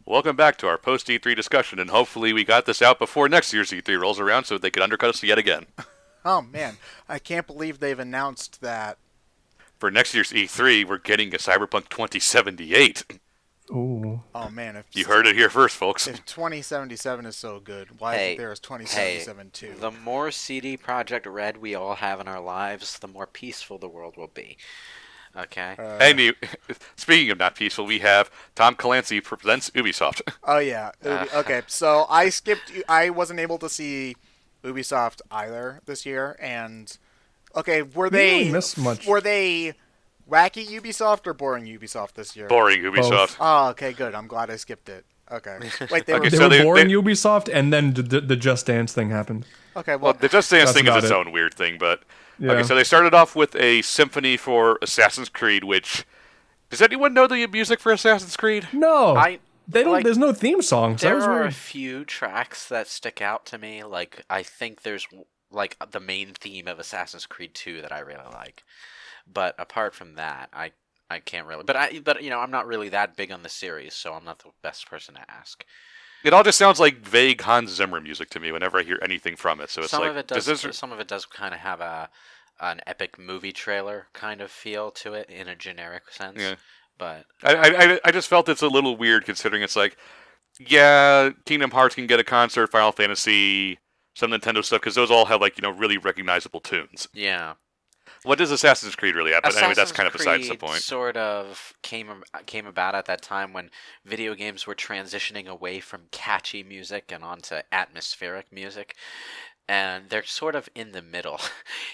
Welcome back to our post E3 discussion, and hopefully we got this out before next year's E3 rolls around so they could undercut us yet again. Oh man, I can't believe they've announced that. For next year's E3, we're getting a Cyberpunk 2078. Ooh. Oh man, You heard it here first, folks. if 2077 is so good, why isn't Hey, there as hey, 2077 too? the more CD Project Red we all have in our lives, the more peaceful the world will be. Okay? Hey, speaking of not peaceful, we have Tom Clancy presents Ubisoft. Oh yeah. Okay, so I skipped. I wasn't able to see Ubisoft either this year, and okay, were didn't really they miss much. were they wacky Ubisoft or boring Ubisoft this year? Boring Ubisoft. Oh, okay, good. I'm glad I skipped it. Okay. Wait, they Okay, were They so were boring they- Ubisoft, and then the Just Dance thing happened. okay. Well, Well, the Just Dance That's thing is about its it. own weird thing, but... Yeah. Okay, so they started off with a symphony for Assassin's Creed, which... Does anyone know the music for Assassin's Creed? No, I they don't. like, There's no theme song. So that there was are a weird. few tracks that stick out to me. Like, I think there's, like, the main theme of Assassin's Creed 2 that I really like. But apart from that, I can't really. But I'm not really that big on the series, so I'm not the best person to ask. It all just sounds like vague Hans Zimmer music to me whenever I hear anything from it. So it's Some like, of it does does. this... Some of it does kind of have an epic movie trailer kind of feel to it in a generic sense. Yeah. But I just felt it's a little weird considering it's like, yeah, Kingdom Hearts can get a concert, Final Fantasy, some Nintendo stuff, because those all have like, really recognizable tunes. yeah. What does Assassin's Creed really have? But anyway, that's Assassin's kind of besides the Creed point. sort of came about at that time when video games were transitioning away from catchy music and onto atmospheric music, and they're sort of in the middle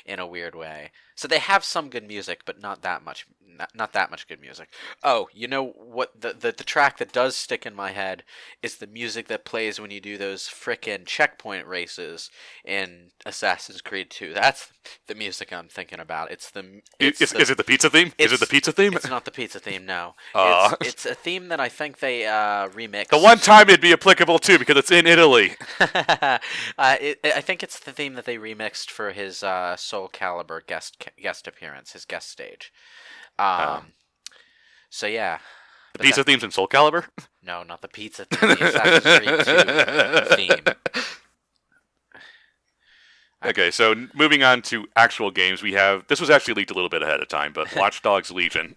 in a weird way. So they have some good music, but not that much. Not that much good music. Oh, you know what? The track that does stick in my head is the music that plays when you do those frickin' checkpoint races in Assassin's Creed 2. That's the music I'm thinking about. Is Is it the pizza theme? Is it the pizza theme? It's not the pizza theme, no. Aw. It's a theme that I think they remixed. The one time it'd be applicable too, because it's in Italy. I think it's the theme that they remixed for his Soul Calibur guest appearance, his guest stage. So yeah. The But pizza theme's in Soul Calibur? no, not the pizza theme. The Assassin's Creed 2 theme. Okay, so moving on to actual games, we have... This was actually leaked a little bit ahead of time, but Watch Dogs Legion.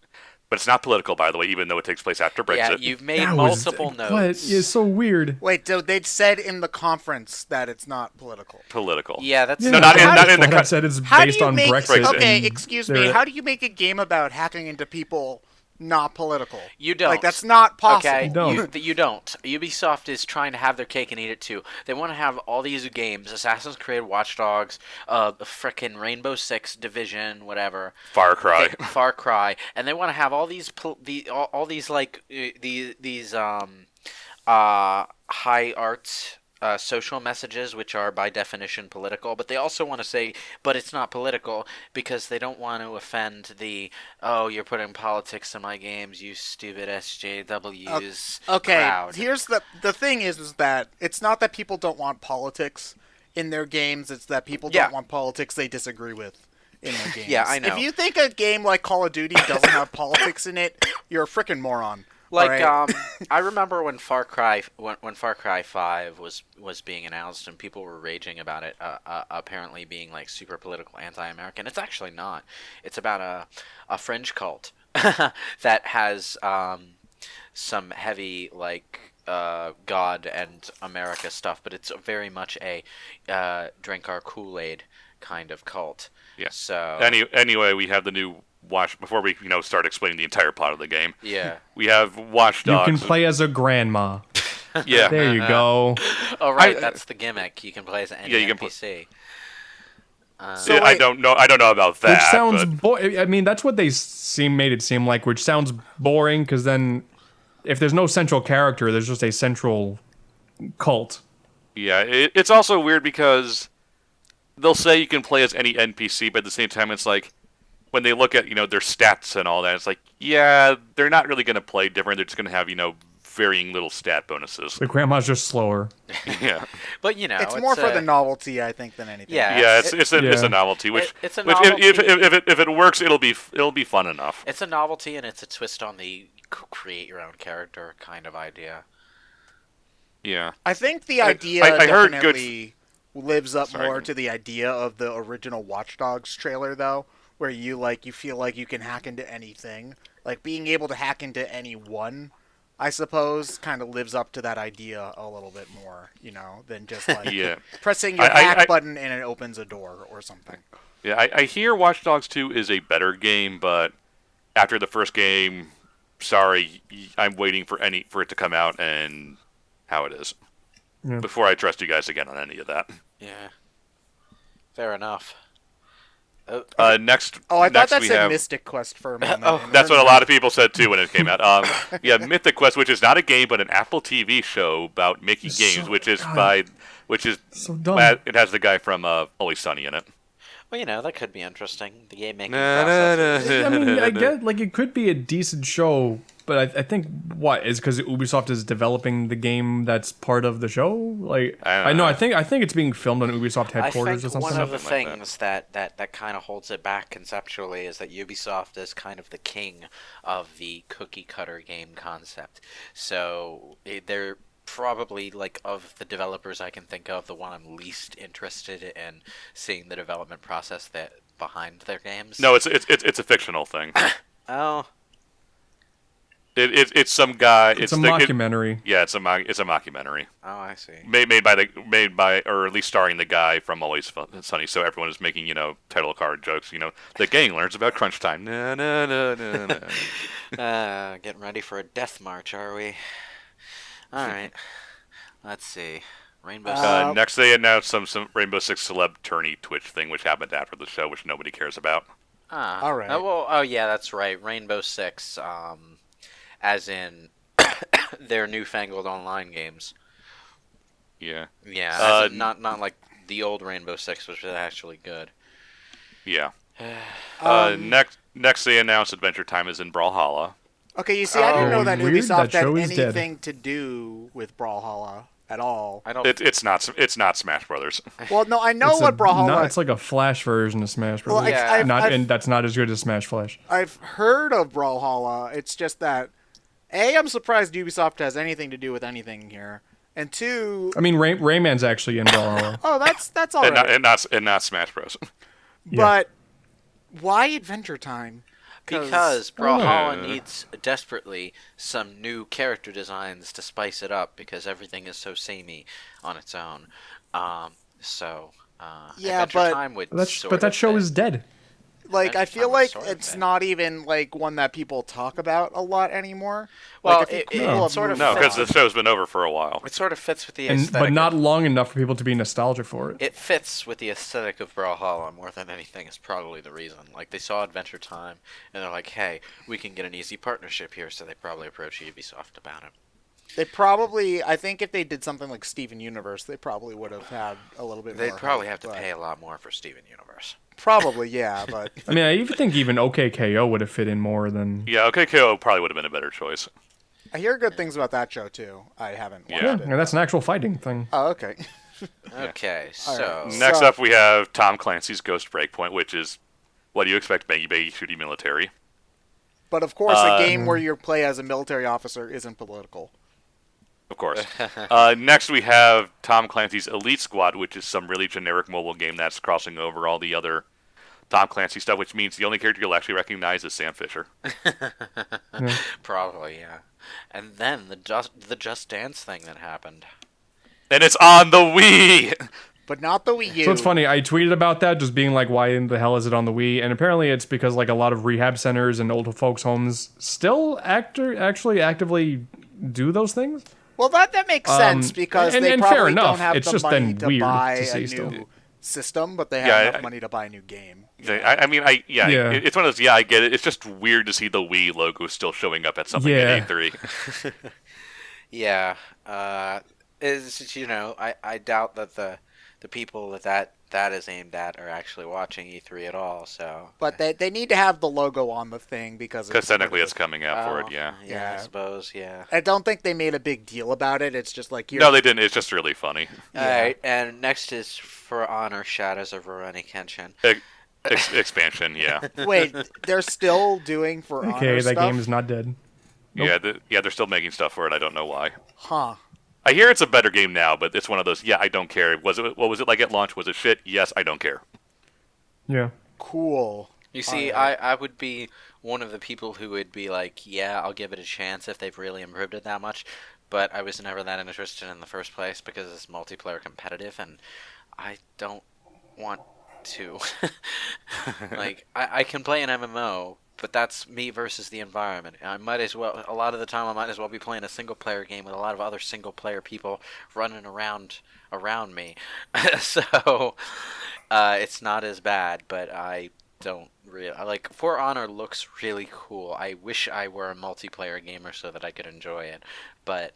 But it's not political, by the way, even though it takes place after Brexit. Yeah, you've made That was- multiple What? notes. It's so weird. wait. So they'd said in the conference that it's not political. Political. Yeah, that's Yeah, No, not in- I not in the thought I co- said it's How based do you on make? Brexit. Okay, and excuse me. they're- How do you make a game about hacking into people not political? You don't. Like that's not possible. Okay, Don't. You don't. Ubisoft is trying to have their cake and eat it too. They want to have all these games: Assassin's Creed, Watch Dogs, the frickin' Rainbow Six, Division, whatever, Far Cry. Far Cry, and they want to have all these all these like these high arts. Social messages, which are by definition political, but they also want to say, but it's not political because they don't want to offend oh, you're putting politics in my games, you stupid SJWs Okay, crowd. here's the thing is that it's not that people don't want politics in their games, it's that people Yeah. don't want politics they disagree with in their games. Yeah, I know. If you think a game like Call of Duty doesn't have politics in it, you're a freaking moron. Like, alright? I remember when Far Cry 5 was being announced and people were raging about it, apparently being like super political, anti-American. It's actually not. It's about a fringe cult that has some heavy like God and America stuff, but it's very much a drink our Kool-Aid kind of cult. Yeah. So Anyway, we have the new Watch... Before we start explaining the entire plot of the game, yeah. we have Watch You Dogs. can play as a grandma. Yeah. There you go. Oh right, that's the gimmick. You can play as any Yeah, you can NPC. So Yeah, I wait- don't know about that. Which sounds but... I mean, that's what they made it seem like, which sounds boring because then if there's no central character, there's just a central cult. Yeah, it's also weird because they'll say you can play as any NPC, but at the same time, it's like when they look at their stats and all that, it's like yeah, they're not really going to play different. They're just going to have varying little stat bonuses. The grandma's just slower. Yeah, But it's more for the novelty, I think, than anything. Yeah. yeah, it's a Yeah. novelty. Which it's a which novelty. if it works, it'll be fun enough. It's a novelty and it's a twist on the create your own character kind of idea. Yeah. I think the I- idea I heard good- definitely lives up Sorry. more to the idea of the original Watch Dogs trailer, though, where you feel like you can hack into anything. Like being able to hack into anyone, I suppose, kind of lives up to that idea a little bit more, than just like Yeah. pressing your I- hack button and it opens a door or something. Yeah, I hear Watch Dogs 2 is a better game, but after the first game, sorry, I'm waiting for it to come out and how it is. Yeah. Before I trust you guys again on any of that. Yeah. Fair enough. Next, Oh, I thought next that we said have, Mystic Quest for a moment. Oh. and That's then- what a lot of people said too when it came out. Yeah, Mythic Quest, which is not a game but an Apple TV show about making It's games, so- which is God. so dumb. it has the guy from Always Sunny in it. Well, that could be interesting. The game making Na, process. na, na. I mean, I get like it could be a decent show, but I think what is because Ubisoft is developing the game that's part of the show. Like I I don't know, know. I think it's being filmed on Ubisoft I headquarters or think something. one of the Something like things that kind of holds it back conceptually is that Ubisoft is kind of the king of the cookie cutter game concept. So they're probably, like, of the developers I can think of, the one I'm least interested in seeing the development process behind their games. No, it's a fictional thing. Oh, It's some guy. It's a mockumentary. Yeah, it's a mockumentary I see. made by or at least starring the guy from Always Sunny. So everyone is making title card jokes. The gang learns about crunch time. Na, na, na, na, na. Getting ready for a death march, are we? All right. Let's see. Rainbow. Next, they announced some Rainbow Six celeb tourney Twitch thing, which happened after the show, which nobody cares about. All right. Oh yeah, that's right. Rainbow Six, as in their newfangled online games. Yeah, Yeah, as in not like the old Rainbow Six, which was actually good. yeah. Next, they announced Adventure Time is in Brawlhalla. Okay, you see, I didn't know that Weird, Ubisoft that show had is dead. anything to do with Brawlhalla at all. I don't. It's not Smash Brothers. Well, no, I know what Brawlhalla. It's like a Flash version of Smash Bros. Well, Yeah. And that's not as good as Smash Flash. I've heard of Brawlhalla. It's just that, A, I'm surprised Ubisoft has anything to do with anything here, and two, I mean, Rayman's actually in Brawlhalla. oh, that's all and, right. and not Smash Bros. But why Adventure Time? Because Brawlhalla Oh. needs desperately some new character designs to spice it up because everything is so samey on its own. So Yeah, Adventure but- Time would But sort that of show fit. is dead. Like, I Adventure feel Time like sort of it's fit. not even like one that people talk about a lot anymore. Well, like, I think it people have sort of moved No, because on. the show's been over for a while. It sort of fits with the And aesthetic. but not long enough for people to be nostalgic for it. It fits with the aesthetic of Brawlhalla more than anything is probably the reason. Like, they saw Adventure Time, and they're like, hey, we can get an easy partnership here, so they probably approached Ubisoft about it. They probably, I think if they did something like Steven Universe, they probably would have had a little bit more. They'd probably hope, have to but- pay a lot more for Steven Universe. Probably, yeah, but I mean, I even think even OKKO would have fit in more than. Yeah, OKKO probably would have been a better choice. I hear good things about that show too. I haven't watched Yeah. it. Yeah, that's an actual fighting thing. Oh, okay. Okay, All so... right. Next So- up, we have Tom Clancy's Ghost Breakpoint, which is what do you expect, Baggy Baggy Shooty Military? But of course, a game where you play as a military officer isn't political. Of course. Next, we have Tom Clancy's Elite Squad, which is some really generic mobile game that's crossing over all the other Tom Clancy stuff, which means the only character you'll actually recognize is Sam Fisher. Probably, yeah. And then the Just Dance thing that happened. And it's on the Wii! But not the Wii U. So it's funny. I tweeted about that, just being like, "Why in the hell is it on the Wii?" And apparently, it's because like a lot of rehab centers and old folks' homes still actually actively do those things. Well, that makes sense because and- they and probably fair don't enough. have It's the just money then to weird buy to a say new still. system, but they have Yeah, enough I- money to buy a new game. Yeah. It's one of those, yeah, I get it. It's just weird to see the Wii logo still showing up at something Yeah. at E3. Yeah, I doubt that the people that is aimed at are actually watching E3 at all. So, But they need to have the logo on the thing because Because technically it's coming out for Oh, it, yeah. yeah, Yeah. I suppose, yeah. I don't think they made a big deal about it. It's just like No, they didn't. It's just really funny. All right, and next is For Honor: Shadows of Rurouni Kenshin. Expansion, yeah. Wait, they're still doing For Honor Okay, that stuff? game is not dead. Nope. Yeah, they're still making stuff for it. I don't know why. Huh. I hear it's a better game now, but it's one of those. Yeah, I don't care. What was it like at launch? Was it shit? Yes, I don't care. Yeah. Cool. You see, Alright. I would be one of the people who would be like, yeah, I'll give it a chance if they've really improved it that much. But I was never that interested in the first place because it's multiplayer competitive, and I don't want to. Like, I can play an MMO, but that's me versus the environment. I might as well, a lot of the time, I might as well be playing a single player game with a lot of other single player people running around me. So, it's not as bad, but I don't really like For Honor looks really cool. I wish I were a multiplayer gamer so that I could enjoy it, but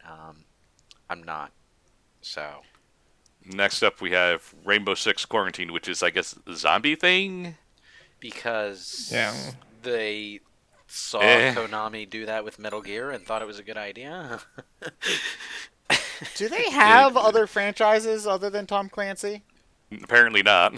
I'm not. So Next up, we have Rainbow Six Quarantine, which is, I guess, the zombie thing. because Yeah. they saw Eh. Konami do that with Metal Gear and thought it was a good idea. Do they have other franchises other than Tom Clancy? Apparently not.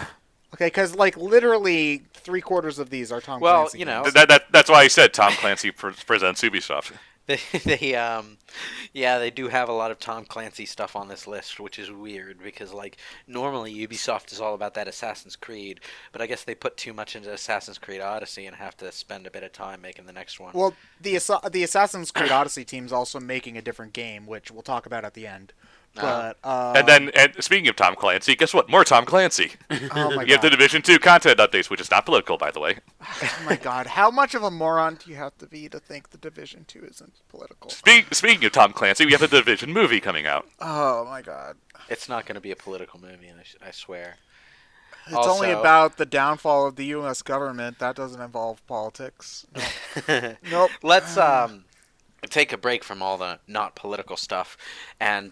Okay, because like literally 3/4 of these are Tom Well, Clancy. you know, games. That's why I said Tom Clancy presents Ubisoft. they do have a lot of Tom Clancy stuff on this list, which is weird because like normally Ubisoft is all about that Assassin's Creed, but I guess they put too much into Assassin's Creed Odyssey and have to spend a bit of time making the next one. Well, the Assassin's Creed Odyssey team's also making a different game, which we'll talk about at the end. But And speaking of Tom Clancy, guess what? More Tom Clancy. oh my You have the god, Division 2 content updates, which is not political, by the way. oh my god, how much of a moron do you have to be to think the Division 2 isn't political? Speaking of Tom Clancy, we have the Division movie coming out. Oh my god, It's not going to be a political movie, I swear. it's Also- only about the downfall of the U.S. government. That doesn't involve politics. Nope. Let's take a break from all the not political stuff and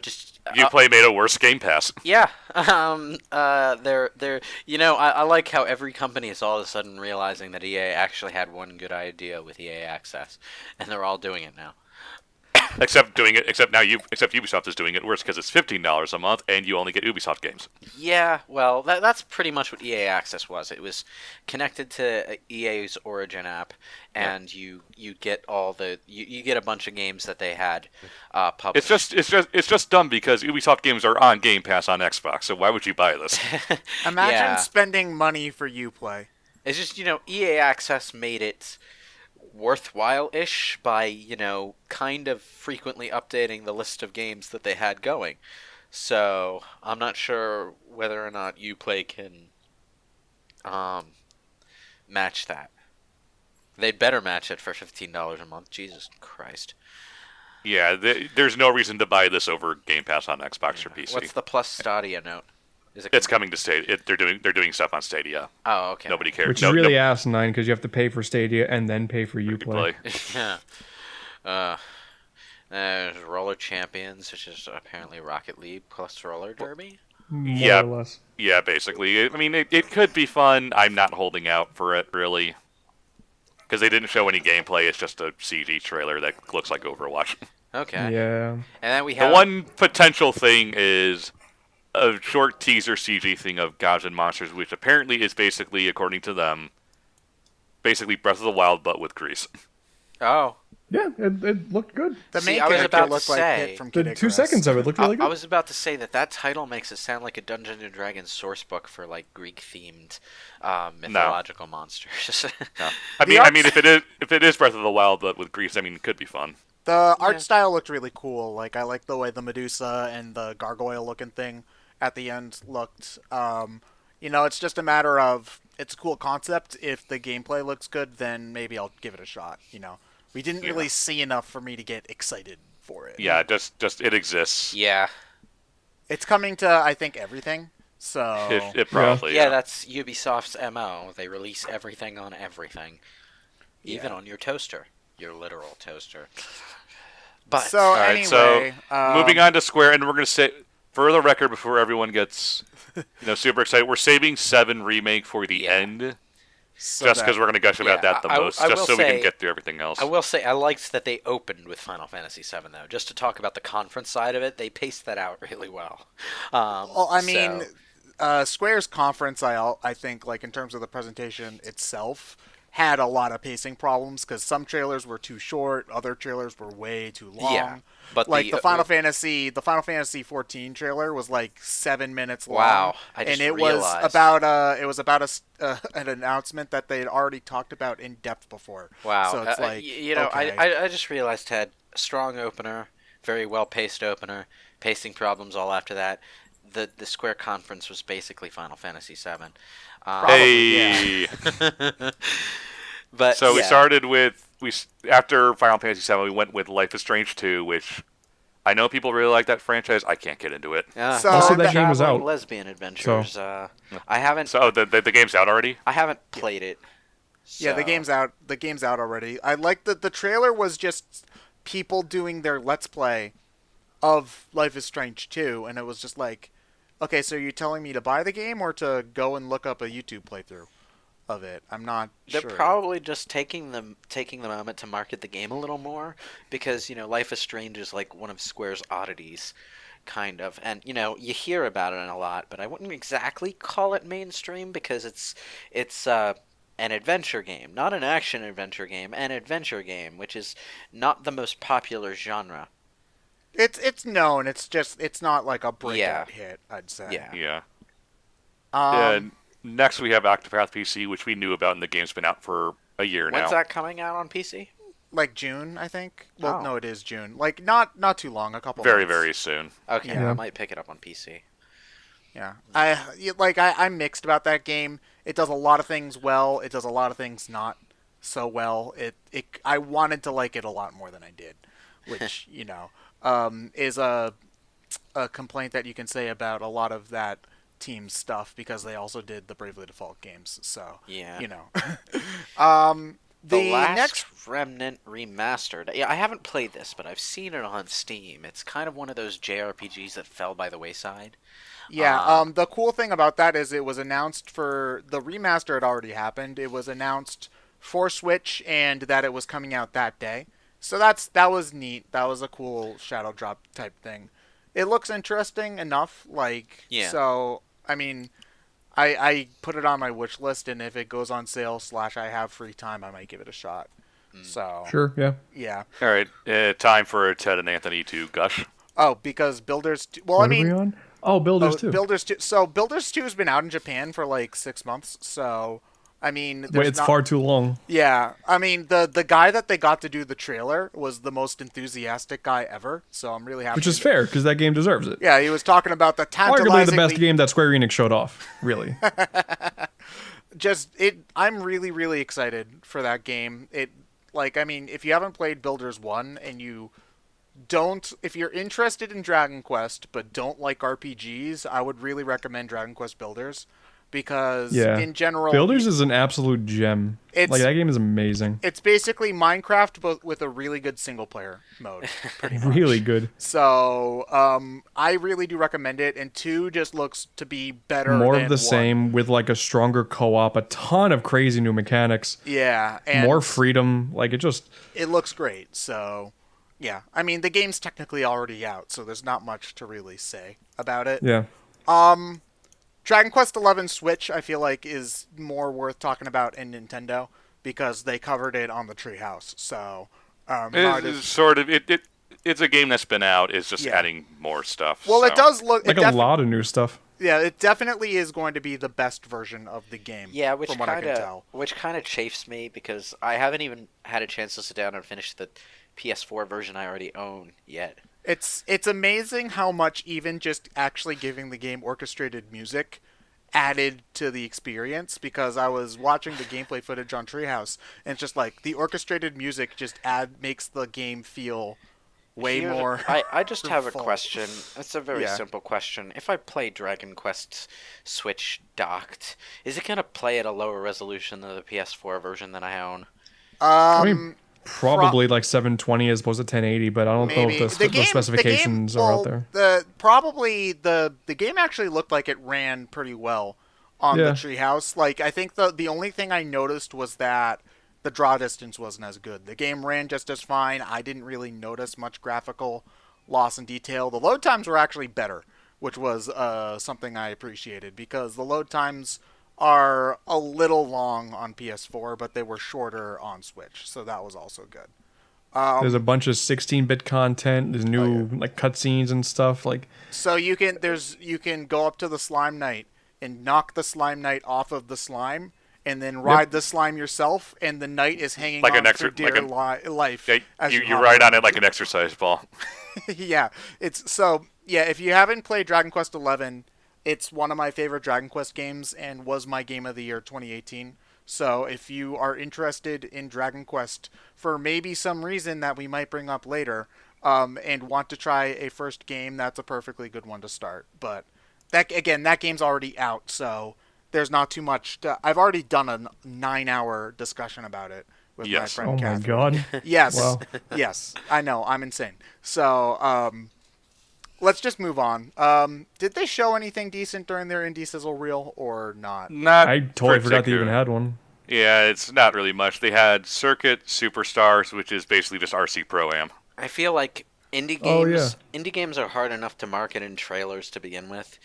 just You play made a worse Game Pass. yeah. They're I like how every company is all of a sudden realizing that EA actually had one good idea with EA Access, and they're all doing it now. Except Ubisoft is doing it worse because it's $15 a month and you only get Ubisoft games. Yeah, well, that's pretty much what EA Access was. It was connected to EA's Origin app, and you get all the you get a bunch of games that they had published. It's just dumb because Ubisoft games are on Game Pass on Xbox. So why would you buy this? Imagine Yeah. spending money for Uplay. It's just EA Access made it worthwhile-ish by kind of frequently updating the list of games that they had going. So I'm not sure whether or not Uplay can match that. They'd better match it for $15 a month. Jesus Christ. Yeah, there's no reason to buy this over Game Pass on Xbox or PC. What's the Plus Stadia note? Is it? It's coming to Stadia. They're doing stuff on Stadia. Oh, okay. Nobody cares. Which is really asinine because you have to pay for Stadia and then pay for Uplay. Yeah. There's Roller Champions, which is apparently Rocket League plus Roller Derby. More or less. Yeah, basically. I mean, it could be fun. I'm not holding out for it, really. Because they didn't show any gameplay. It's just a CG trailer that looks like Overwatch. Okay. Yeah. And then we The have one potential thing is a short teaser CG thing of Gods and Monsters, which apparently is basically, according to them, basically Breath of the Wild, but with Grease. Oh. Yeah, it looked good. The See, main I was character about to looked like say- Pit from The Kid 2 Icarus. seconds of it looked really good. I was about to say that title makes it sound like a Dungeons and Dragons source book for like Greek-themed mythological monsters. No. The I mean, if it is Breath of the Wild, but with Grease, I mean, it could be fun. The art Yeah. style looked really cool. Like I like the way the Medusa and the gargoyle looking thing at the end looked. It's just a matter of it's a cool concept. If the gameplay looks good, then maybe I'll give it a shot. We didn't Yeah. really see enough for me to get excited for it. Yeah, just it exists. Yeah. It's coming to I think everything. So It probably. Yeah, that's Ubisoft's MO. They release everything on everything. Even on your toaster. Your literal toaster. But So All right, anyway, moving on to Square, and we're going to say, for the record, before everyone gets super excited, we're saving 7 Remake for the end, so just that- because we're going to gush about Yeah, that the I most, will just so we say- can get through everything else. I will say I liked that they opened with Final Fantasy VII though. Just to talk about the conference side of it, they paced that out really well. Well, I mean, so- Square's conference, I think, like in terms of the presentation itself, had a lot of pacing problems because some trailers were too short, other trailers were way too long. Yeah, but like the Final Fantasy 14 trailer was like 7 minutes long. Wow, I just and it realized. was about an announcement that they had already talked about in depth before. Wow. So it's like, okay. I just realized, Ted, strong opener, very well paced opener, pacing problems all after that. The Square conference was basically Final Fantasy VII. Hey. But So we yeah. started with after Final Fantasy VII, we went with Life is Strange 2, which I know people really like that franchise. I can't get into it. So Also, that that- game was Traveling out. Lesbian Adventures. I haven't. So the game's out already. I haven't played it. Yeah, the so- game's out. The game's out already. I like that the trailer was just people doing their let's play of Life is Strange 2, and it was just like, okay, so you're telling me to buy the game or to go and look up a YouTube playthrough of it? I'm not They're sure. probably just taking the moment to market the game a little more because Life is Strange is like one of Square's oddities, kind of, and you hear about it a lot, but I wouldn't exactly call it mainstream because it's an adventure game, not an action adventure game, an adventure game, which is not the most popular genre. It's known. It's not like a breakout hit, I'd say. Yeah. Yeah. Um, Next, we have Octopath PC, which we knew about, and the game's been out for a year When's now. that coming out on PC? like June, I think. Well, Oh. no, it is June. Like not too long. A couple. Very, months. very soon. Okay, Yeah. I might pick it up on PC. Yeah, I'm mixed about that game. It does a lot of things well. It does a lot of things not so well. I wanted to like it a lot more than I did, which is a complaint that you can say about a lot of that team's stuff because they also did the Bravely Default games. So Yeah. The Last next Remnant Remastered. Yeah, I haven't played this, but I've seen it on Steam. It's kind of one of those JRPGs that fell by the wayside. The cool thing about that is it was announced for the remaster had already happened. It was announced for Switch and that it was coming out that day. So that was neat. That was a cool shadow drop type thing. It looks interesting enough, Yeah. So I mean, I put it on my wish list, and if it goes on sale / I have free time, I might give it a shot. So Sure, yeah. yeah. All right, time for Ted and Anthony to gush. Oh, because Builders. Well, What are we on? Oh, Builders too. Builders 2. So Builders 2 has been out in Japan for like 6 months. So I mean, Wait, there's it's not- far too long. Yeah, I mean the guy that they got to do the trailer was the most enthusiastic guy ever. So I'm really happy. Which is fair, because that game deserves it. Yeah, he was talking about the Arguably tantalizingly. the best game that Square Enix showed off, really. I'm really really excited for that game. If you haven't played Builders 1 and if you're interested in Dragon Quest but don't like RPGs, I would really recommend Dragon Quest Builders because Yeah. in general Builders is an absolute gem. It's- That game is amazing. it's basically Minecraft but with a really good single player mode. Pretty much. Really good. So, I really do recommend it, and 2 just looks to be better More than of the 1. same with like a stronger co-op, a ton of crazy new mechanics, Yeah, and more freedom. Like it just it looks great. So, yeah. I mean, the game's technically already out, so there's not much to really say about it. yeah. Dragon Quest XI Switch, I feel like, is more worth talking about in Nintendo because they covered it on the Treehouse. So, It's a game that's been out. It's just Yeah. adding more stuff. well, so. it does look Like a lot of new stuff. Yeah, it definitely is going to be the best version of the game. Yeah, which from what I can kind tell. of chafes me because I haven't even had a chance to sit down and finish the PS4 version I already own yet. It's amazing how much even just actually giving the game orchestrated music added to the experience because I was watching the gameplay footage on Treehouse and it's just like the orchestrated music just makes the game feel way Here- more. I just have a full. question. It's a very Yeah. simple question. If I play Dragon Quest Switch docked, is it going to play at a lower resolution than the PS4 version that I own? I mean, probably like 720 as opposed to 1080, but I don't know Maybe if the specifications are out there. The game actually looked like it ran pretty well on the Yeah. Treehouse. Like I think the only thing I noticed was that the draw distance wasn't as good. The game ran just as fine. I didn't really notice much graphical loss in detail. The load times were actually better, which was something I appreciated because the load times are a little long on PS4, but they were shorter on Switch, so that was also good. There's a bunch of 16-bit content. There's new like cutscenes and stuff. Like So you can go up to the Slime Knight and knock the Slime Knight off of the slime, and then ride the slime yourself, and the knight is hanging Like on an for dear life. Yeah, as you hover ride on around. it like an exercise ball. Yeah, it's so yeah. If you haven't played Dragon Quest XI, it's one of my favorite Dragon Quest games and was my game of the year 2018. So if you are interested in Dragon Quest for maybe some reason that we might bring up later, and want to try a first game, that's a perfectly good one to start. But that game's already out, so there's not too much. I've already done a 9-hour discussion about it with my Yes. friend oh my Catherine. god. Yes. Wow. Yes. I know. I'm insane. So, let's just move on. Did they show anything decent during their indie sizzle reel or not? Not I totally forgot they particular. even had one. Yeah, it's not really much. They had Circuit Superstars, which is basically just RC Pro-Am. I feel like indie Oh, games indie games are hard enough to market in trailers to begin with.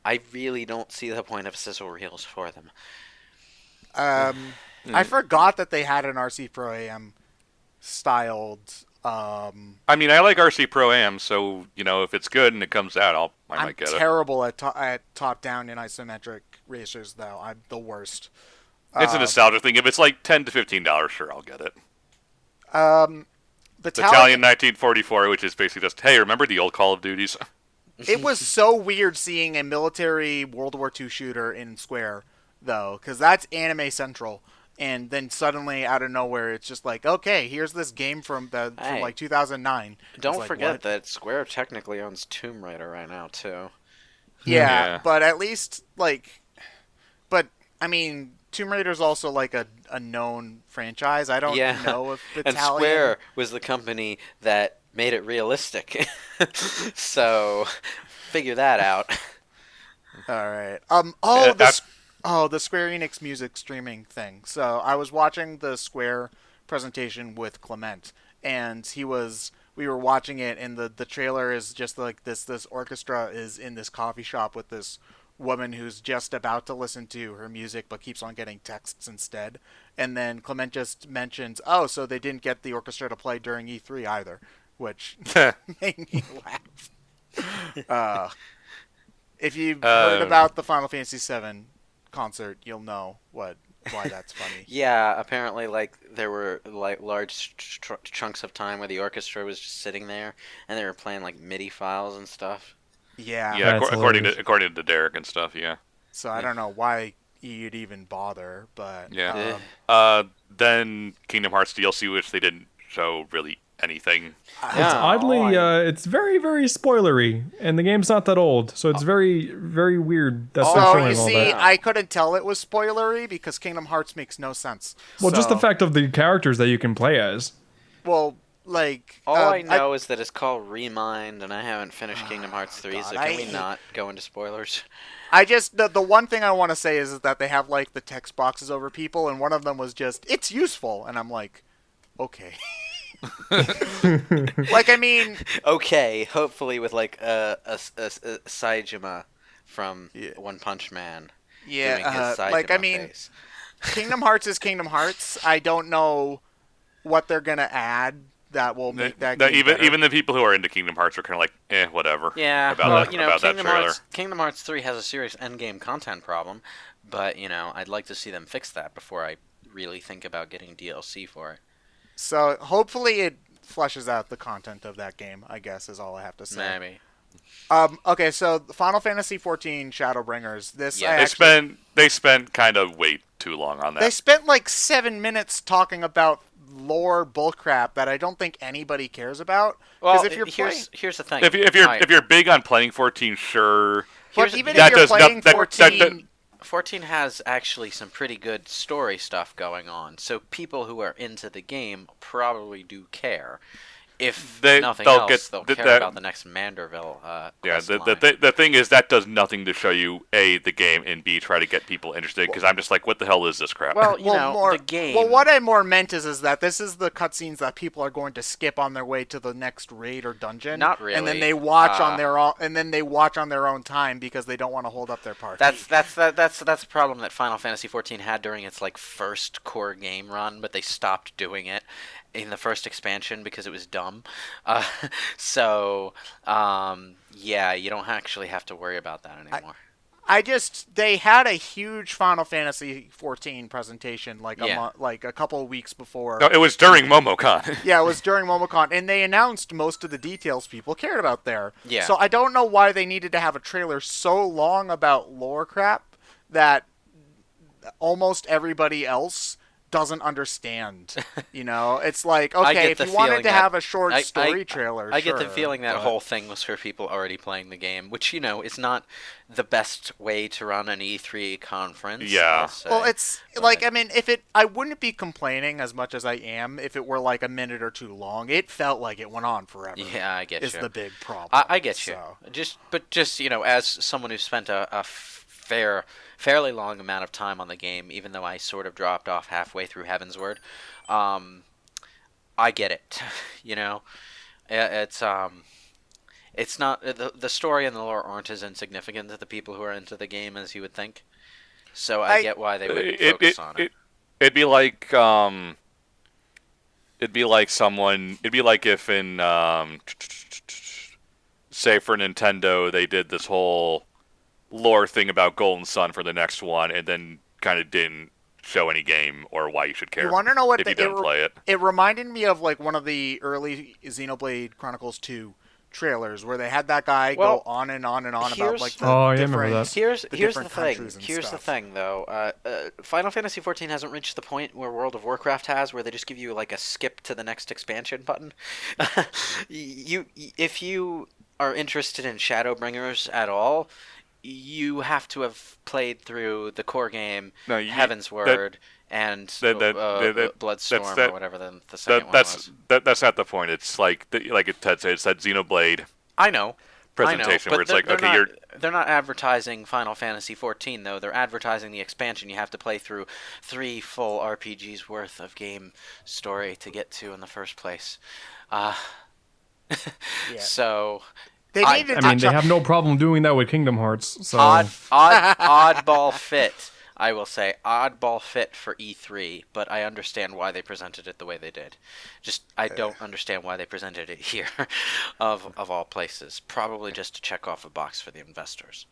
I really don't see the point of sizzle reels for them. I forgot that they had an RC Pro AM styled. I mean, I like RC Pro-Am, so, if it's good and it comes out, I I'm might get it. terrible at top-down and isometric racers, though. I'm the worst. It's a nostalgia thing. If it's like $10 to $15, sure, I'll get it. Battalion. Battalion 1944, which is basically just, hey, remember the old Call of Duties? It was so weird seeing a military World War II shooter in Square, though, because that's Anime Central. And then suddenly, out of nowhere, it's just like, okay, here's this game from Hey. like 2009. Don't It's like, forget what? that Square technically owns Tomb Raider right now too. Yeah, Yeah. but at least but I mean, Tomb Raider's also like a known franchise. I don't Yeah. know if And Battalion. Square was the company that made it realistic. So, figure that out. All right. The Square Enix music streaming thing. So I was watching the Square presentation with Clement, and we were watching it, and the trailer is just like this orchestra is in this coffee shop with this woman who's just about to listen to her music but keeps on getting texts instead. And then Clement just mentions, "Oh, so they didn't get the orchestra to play during E3 either," which made me laugh. If you've heard about the Final Fantasy VII concert, you'll know why that's funny. Yeah, apparently, there were large chunks of time where the orchestra was just sitting there, and they were playing MIDI files and stuff. Yeah. Yeah, That's according hilarious. to Derek and stuff, yeah. So I don't know why you'd even bother, but Yeah. Eh. Then Kingdom Hearts DLC, which they didn't show really anything. It's oddly, it's very, very spoilery, and the game's not that old, so it's very, very weird. That's not so showing you all see, that. I couldn't tell it was spoilery because Kingdom Hearts makes no sense. Well, just the So- fact of the characters that you can play as. Well, All I know is that it's called Remind, and I haven't finished Kingdom Hearts 3, God, so can we not go into spoilers? I just the one thing I want to say is that they have the text boxes over people, and one of them was just "it's useful," and I'm like, okay. I mean, Okay, hopefully with a Saejima from One Punch Man doing his yeah, Saejima I mean, face. Kingdom Hearts is Kingdom Hearts. I don't know what they're gonna add that will make that game even better. even the people who are into Kingdom Hearts are kind of like, whatever. Yeah, About well, that, about that trailer. Kingdom Hearts 3 has a serious endgame content problem, but I'd like to see them fix that before I really think about getting DLC for it. So hopefully it fleshes out the content of that game, I guess, is all I have to say. Maybe. Okay, so Final Fantasy XIV Shadowbringers. This Yeah, They spent kind of way too long on that. they spent 7 minutes talking about lore bullcrap that I don't think anybody cares about. Well, if you're here's the thing. If you're big on playing 14, sure. but even that if you're does not- playing that- 14, 14 has actually some pretty good story stuff going on, so people who are into the game probably do care. If they'll nothing else, get they'll care about the next Manderville Yeah, quest line. the thing is that does nothing to show you A, the game, and B, try to get people interested, because I'm just like, what the hell is this crap? Well, the game. Well, what I more meant is that this is the cutscenes that people are going to skip on their way to the next raid or dungeon. Not really. And then they watch on their own. And then they watch on their own time because they don't want to hold up their party. That's a problem that Final Fantasy XIV had during its first core game run, but they stopped doing it in the first expansion because it was dumb. Yeah, you don't actually have to worry about that anymore. They had a huge Final Fantasy XIV presentation a couple of weeks before. No, it was during MomoCon. Yeah, it was during MomoCon, and they announced most of the details people cared about there. Yeah. So I don't know why they needed to have a trailer so long about lore crap that almost everybody else doesn't understand. It's like, okay, if you wanted to have a short story trailer, I get the sure, feeling that but whole thing was for people already playing the game, which is not the best way to run an E3 conference. Yeah. Well, it's I wouldn't be complaining as much as I am if it were like a minute or two long. It felt like it went on forever. Yeah, I get you. Is the big problem. I get you. Just as someone who spent a fairly long amount of time on the game, even though I sort of dropped off halfway through Heavensward, I get it. It's not the story and the lore aren't as insignificant to the people who are into the game as you would think. So I get why they would focus on it. It'd be like if in say for Nintendo they did this whole lore thing about Golden Sun for the next one, and then kind of didn't show any game or why you should care. You want to know what if you don't play it? It reminded me of one of the early Xenoblade Chronicles 2 trailers where they had that guy go on and on and on about remember that. Here's different the thing. countries and Here's the stuff. thing, though. Final Fantasy XIV hasn't reached the point where World of Warcraft has, where they just give you a skip to the next expansion button. If you are interested in Shadowbringers at all, you have to have played through the core game, Heavensward, and Bloodstorm, or whatever the second one was. That's not the point. It's like Ted said, it's that Xenoblade I know presentation but where it's like, okay, they're not advertising Final Fantasy XIV, though. They're advertising the expansion you have to play through 3 full RPGs worth of game story to get to in the first place. So... They have no problem doing that with Kingdom Hearts. So. Oddball fit, I will say. Oddball fit for E3, but I understand why they presented it the way they did. I don't understand why they presented it here, of all places. Probably just to check off a box for the investors.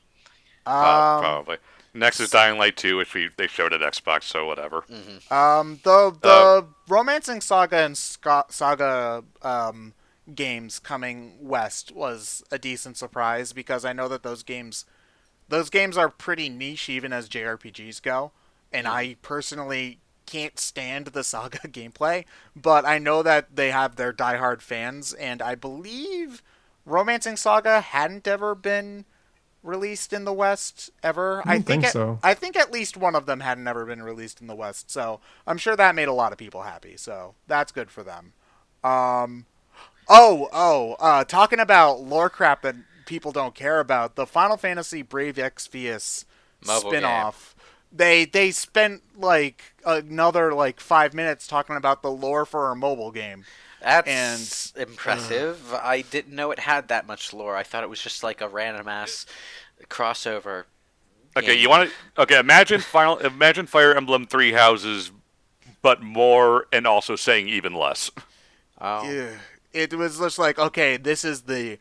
Probably. Next is Dying Light 2, which they showed at Xbox, so whatever. Mm-hmm. The Romancing Saga and Saga games coming west was a decent surprise because I know that those games are pretty niche even as JRPGs go, and I personally can't stand the Saga gameplay, but I know that they have their diehard fans, and I believe Romancing Saga hadn't ever been released in the West ever. I think so. I think at least one of them hadn't ever been released in the West, so I'm sure that made a lot of people happy, so that's good for them. Talking about lore crap that people don't care about, the Final Fantasy Brave Exvius spin-off, they spent another 5 minutes talking about the lore for a mobile game. That's impressive. I didn't know it had that much lore. I thought it was just a random ass crossover. Okay, game. Imagine Fire Emblem Three Houses, but more, and also saying even less. Oh. Yeah. It was just like, okay, this is the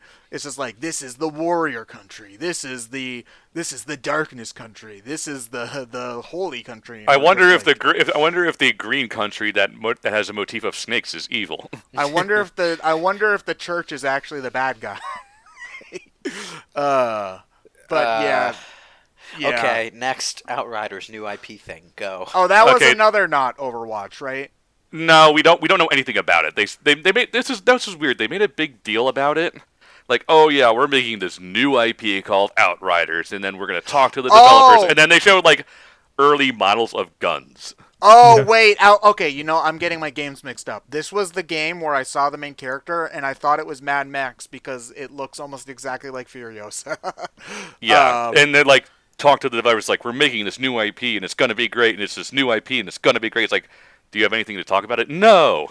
warrior country. This is the darkness country. This is the holy country. I wonder if the green country that has a motif of snakes is evil. I wonder if the church is actually the bad guy. Yeah. Okay, next Outriders new IP thing. Go. Oh, that was another not Overwatch, right? No, we don't know anything about it. They made this is weird. They made a big deal about it. Like, oh yeah, we're making this new IP called Outriders, and then we're gonna talk to the developers, and then they showed early models of guns. Oh, Yeah. wait. Okay, I'm getting my games mixed up. This was the game where I saw the main character and I thought it was Mad Max because it looks almost exactly like Furiosa. Yeah, and then like talk to the developers like we're making this new IP and it's gonna be great and it's this new IP and it's gonna be great. It's like, do you have anything to talk about it? No,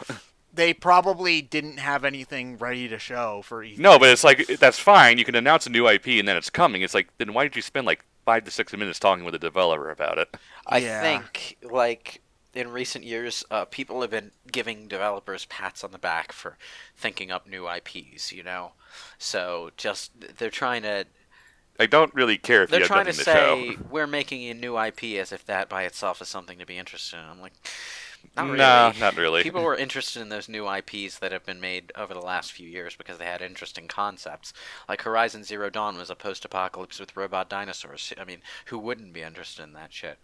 They probably didn't have anything ready to show for E3. no, but it's like that's fine. You can announce a new IP and then it's coming. It's like then why did you spend like 5 to 6 minutes talking with a developer about it? I Yeah. think, like, in recent years, people have been giving developers pats on the back for thinking up new IPs, you know? So just, I don't really care if you they're have trying nothing to to say, show. we're making a new IP as if that by itself is something to be interested in. I'm like, not really. Nah, not really. People were interested in those new IPs that have been made over the last few years because they had interesting concepts. Like Horizon Zero Dawn was a post-apocalypse with robot dinosaurs. I mean, who wouldn't be interested in that shit?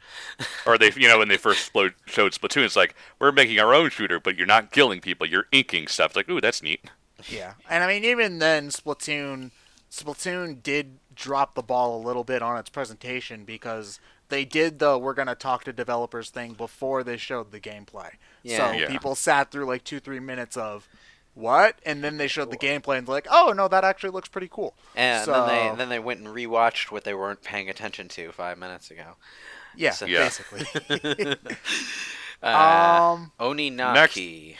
Or when they first showed Splatoon, it's like we're making our own shooter, but you're not killing people, you're inking stuff. It's like, ooh, that's neat. Yeah. And I mean, even then, Splatoon did drop the ball a little bit on its presentation because they did the we're going to talk to developers thing before they showed the gameplay. Yeah. So Yeah. people sat through like 2-3 minutes of what? And then they showed the gameplay and they're like, oh, no, that actually looks pretty cool. And So- then they went and rewatched what they weren't paying attention to 5 minutes ago. Yeah, So- Yeah. basically. Oninaki.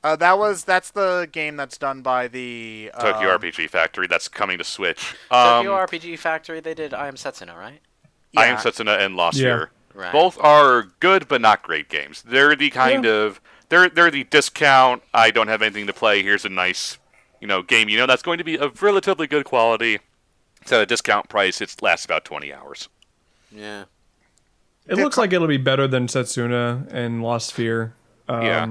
That's the game that's done by the Tokyo RPG Factory, that's coming to Switch. Tokyo RPG Factory, they did I Am Setsuna, right? Yeah. I Am Setsuna and Lost Yeah. Year. Right. Both are good but not great games. They're the kind of they're the discount. I don't have anything to play. Here's a nice, game. That's going to be of relatively good quality. It's at a discount price. It lasts about 20 hours. Yeah. It looks like it'll be better than Setsuna and Lost Sphere. Yeah.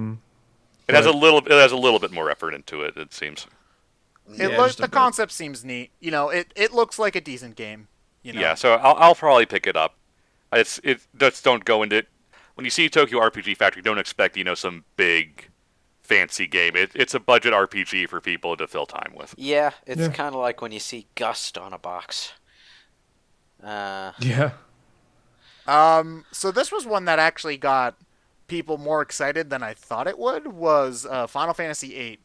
It has a little bit more effort into it. It seems. Yeah, The just a bit. concept seems neat. It looks like a decent game. Yeah. So I'll probably pick it up. Just don't go into it. When you see Tokyo RPG Factory, don't expect some big, fancy game. It's a budget RPG for people to fill time with. Yeah, it's Yeah. kind of like when you see Gust on a box. Yeah. So this was one that actually got people more excited than I thought it would. Was Final Fantasy VIII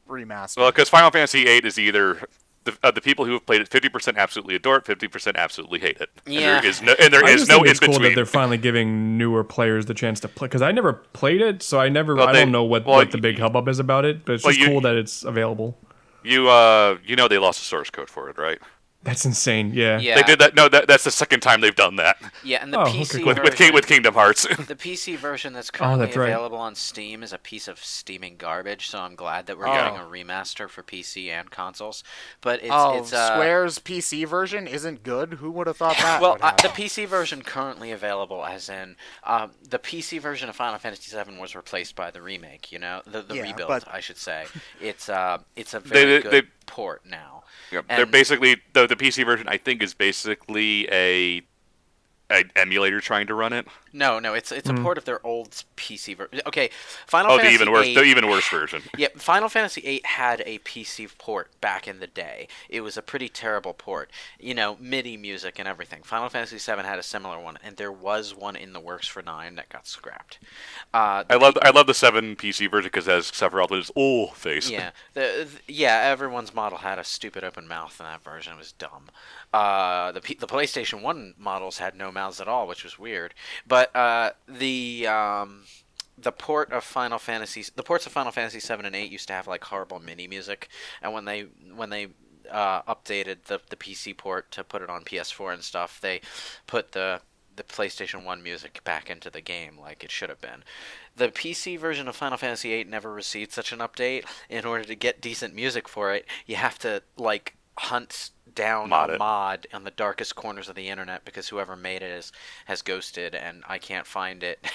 remastered? Well, because Final Fantasy VIII is either the people who have played it 50% absolutely adore it, 50% absolutely hate it. Yeah. And there I is just no think in it's cool that between. they're finally giving newer players the chance to play. Because I never played it, so I Well, don't know what the big hubbub is about it. But it's well, just cool that it's available. They lost the source code for it, right? That's insane. Yeah. Yeah. They did that. No, that's the second time they've done that Yeah, and the Oh, okay, PC cool. version, with Kingdom Hearts. the PC version that's currently that's right. available on Steam is a piece of steaming garbage. So I'm glad that we're Oh. getting a remaster for PC and consoles. But it's Square's PC version isn't good. Who would have thought that? Well, would happen? the PC version currently available, as in the PC version of Final Fantasy VII was replaced by the remake. The Yeah, rebuild, but- I should say. It's a very good port now. Yeah, they're And- basically the PC version. I think is basically a emulator trying to run it. No, it's a port of their old PC version. Okay, Oh, Final Fantasy the VIII even worse version. Yeah, Final Fantasy VIII had a PC port back in the day. It was a pretty terrible port. MIDI music and everything. Final Fantasy VII had a similar one, and there was one in the works for 9 that got scrapped. I love the 7 PC version because it has Sephiroth's face. Yeah, everyone's model had a stupid open mouth in that version. It was dumb. The PlayStation 1 models had no mouths at all, which was weird. But the ports of Final Fantasy VII and 8 used to have like horrible MIDI music, and when they updated the PC port to put it on PS4 and stuff, they put the PlayStation 1 music back into the game like it should have been. The PC version of Final Fantasy VIII never received such an update. In order to get decent music for it, you have to hunt down a mod on the darkest corners of the internet because whoever made it has ghosted and I can't find it.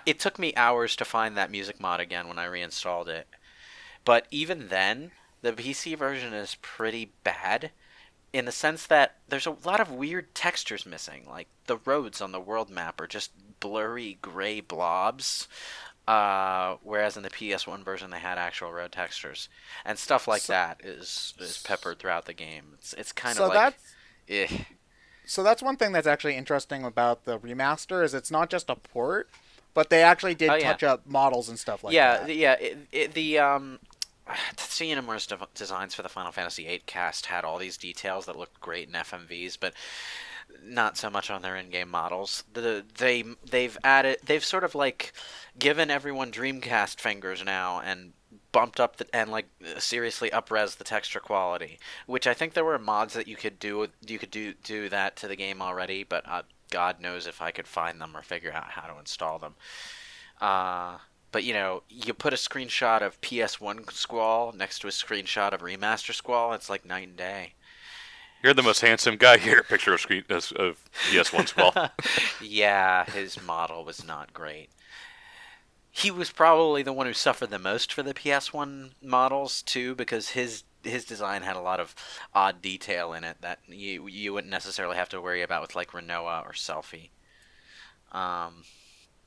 It took me hours to find that music mod again when I reinstalled it. But even then, the PC version is pretty bad in the sense that there's a lot of weird textures missing. Like the roads on the world map are just blurry gray blobs. Whereas in the PS1 version they had actual road textures and stuff like that is peppered throughout the game. It's kind of like that's eh. So that's one thing that's actually interesting about the remaster is it's not just a port, but they actually did Oh, yeah. touch up models and stuff like Yeah, that. Tetsuya Nomura's designs for the Final Fantasy VIII cast had all these details that looked great in FMVs, but not so much on their in-game models. They've sort of like given everyone Dreamcast fingers now and bumped up and like seriously up-res the texture quality, which I think there were mods that you could do that to the game already, but God knows if I could find them or figure out how to install them. But you put a screenshot of PS1 Squall next to a screenshot of Remaster Squall, it's like night and day. You're the most handsome guy here. Picture of PS1 Squall. Yeah, his model was not great. He was probably the one who suffered the most for the PS1 models too, because his design had a lot of odd detail in it that you wouldn't necessarily have to worry about with like Renoa or Selfie.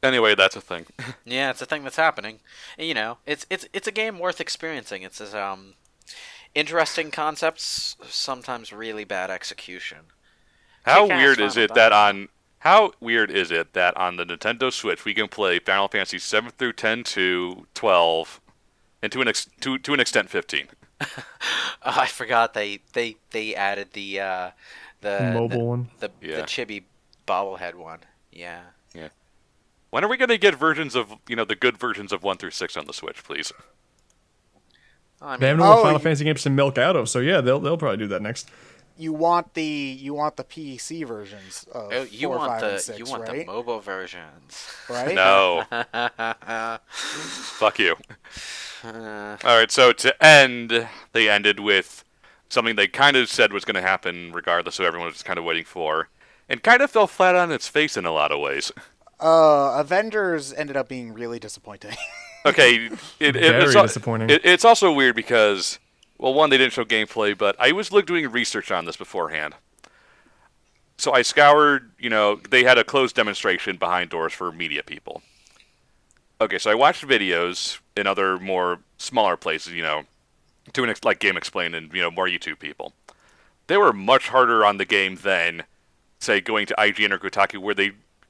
Anyway, that's a thing. Yeah, it's a thing that's happening. And, it's a game worth experiencing. It's interesting concepts, sometimes really bad execution. How Kick-ass weird is Final it that Fantasy. how weird is it that on the Nintendo Switch we can play Final Fantasy 7 through 10 to 12, and to an extent 15. I forgot they added the Mobile one. the Yeah. chibi bobblehead one. Yeah. Yeah. When are we gonna get versions of the good versions of 1 through 6 on the Switch, please? I They have mean, no more Oh, Final you- Fantasy games to milk out of, so yeah, they'll probably do that next. You want the PC versions of oh, you 4, want 5, the and 6, you want right? the mobile versions. Right? No. Fuck you. All right, so to end, they ended with something they kind of said was going to happen regardless, so everyone was just kind of waiting for, and kind of fell flat on its face in a lot of ways. Avengers ended up being really disappointing. Okay, Very disappointing. It's also weird because, well, one, they didn't show gameplay, but I was doing research on this beforehand. So I scoured, they had a closed demonstration behind doors for media people. Okay, so I watched videos in other more smaller places, like Game Explained and, more YouTube people. They were much harder on the game than, say, going to IGN or Kotaku, where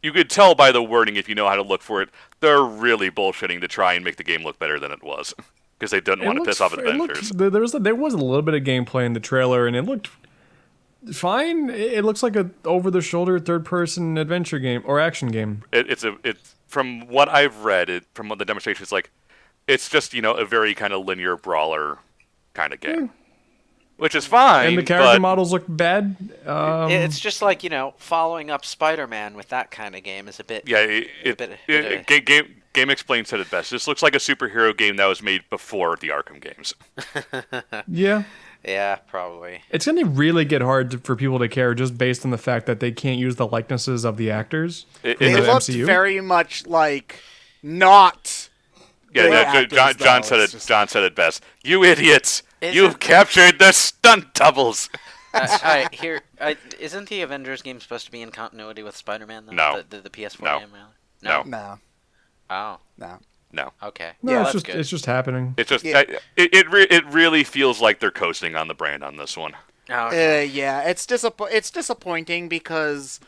you could tell by the wording if you know how to look for it, they're really bullshitting to try and make the game look better than it was. Because they didn't want to piss off Avengers. There was a little bit of gameplay in the trailer, and it looked fine. It looks like a over-the-shoulder third-person adventure game or action game. It's from what I've read, from the demonstration, it's just, a very kind of linear brawler kind of game. Which is fine, And the character but models look bad. It's just like following up Spider-Man with that kind of game is a bit. yeah, bit- Game Explained said it best. This looks like a superhero game that was made before the Arkham games. Yeah. Yeah, probably. It's going to really get hard for people to care just based on the fact that they can't use the likenesses of the actors. It- They the looked MCU? very much like not. Yeah, Good John actors, though, said it's it. just- John said it best. You idiots! Isn't- You've captured the stunt doubles. All right, here. Isn't the Avengers game supposed to be in continuity with Spider-Man? Though? No. The PS4 No. game, really? No. No, Oh, no. No, okay. No, Yeah, it's that's just good. it's just happening. it's just Yeah. it really feels like they're coasting on the brand on this one. Oh, okay. Yeah, it's disappointing because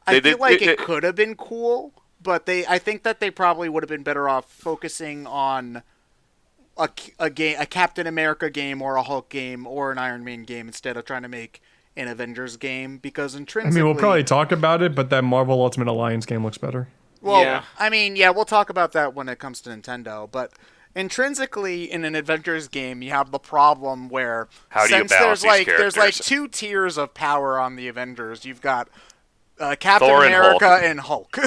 They I feel did- like it- it could have been cool, but I think that they probably would have been better off focusing on a Captain America game or a Hulk game or an Iron Man game instead of trying to make an Avengers game because I intrinsically. mean, we'll probably talk about it, but that Marvel Ultimate Alliance game looks better. Well, Yeah. I mean, yeah, we'll talk about that when it comes to Nintendo, but intrinsically in an Avengers game, you have the problem where How do you since balance there's these there's like characters? two tiers of power on the Avengers. You've got Captain Thor and America Hulk. and Hulk,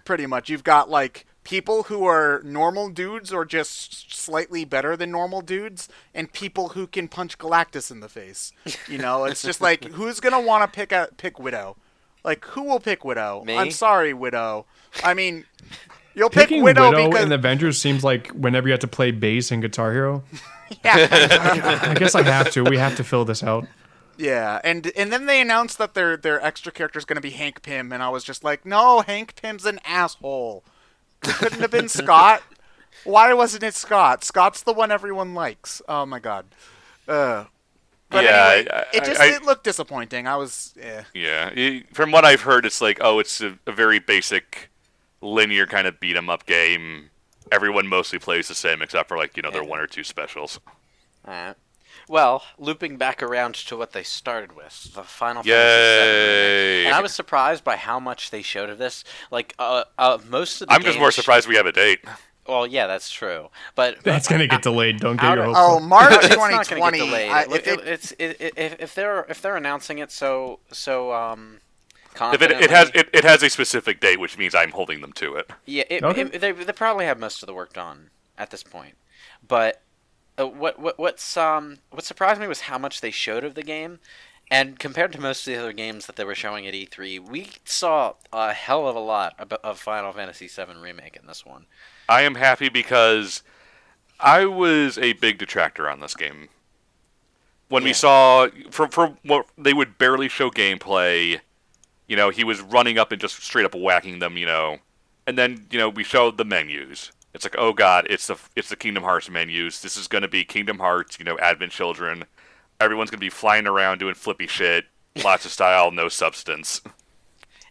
pretty much. You've got like people who are normal dudes or just slightly better than normal dudes, and people who can punch Galactus in the face. It's just like who's gonna want to pick Widow? Like who will pick Widow? Me? I'm sorry, Widow. I mean, you'll pick Picking Widow, Widow because in Avengers seems like whenever you have to play bass in Guitar Hero. yeah, I guess I have to. We have to fill this out. yeah. And then they announced that their extra character is gonna be Hank Pym, and I was just like, no, Hank Pym's an asshole. It couldn't have been Scott. Why wasn't it Scott? Scott's the one everyone likes. Oh my god. But Yeah, anyway, it looked disappointing. I was From what I've heard, it's like, oh, it's a very basic, linear kind of beat 'em up game. Everyone mostly plays the same, except for like their one or two specials. Alright. Well, looping back around to what they started with, the Final Fantasy VII Remake. Yay! And I was surprised by how much they showed of this. Like, most of the I'm just more surprised we have a date. Well, yeah, that's true. But That's gonna get delayed. Don't get your hopes oh up. March it's not going to 2020. get delayed. If they're announcing it so confidently, It has a specific date, which means I'm holding them to it. yeah, Okay. they probably have most of the work done at this point. But what surprised me was how much they showed of the game. And compared to most of the other games that they were showing at E3, we saw a hell of a lot of Final Fantasy VII Remake in this one. I am happy because I was a big detractor on this game. When we saw, for what they would barely show gameplay, he was running up and just straight up whacking them, and then we showed the menus. It's like, oh god, it's the Kingdom Hearts menus. This is going to be Kingdom Hearts, Advent Children. Everyone's going to be flying around doing flippy shit, lots of style, no substance.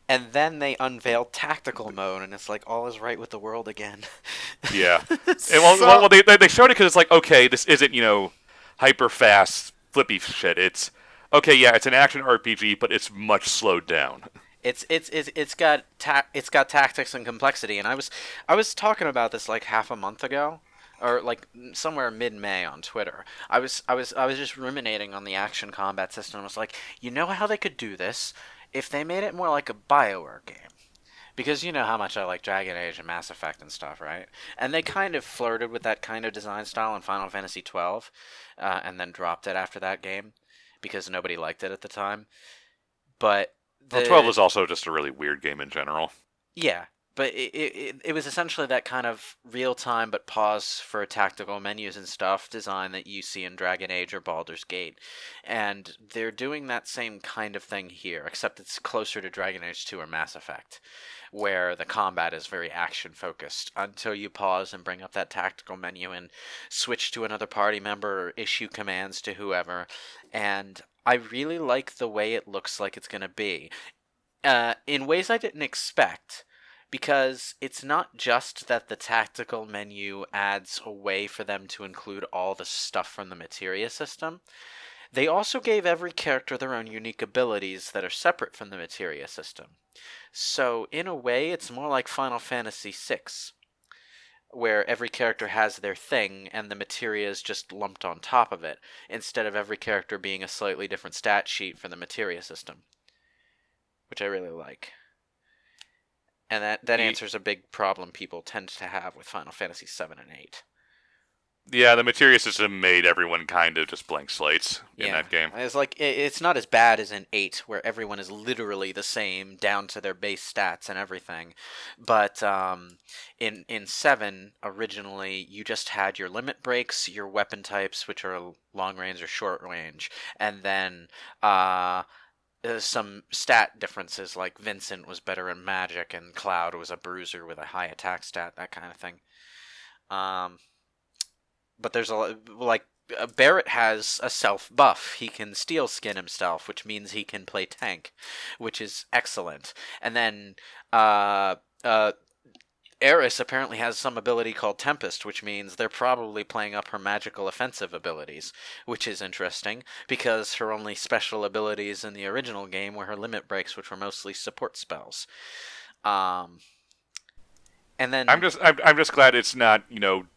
And then they unveiled tactical mode, and it's like all is right with the world again. Yeah. Well, they showed it because it's like, okay, this isn't hyper fast flippy shit. It's okay, yeah, it's an action RPG, but it's much slowed down. It's got tactics and complexity, and I was talking about this like half a month ago, or like somewhere mid-May on Twitter. I was just ruminating on the action combat system. I was like, how they could do this if they made it more like a BioWare game. Because you know how much I like Dragon Age and Mass Effect and stuff, right? And they kind of flirted with that kind of design style in Final Fantasy XII, and then dropped it after that game because nobody liked it at the time. But 12 was also just a really weird game in general. Yeah, but it was essentially that kind of real-time but pause for tactical menus and stuff design that you see in Dragon Age or Baldur's Gate. And they're doing that same kind of thing here, except it's closer to Dragon Age 2 or Mass Effect, where the combat is very action-focused until you pause and bring up that tactical menu and switch to another party member or issue commands to whoever. And I really like the way it looks like it's going to be, in ways I didn't expect. Because it's not just that the tactical menu adds a way for them to include all the stuff from the materia system. They also gave every character their own unique abilities that are separate from the materia system. So, in a way, it's more like Final Fantasy VI, where every character has their thing and the materia is just lumped on top of it, instead of every character being a slightly different stat sheet for the materia system. Which I really like. And that answers a big problem people tend to have with Final Fantasy 7 and 8. Yeah, the materia system made everyone kind of just blank slates in that game. It's like it's not as bad as in 8, where everyone is literally the same down to their base stats and everything. But in 7, originally, you just had your limit breaks, your weapon types, which are long range or short range, and then some stat differences, like Vincent was better in magic and Cloud was a bruiser with a high attack stat, that kind of thing. But there's Barrett has a self buff. He can steel skin himself, which means he can play tank, which is excellent. And then Eris apparently has some ability called Tempest, which means they're probably playing up her magical offensive abilities, which is interesting, because her only special abilities in the original game were her limit breaks, which were mostly support spells. And then I'm just glad it's not,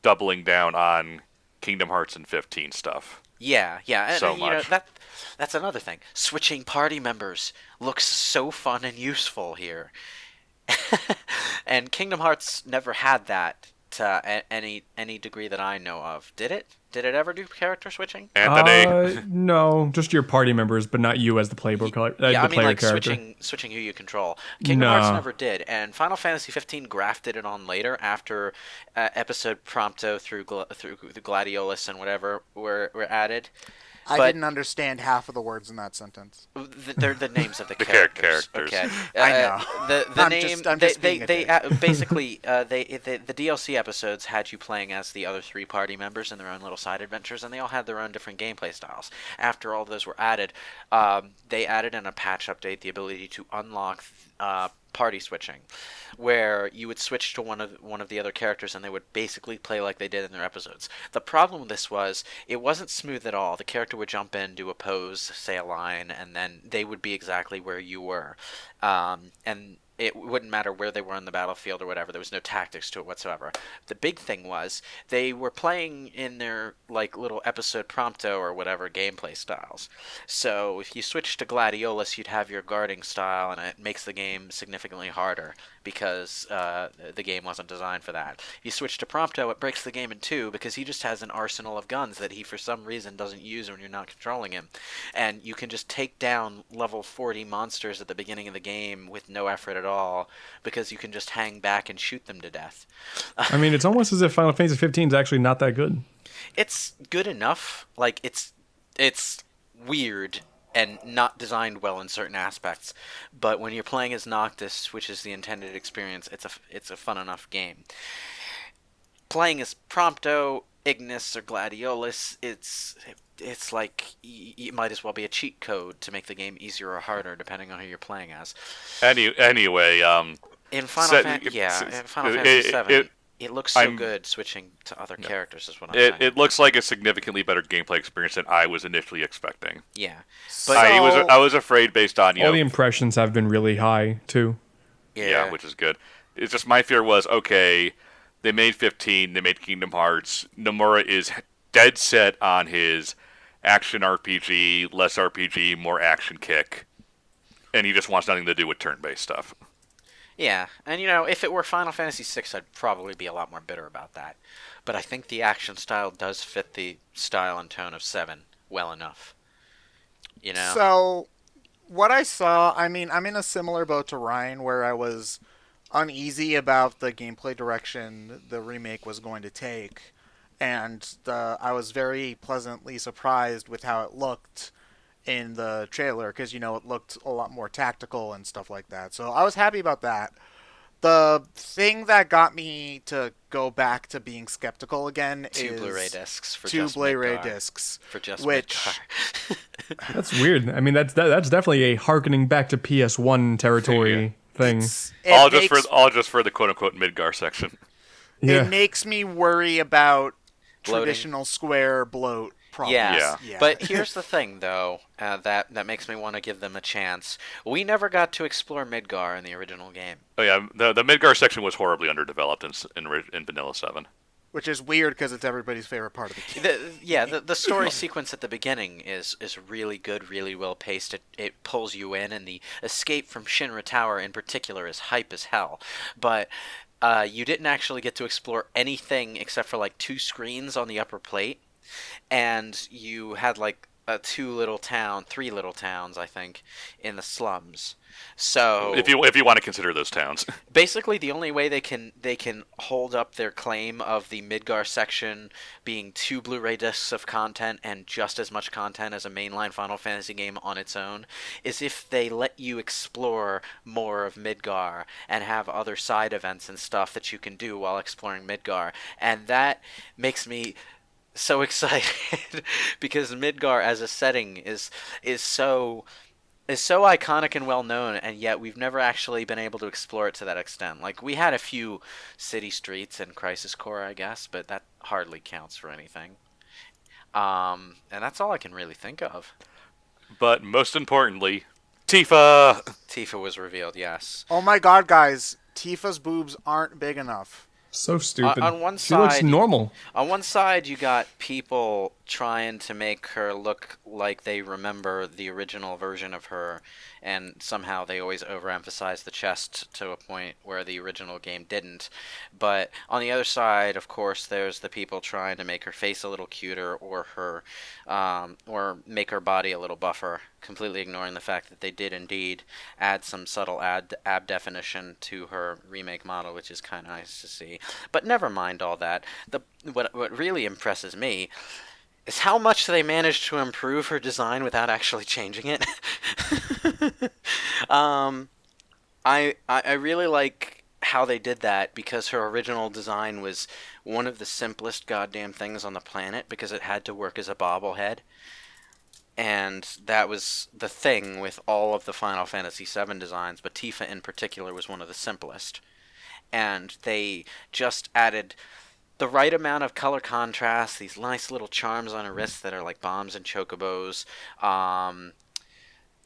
doubling down on Kingdom Hearts and 15 stuff. Yeah, and so much. That's another thing. Switching party members looks so fun and useful here. And Kingdom Hearts never had that to any degree that I know of. Did it? Did it ever do character switching? Anthony? No, just your party members, but not you as the player character. Switching who you control. Kingdom Hearts never did, and Final Fantasy 15 grafted it on later after episode Prompto through the Gladiolus and whatever were added. I But didn't understand half of the words in that sentence. they're the names of the The characters. characters. Okay. I know. The I'm name just being a they dick. basically the DLC episodes had you playing as the other three party members in their own little side adventures, and they all had their own different gameplay styles. After all those were added, they added in a patch update the ability to unlock party switching, where you would switch to one of the other characters and they would basically play like they did in their episodes. The problem with this was it wasn't smooth at all. The character would jump in, do a pose, say a line, and then they would be exactly where you were, and it wouldn't matter where they were on the battlefield or whatever. There was no tactics to it whatsoever. The big thing was they were playing in their like little episode prompto or whatever gameplay styles. So if you switch to Gladiolus, you'd have your guarding style, and it makes the game significantly harder because the game wasn't designed for that. If you switch to Prompto, it breaks the game in two because he just has an arsenal of guns that he for some reason doesn't use when you're not controlling him. And you can just take down level 40 monsters at the beginning of the game with no effort at all because you can just hang back and shoot them to death. I mean, it's almost as if Final Fantasy 15 is actually not that good. It's good enough. Like, it's weird and not designed well in certain aspects, but when you're playing as Noctis, which is the intended experience, it's a fun enough game. Playing as Prompto, Ignis, or Gladiolus, it's like it might as well be a cheat code to make the game easier or harder depending on who you're playing as. Anyway, In Final Fantasy 7, it looks so good switching to other characters is what I'm saying. it looks like a significantly better gameplay experience than I was initially expecting. Yeah. So, But I was afraid based on All the impressions have been really high, too. yeah, which is good. It's just my fear was, okay, they made 15, they made Kingdom Hearts. Nomura is dead set on his action RPG, less RPG, more action kick, and he just wants nothing to do with turn-based stuff. yeah, and if it were Final Fantasy VI, I'd probably be a lot more bitter about that. But I think the action style does fit the style and tone of 7 well enough. So, what I saw, I mean, I'm in a similar boat to Ryan where I was uneasy about the gameplay direction the remake was going to take, and I was very pleasantly surprised with how it looked in the trailer because it looked a lot more tactical and stuff like that. So I was happy about that. The thing that got me to go back to being skeptical again is two Blu-ray discs for two just Blu-ray Midgar. discs, For just which Midgar. That's weird. I mean, that's definitely a harkening back to PS1 territory thing. All just for the quote-unquote Midgar section. Yeah. It makes me worry about Bloating. traditional Square bloat problems. Yeah. But here's the thing, though, that makes me want to give them a chance. We never got to explore Midgar in the original game. Oh yeah, the Midgar section was horribly underdeveloped in Vanilla 7. Which is weird because it's everybody's favorite part of the game. The story sequence at the beginning is really good, really well paced. It pulls you in, and the escape from Shinra Tower in particular is hype as hell. But you didn't actually get to explore anything except for like 2 screens on the upper plate, and you had like 3 little towns, I think, in the slums. So if you want to consider those towns. basically, the only way they can hold up their claim of the Midgar section being 2 Blu-ray discs of content and just as much content as a mainline Final Fantasy game on its own is if they let you explore more of Midgar and have other side events and stuff that you can do while exploring Midgar, and that makes me so excited because Midgar as a setting is so iconic and well known, and yet we've never actually been able to explore it to that extent. Like, we had a few city streets in Crisis Core, I guess, but that hardly counts for anything. And that's all I can really think of. But most importantly, Tifa! Tifa was revealed, yes. Oh my god, guys. Tifa's boobs aren't big enough. So stupid. On one she looks side- normal. On one side, you got people trying to make her look like they remember the original version of her, and somehow they always overemphasize the chest to a point where the original game didn't. But on the other side, of course, there's the people trying to make her face a little cuter or make her body a little buffer, completely ignoring the fact that they did indeed add some subtle ab definition to her remake model, which is kind of nice to see. But never mind all that. What really impresses me is how much they managed to improve her design without actually changing it. um, I really like how they did that because her original design was one of the simplest goddamn things on the planet because it had to work as a bobblehead. And that was the thing with all of the Final Fantasy VII designs, but Tifa in particular was one of the simplest. And they just added the right amount of color contrast, these nice little charms on her wrists that are like bombs and chocobos.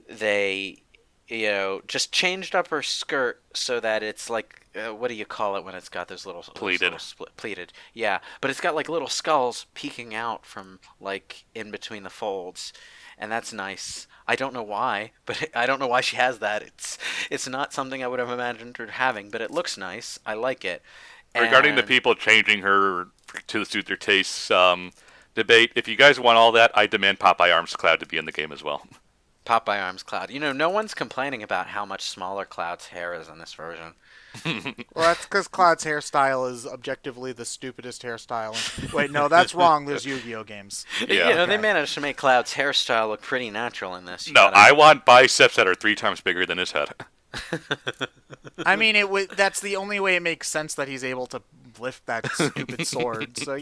They, just changed up her skirt so that it's like, what do you call it when it's got those little Pleated. Pleated, yeah. But it's got like little skulls peeking out from like in between the folds, and that's nice. I don't know why, but I don't know why she has that. It's not something I would have imagined her having, but it looks nice. I like it. Regarding the And- people changing her to suit their tastes debate, if you guys want all that, I demand Popeye Arms Cloud to be in the game as well. Popeye Arms Cloud. No one's complaining about how much smaller Cloud's hair is in this version. Well, that's because Cloud's hairstyle is objectively the stupidest hairstyle. Wait, no, that's wrong. There's Yu-Gi-Oh games. Yeah. They managed to make Cloud's hairstyle look pretty natural in this. No, I want biceps that are 3 times bigger than his head. I mean, that's the only way it makes sense that he's able to lift that stupid sword. So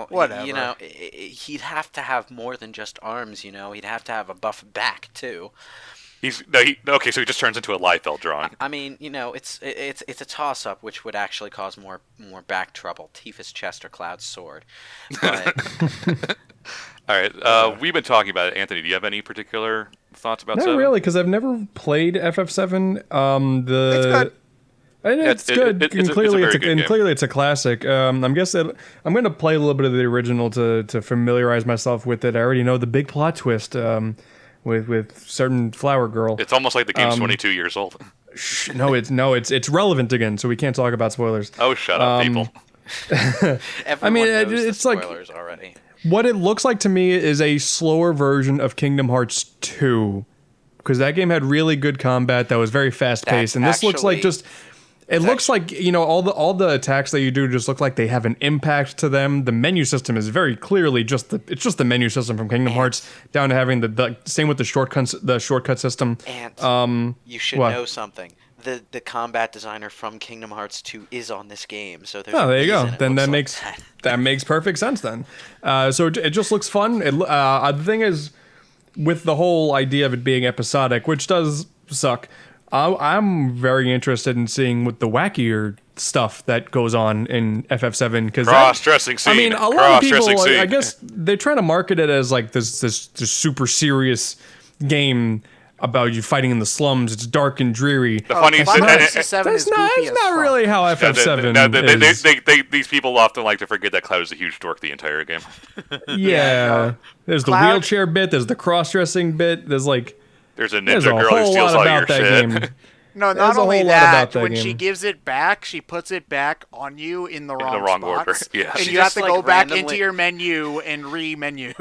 whatever. He'd have to have more than just arms. He'd have to have a buff back too. Okay, so he just turns into a Liefeld drawing. I mean, it's a toss-up, which would actually cause more back trouble. Tifa's chest or Cloud's sword. But All right, we've been talking about it. Anthony, do you have any particular thoughts about Not 7? really, because I've never played FF7. It's good. It's good, it's and a clearly very good game. clearly it's a classic. I'm guessing I'm going to play a little bit of the original to familiarize myself with it. I already know the big plot twist with certain flower girl. It's almost like the game's 22 years old. It's relevant again, so we can't talk about spoilers. Oh, shut up, people. everyone knows it's the like- spoilers already. What it looks like to me is a slower version of Kingdom Hearts 2, because that game had really good combat that was very fast paced, and this looks like just. It looks like all the attacks that you do just look like they have an impact to them. The menu system is very clearly just the menu system from Kingdom Hearts, down to having the same with the shortcut system. And you should what? know something. The combat designer from Kingdom Hearts 2 is on this game, so there's Oh, there you go. reason it Then looks that like makes that makes perfect sense. Then, so it just looks fun. The thing is, with the whole idea of it being episodic, which does suck. I'm very interested in seeing what the wackier stuff that goes on in FF7 because Cross-dressing scene. I mean, a lot of people, Cross-dressing scene. I guess, they're trying to market it as like this super serious game about you fighting in the slums. It's dark and dreary. The funny Final thing, Fantasy VII That's is not. goofy It's as not fuck. really how FF7 is. these people often like to forget that Cloud is a huge dork the entire game. Yeah, there's the Cloud- wheelchair bit. There's the cross-dressing bit. There's a There's a ninja girl who whole steals lot all your about that shit. game. No, There's not a only whole lot that, about that when she game. gives it back, she puts it back on you in the wrong order, spots. yeah. And She you have just, to like, go back into randomly- your menu and re-menu.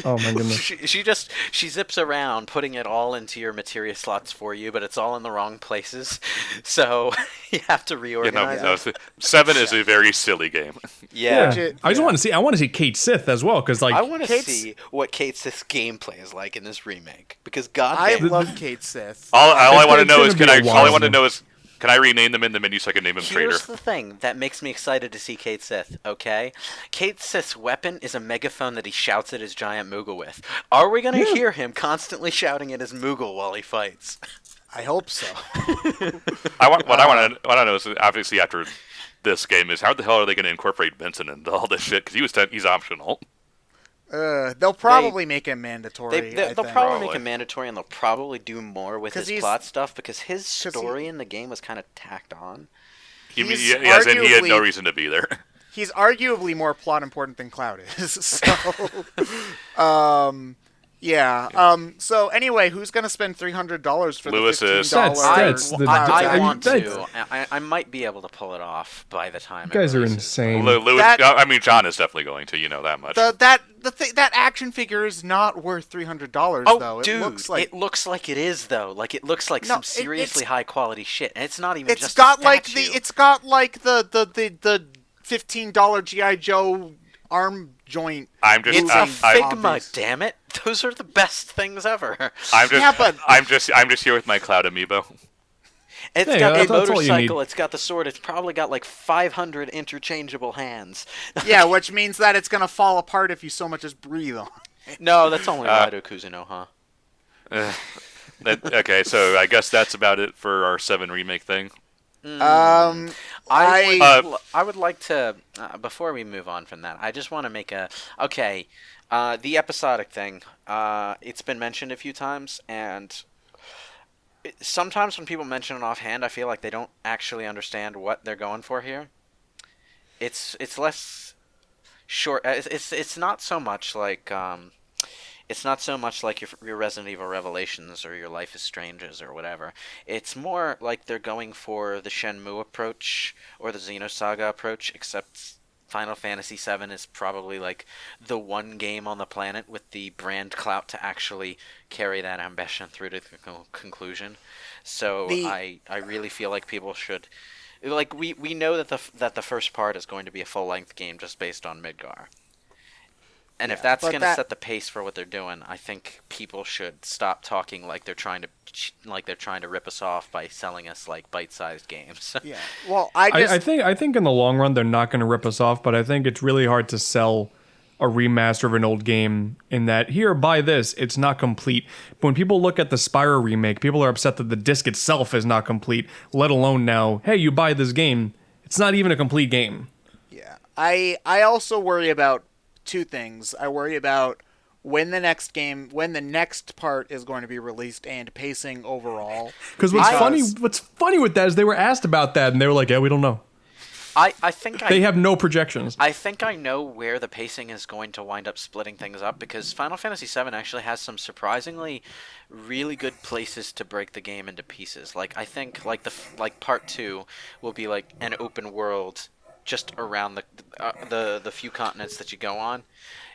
Oh my goodness. She zips around putting it all into your materia slots for you, but it's all in the wrong places, so you have to reorganize it. 7 is a very silly game. Yeah. I just want to see. I want to see Kate Sith as well because I want to Kate's- see what Kate Sith's gameplay is like in this remake because I goddamn, love Kate Sith. All I want to it's know gonna is be a while. Can I rename them in the menu so I can name them Traitor? here's the thing that makes me excited to see Kate Sith. Okay, Kate Sith's weapon is a megaphone that he shouts at his giant Moogle with. Are we gonna hear him constantly shouting at his Moogle while he fights? I hope so. What I want to know is obviously after this game is how the hell are they going to incorporate Vincent into all this shit? Because he's optional. They'll probably make it mandatory. They'll I probably think. make Probably. it mandatory, and they'll probably do more with 'Cause his he's- plot stuff because his 'cause story in the game was kind of tacked on. He He's and he had no arguably- reason to be there. He's arguably more plot important than Cloud is. So, so anyway, who's gonna spend $300 for Lewis the is. $15? That's the- I I- want that's- to. I might be able to pull it off by the time. You guys it are releases. insane. John is definitely going to. You know that much. That action figure is not worth $300 Oh, though. dude, It looks like it is though. Like it looks like No, some seriously high quality shit, and it's not even it's just got a like statue. the $15 GI Joe arm joint. I'm just It's a I'm Figma, damn it! Those are the best things ever. I'm just here with my cloud amiibo. It's Hey, got the that's all you motorcycle, need. it's got the sword, it's probably got like 500 interchangeable hands. Yeah, which means that it's gonna fall apart if you so much as breathe on. No, that's only Raido Kuzuno, huh? Okay, so I guess that's about it for our 7 remake thing. I would like to, before we move on from that, I just want to make a, okay, the episodic thing, it's been mentioned a few times, and sometimes when people mention it offhand, I feel like they don't actually understand what they're going for here. It's less short, it's not so much like, it's not so much like your Resident Evil Revelations or your Life is Strange's or whatever. It's more like they're going for the Shenmue approach or the Xenosaga approach, except Final Fantasy VII is probably like the one game on the planet with the brand clout to actually carry that ambition through to the conclusion. So I really feel like people should... Like, we know that the first part is going to be a full-length game just based on Midgar. And if that's going to set the pace for what they're doing, I think people should stop talking like they're trying to rip us off by selling us like bite-sized games. Yeah. Well, I think in the long run they're not going to rip us off, but I think it's really hard to sell a remaster of an old game in that, here, buy this, it's not complete. But when people look at the Spyro remake, people are upset that the disc itself is not complete, let alone now, hey, you buy this game, it's not even a complete game. Yeah. I also worry about two things. I worry about when the next part is going to be released and pacing overall. Because what's funny with that is they were asked about that and they were like, yeah, we don't know. I think they have no projections. I think I know where the pacing is going to wind up splitting things up, because Final Fantasy VII actually has some surprisingly really good places to break the game into pieces. Like, I think like part 2 will be like an open world just around the few continents that you go on,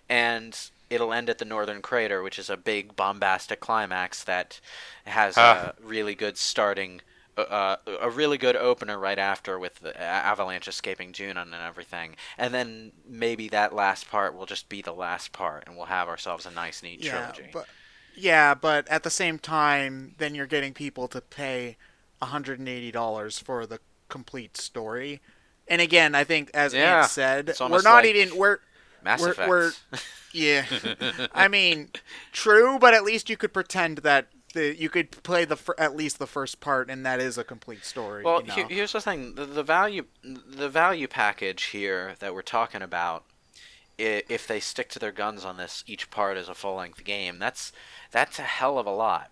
and it'll end at the Northern Crater, which is a big bombastic climax that has a really good starting, a really good opener right after with the Avalanche escaping Junon and everything, and then maybe that last part will just be the last part, and we'll have ourselves a nice, neat trilogy. But at the same time, then you're getting people to pay $180 for the complete story. And again, I think, as Ant said, we're not even... Mass Effect. We're yeah. I mean, true, but at least you could pretend that you could play at least the first part, and that is a complete story. Well, you know? Here's the thing: the value package here that we're talking about, if they stick to their guns on this, each part is a full-length game. That's a hell of a lot.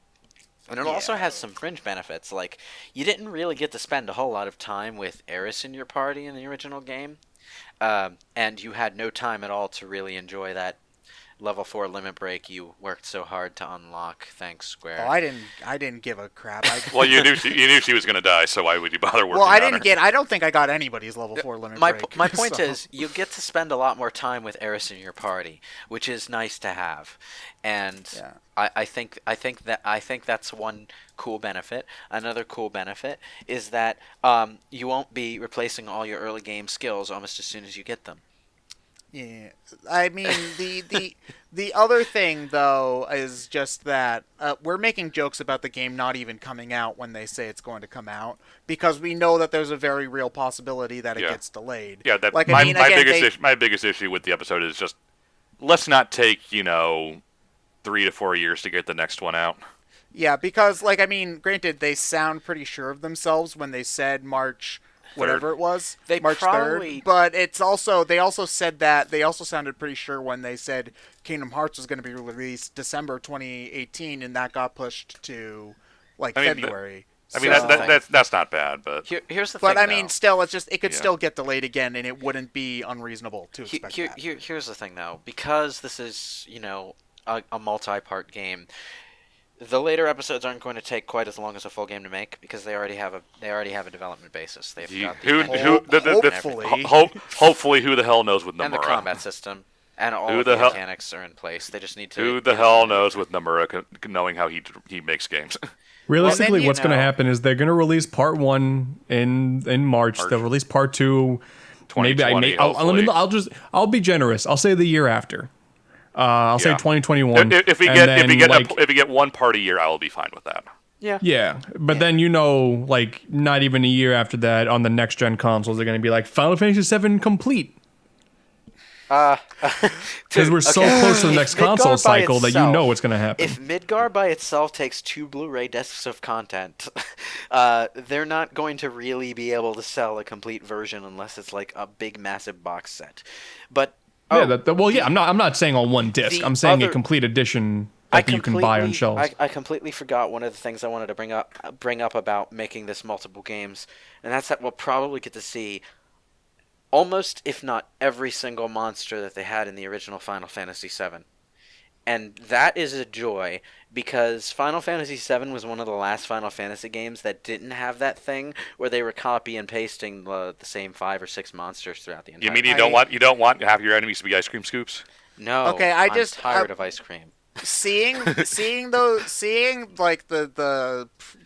And it also has some fringe benefits, like you didn't really get to spend a whole lot of time with Eris in your party in the original game, and you had no time at all to really enjoy that level 4 limit break you worked so hard to unlock. Thanks, Square. Oh, I didn't give a crap. Well, you knew she was going to die, so why would you bother working? Well, I don't think I got anybody's level 4 limit break. My point is, you get to spend a lot more time with Eris in your party, which is nice to have, and I think that's one cool benefit. Another cool benefit is that you won't be replacing all your early game skills almost as soon as you get them. Yeah, I mean the other thing though is just that we're making jokes about the game not even coming out when they say it's going to come out, because we know that there's a very real possibility that it gets delayed. Yeah, my biggest issue with the episode is just, let's not take 3 to 4 years to get the next one out. Yeah, because granted, they sound pretty sure of themselves when they said March. Whatever it was, March 3rd. But it's also they also sounded pretty sure when they said Kingdom Hearts was going to be released December 2018, and that got pushed to February. That's not bad, but here's the thing. But still, it could still get delayed again, and it wouldn't be unreasonable to expect that. Here's the thing, though, because this is a multi-part game. The later episodes aren't going to take quite as long as a full game to make, because they already have a development basis. They've got hopefully, who the hell knows with Nomura? And the combat system and all the mechanics are in place. They just need to. Who the hell knows with Nomura, knowing how he makes games? Realistically, what's going to happen is they're going to release part 1 in March. They'll release part 2 maybe 2020. I'll be generous. I'll say the year after. I'll say 2021. If we get one part a year, I will be fine with that. Yeah, but then like not even a year after that on the next gen consoles, they're going to be like Final Fantasy VII Complete. Because we're so close to the next console cycle that you know what's going to happen. If Midgar by itself takes 2 Blu-ray discs of content, they're not going to really be able to sell a complete version unless it's like a big, massive box set. But I'm not saying on one disc. I'm saying a complete edition that you can buy on shelves. I completely forgot one of the things I wanted to bring up about making this multiple games, and that's that we'll probably get to see almost, if not every single monster that they had in the original Final Fantasy VII. And that is a joy, because Final Fantasy VII was one of the last Final Fantasy games that didn't have that thing where they were copy and pasting the same 5 or 6 monsters throughout the entire. You mean you don't want half your enemies to be ice cream scoops? No. Okay, I'm tired of ice cream. Seeing like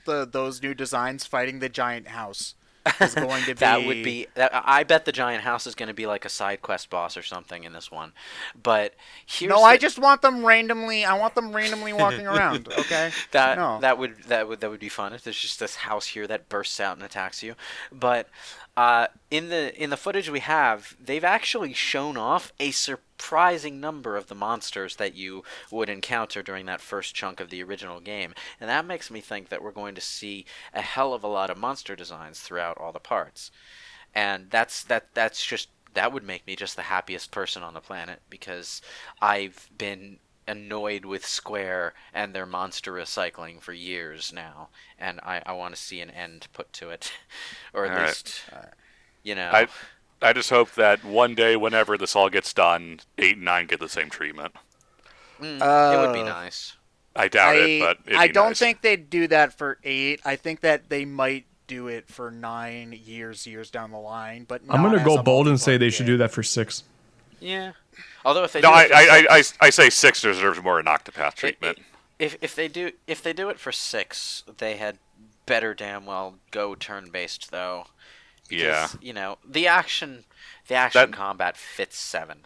those new designs fighting the giant house is going to be I bet the giant house is going to be like a side quest boss or something in this one. But I just want them randomly. I want them randomly walking around. Okay. That would be fun if there's just this house here that bursts out and attacks you. But in the footage we have, they've actually shown off a surprising number of the monsters that you would encounter during that first chunk of the original game, and that makes me think that we're going to see a hell of a lot of monster designs throughout all the parts, and that would make me just the happiest person on the planet, because I've been annoyed with Square and their monster recycling for years now, and I want to see an end put to it, or at least, I just hope that one day, whenever this all gets done, 8 and 9 get the same treatment. It would be nice. I doubt it, but I don't think they'd do that for 8. I think that they might do it for 9 years down the line. But I'm gonna go bold and say they should do that for 6. Yeah. Although if they I say 6 deserves more an Octopath treatment. If they do it for 6, they had better damn well go turn-based though. Because, the action combat fits 7.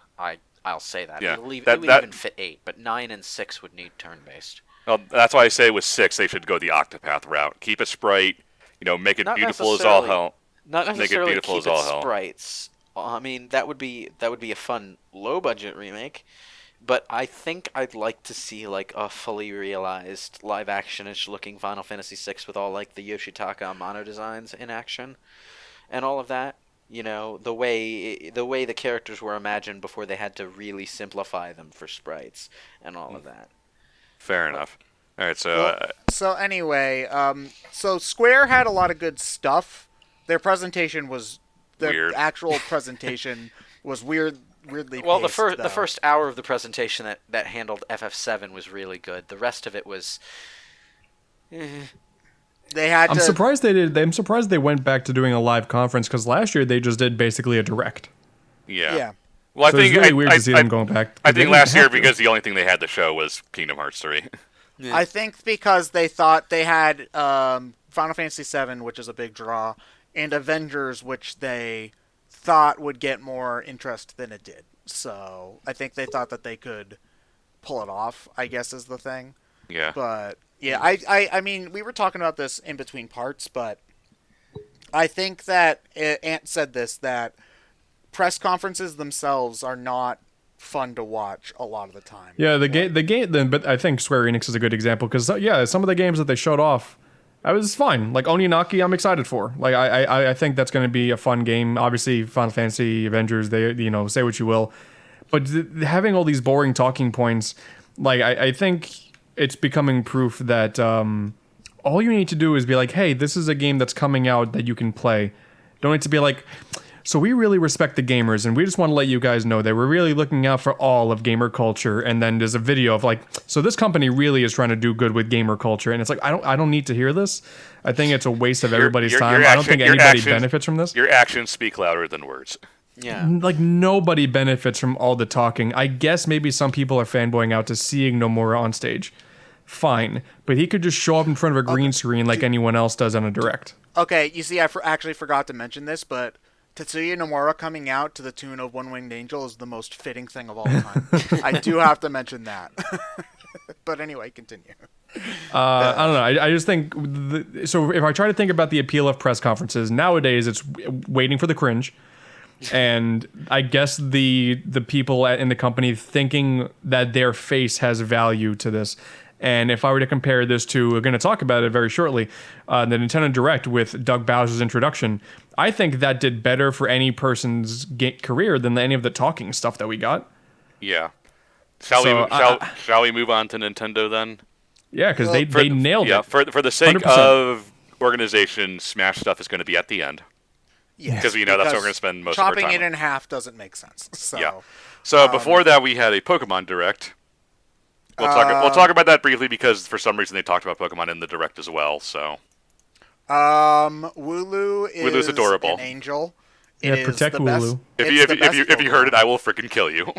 I'll say that. Yeah, it would even fit 8, but 9 and 6 would need turn-based. Well, that's why I say with 6 they should go the Octopath route. Keep it sprite, make it beautiful as all hell. Not necessarily make it beautiful keep as all it hell. sprites. I mean, that would be a fun low-budget remake. But I think I'd like to see like a fully realized live-action-ish looking Final Fantasy VI with all like the Yoshitaka Amano designs in action. And all of that, the way the characters were imagined before they had to really simplify them for sprites and all of that. Fair enough. All right, so anyway, so Square had a lot of good stuff. Their presentation was weird. Actual presentation was weirdly well, paced, the first hour of the presentation that handled FF7 was really good. The rest of it was. I'm surprised they went back to doing a live conference, because last year they just did basically a direct. Yeah. Well, so it's really weird to see them going back. I think last year, because the only thing they had to show was Kingdom Hearts 3. I think because they thought they had Final Fantasy VII, which is a big draw, and Avengers, which they thought would get more interest than it did. So I think they thought that they could pull it off, I guess is the thing. Yeah. But yeah, I mean, we were talking about this in between parts, but I think that Ant said this, that press conferences themselves are not fun to watch a lot of the time. Yeah, the game, but I think Square Enix is a good example, because some of the games that they showed off, I was fine. Like Oninaki, I'm excited for. Like I think that's going to be a fun game. Obviously, Final Fantasy, Avengers, they say what you will, but having all these boring talking points, like I think it's becoming proof that all you need to do is be like, hey, this is a game that's coming out that you can play. Don't need to be like, so we really respect the gamers, and we just want to let you guys know that we're really looking out for all of gamer culture. And then there's a video of like, so this company really is trying to do good with gamer culture, and it's like, I don't need to hear this. I think it's a waste of everybody's time. I don't think anybody benefits from this. Your actions speak louder than words. Yeah. Like, nobody benefits from all the talking. I guess maybe some people are fanboying out to seeing Nomura on stage. Fine. But he could just show up in front of a green screen like anyone else does on a direct. Okay, you see, I actually forgot to mention this, but Tetsuya Nomura coming out to the tune of One Winged Angel is the most fitting thing of all time. I do have to mention that. But anyway, continue. I don't know. I just think so. If I try to think about the appeal of press conferences nowadays, it's waiting for the cringe, and I guess the people in the company thinking that their face has value to this. And if I were to compare this to, we're going to talk about it very shortly, the Nintendo Direct with Doug Bowser's introduction, I think that did better for any person's career than any of the talking stuff that we got. Yeah. Shall we move on to Nintendo then? Yeah, because they nailed it. Yeah, for the sake 100%. Of organization, Smash stuff is going to be at the end. Yeah, because that's what we're going to spend most of our time chopping it on. in half doesn't make sense. So, yeah. So before that, we had a Pokemon Direct. We'll talk about that briefly because for some reason they talked about Pokemon in the Direct as well. So. Wooloo adorable. An angel. Protect Wooloo. If you heard it, I will freaking kill you.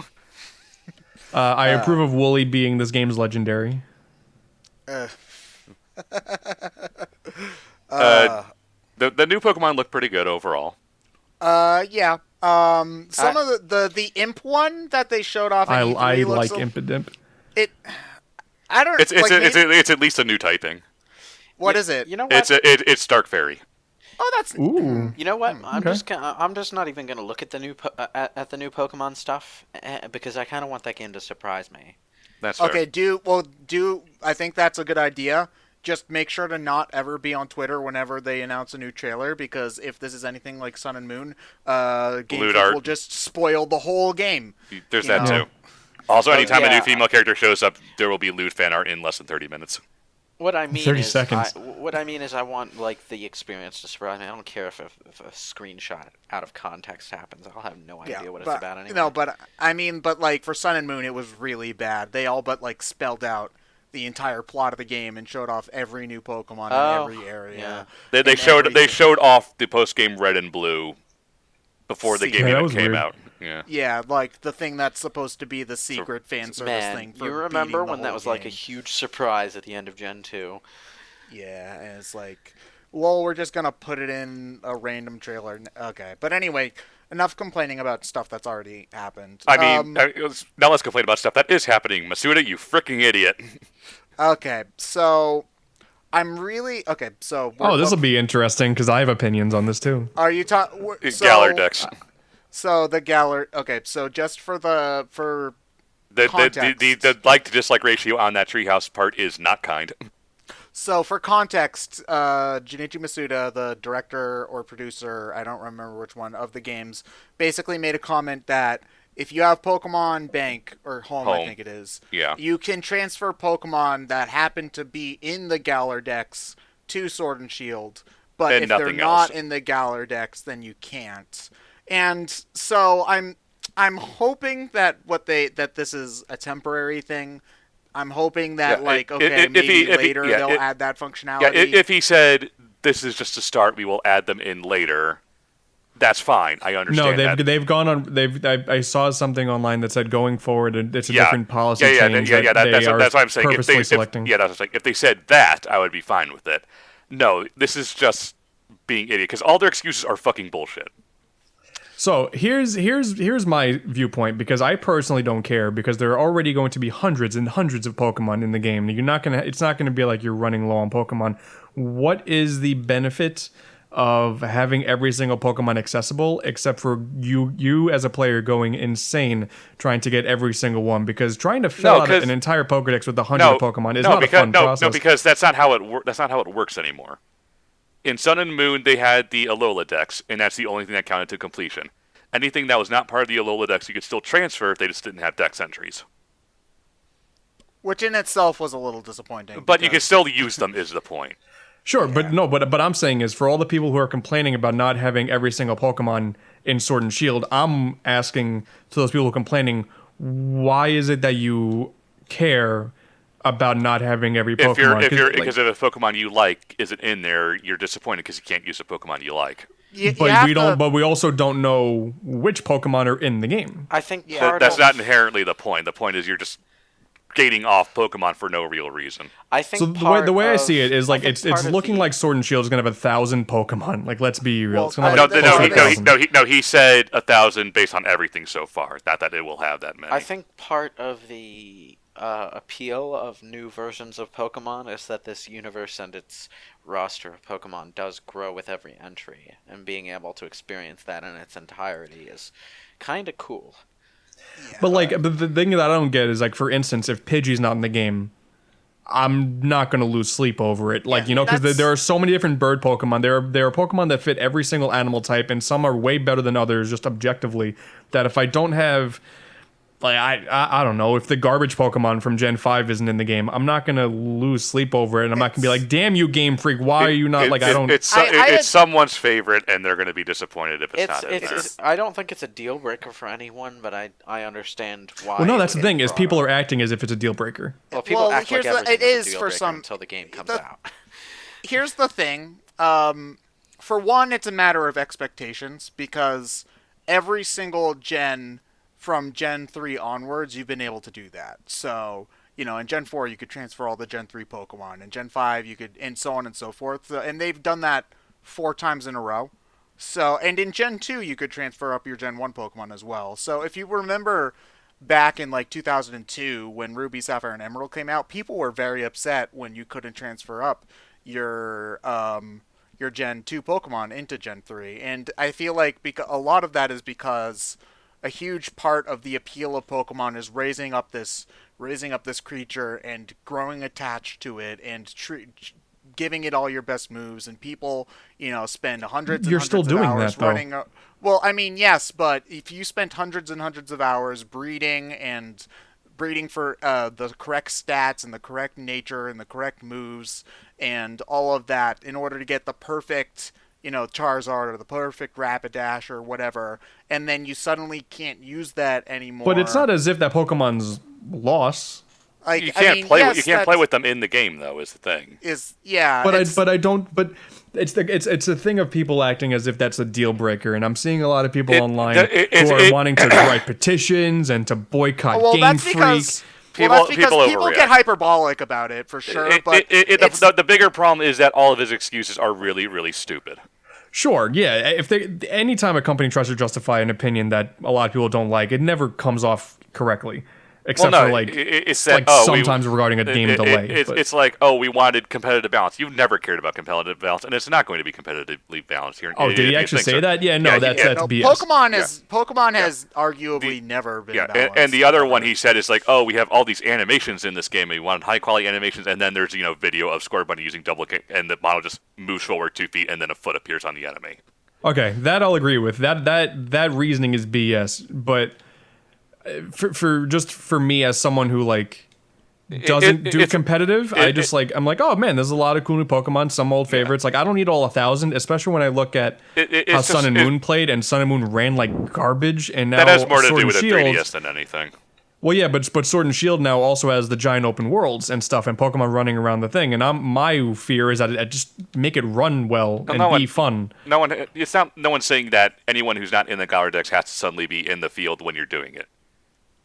I approve of Wooly being this game's legendary. The new Pokemon look pretty good overall. Yeah. Some of the Imp one that they showed off. I like Impidimp. I don't. It's at least a new typing. What is it? You know what? It's Dark Fairy. Oh, that's. Ooh. You know what? Okay. I'm just not even gonna look at the new at the new Pokemon stuff because I kind of want that game to surprise me. That's fair. Okay. I think that's a good idea. Just make sure to not ever be on Twitter whenever they announce a new trailer, because if this is anything like Sun and Moon, Game Freak will just spoil the whole game. There's that too. Also, anytime a new female character shows up, there will be lewd fan art in less than 30 minutes. What I mean 30 is, seconds. I want like the experience to surprise me. I don't care if a screenshot out of context happens. I'll have no idea what it's about anymore. No, but like for Sun and Moon, it was really bad. They all but like spelled out the entire plot of the game and showed off every new Pokemon in every area. Yeah. They showed off the post game Red and Blue before the game even came out. Yeah. Yeah, like the thing that's supposed to be the secret fan service thing. For you remember when that was game. like a huge surprise at the end of Gen 2? Yeah, and it's like, well, we're just gonna put it in a random trailer. Okay, but anyway, enough complaining about stuff that's already happened. I mean, now let's complain about stuff that is happening. Masuda, you freaking idiot. Okay, so I'm really okay. So this will be interesting because I have opinions on this too. Are you talking Galar decks? So the Galar. Okay, so just for context, the like to dislike ratio on that treehouse part is not kind. So for context, Junichi Masuda, the director or producer, I don't remember which one of the games, basically made a comment that if you have Pokemon Bank or Home, I think it is, you can transfer Pokemon that happen to be in the Galar decks to Sword and Shield, but if they're not in the Galar decks, then you can't. And so I'm hoping that this is a temporary thing. I'm hoping that maybe later they'll add that functionality. Yeah, if he said this is just a start, we will add them in later. That's fine. I understand. No, they've gone on. I saw something online that said going forward, it's a different policy change. That's what I'm saying. Purposely selecting. That's what I'm saying. If they said that, I would be fine with it. No, this is just being idiot because all their excuses are fucking bullshit. So here's my viewpoint, because I personally don't care, because there are already going to be hundreds and hundreds of Pokemon in the game. It's not gonna be like you're running low on Pokemon. What is the benefit of having every single Pokemon accessible, except for you as a player going insane trying to get every single one? Because trying to fill out an entire Pokedex with 100 Pokemon is not a fun process. No, because that's not how it works anymore. In Sun and Moon, they had the Alola Dex, and that's the only thing that counted to completion. Anything that was not part of the Alola Dex, you could still transfer if they just didn't have Dex entries. Which in itself was a little disappointing. But you can still use them, is the point. Sure, but I'm saying is, for all the people who are complaining about not having every single Pokemon in Sword and Shield, I'm asking to those people who are complaining, why is it that you care about not having every Pokemon? Because if a Pokemon you like isn't in there, you're disappointed because you can't use a Pokemon you like. But we also don't know which Pokemon are in the game. I think that's not inherently the point. The point is you're just gating off Pokemon for no real reason. I think So the way I see it is like it's looking like Sword and Shield is gonna have 1,000 Pokemon. Like, let's be real. Well, It's gonna have He said 1,000 based on everything so far. Not that it will have that many. I think part of the appeal of new versions of Pokemon is that this universe and its roster of Pokemon does grow with every entry, and being able to experience that in its entirety is kind of cool. Yeah. But the thing that I don't get is, like, for instance, if Pidgey's not in the game, I'm not going to lose sleep over it. Like, because there are so many different bird Pokemon. There are Pokemon that fit every single animal type, and some are way better than others, just objectively, that if I don't have... Like, I don't know, if the garbage Pokemon from Gen 5 isn't in the game, I'm not going to lose sleep over it, and I'm not going to be like, damn you, Game Freak, why are you not, It's someone's favorite, and they're going to be disappointed if it's not in there. I don't think it's a deal breaker for anyone, but I understand why. Well, no, that's the thing, is people are acting as if it's a deal breaker. Well, people act like everything is a deal breaker until the game comes out. Here's the thing. For one, it's a matter of expectations, because every single gen... From Gen 3 onwards, you've been able to do that. So, in Gen 4, you could transfer all the Gen 3 Pokemon. In Gen 5, you could, and so on and so forth. And they've done that 4 times in a row. So, and in Gen 2, you could transfer up your Gen 1 Pokemon as well. So, if you remember back in, 2002, when Ruby, Sapphire, and Emerald came out, people were very upset when you couldn't transfer up your Gen 2 Pokemon into Gen 3. And I feel like a lot of that is because... a huge part of the appeal of Pokemon is raising up this creature and growing attached to it and giving it all your best moves. And people, spend hundreds of hours running. Well, I mean, yes, but if you spent hundreds and hundreds of hours breeding for the correct stats and the correct nature and the correct moves and all of that in order to get the perfect Charizard or the perfect Rapidash or whatever, and then you suddenly can't use that anymore. But it's not as if that Pokemon's lost. You can't play with them in the game, though. Is the thing. But it's a thing of people acting as if that's a deal breaker, and I'm seeing a lot of people online who are wanting to write petitions and to boycott Game Freak. That's because people get hyperbolic about it, for sure. The bigger problem is that all of his excuses are really, really stupid. Sure, yeah. Anytime a company tries to justify an opinion that a lot of people don't like, it never comes off correctly. Except for sometimes regarding a game delay. It's like, we wanted competitive balance. You've never cared about competitive balance, and it's not going to be competitively balanced here. Oh, did he actually say that? Yeah, no, that's BS. Pokemon has arguably never been balanced. And the other one he said is like, we have all these animations in this game, and we wanted high quality animations, and then there's video of Square Bunny using double kick, and the model just moves forward 2 feet, and then a foot appears on the enemy. Okay, that I'll agree with. That reasoning is BS, but. For me as someone who doesn't do competitive, I'm like, oh man, there's a lot of cool new Pokemon, some old favorites. Like, I don't need all 1,000, especially when I look at how Sun and Moon played, and Sun and Moon ran like garbage, and now that has more to Sword do with and the Shield, 3DS than anything. Well, yeah, but Sword and Shield now also has the giant open worlds and stuff, and Pokemon running around the thing. And my fear is that it just make it run well and be fun. No one's saying that anyone who's not in the Galar Dex has to suddenly be in the field when you're doing it.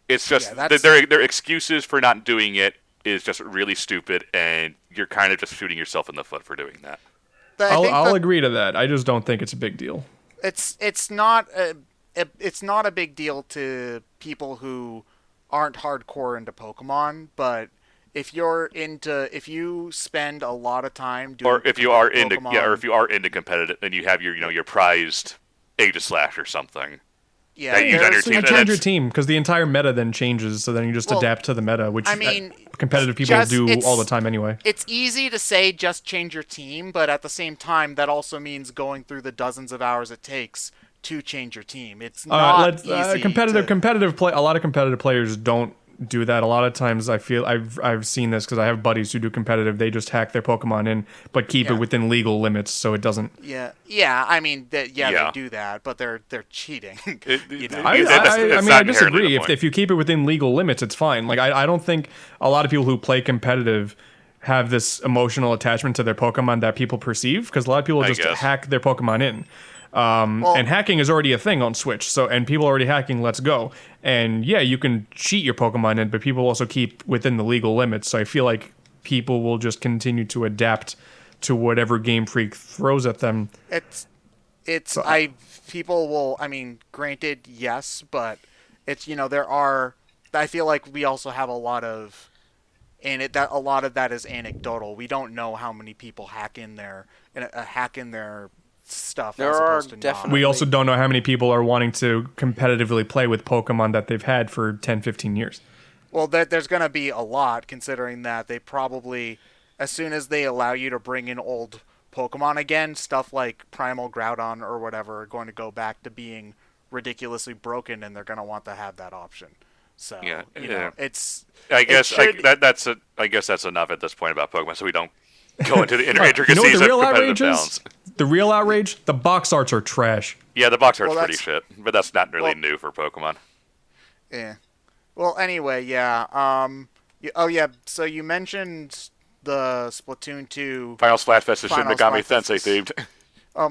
It's just their excuses for not doing it is just really stupid, and you're kind of just shooting yourself in the foot for doing that. I'll agree to that. I just don't think it's a big deal. It's not a big deal to people who aren't hardcore into Pokemon, but if you spend a lot of time doing or if you are into competitive, then you have your prized Aegislash or something. Yeah, you change your team because the entire meta then changes, so then you just adapt to the meta, which competitive people do all the time anyway. It's easy to say just change your team, but at the same time, that also means going through the dozens of hours it takes to change your team. It's not easy. Competitive play. A lot of competitive players don't do that. A lot of times I feel I've seen this because I have buddies who do competitive. They just hack their Pokemon in, but keep it within legal limits so it doesn't. I mean, they do that, but they're cheating. I disagree. If you keep it within legal limits, it's fine. Like I don't think a lot of people who play competitive have this emotional attachment to their Pokemon that people perceive, because a lot of people just hack their Pokemon in. And hacking is already a thing on Switch, and people are already hacking Let's Go. And yeah, you can cheat your Pokemon in, but people also keep within the legal limits. So I feel like people will just continue to adapt to whatever Game Freak throws at them. People will, I mean, granted, yes, but it's, I feel like we also have a lot of that is anecdotal. We don't know how many people hack in their stuff. There as are opposed to definitely- We also don't know how many people are wanting to competitively play with Pokemon that they've had for 10, 15 years. Well, there's going to be a lot, considering that they probably, as soon as they allow you to bring in old Pokemon again, stuff like Primal Groudon or whatever are going to go back to being ridiculously broken, and they're going to want to have that option. So, it's... I guess that's enough at this point about Pokemon, so we don't go into the intricacies of competitive balance. The real outrage? The box arts are trash. Yeah, the box art's pretty shit, but that's not really new for Pokemon. Yeah. Well, anyway, yeah. So you mentioned the Splatoon 2... Final Splatfest is Shin Megami Tensei themed. Oh,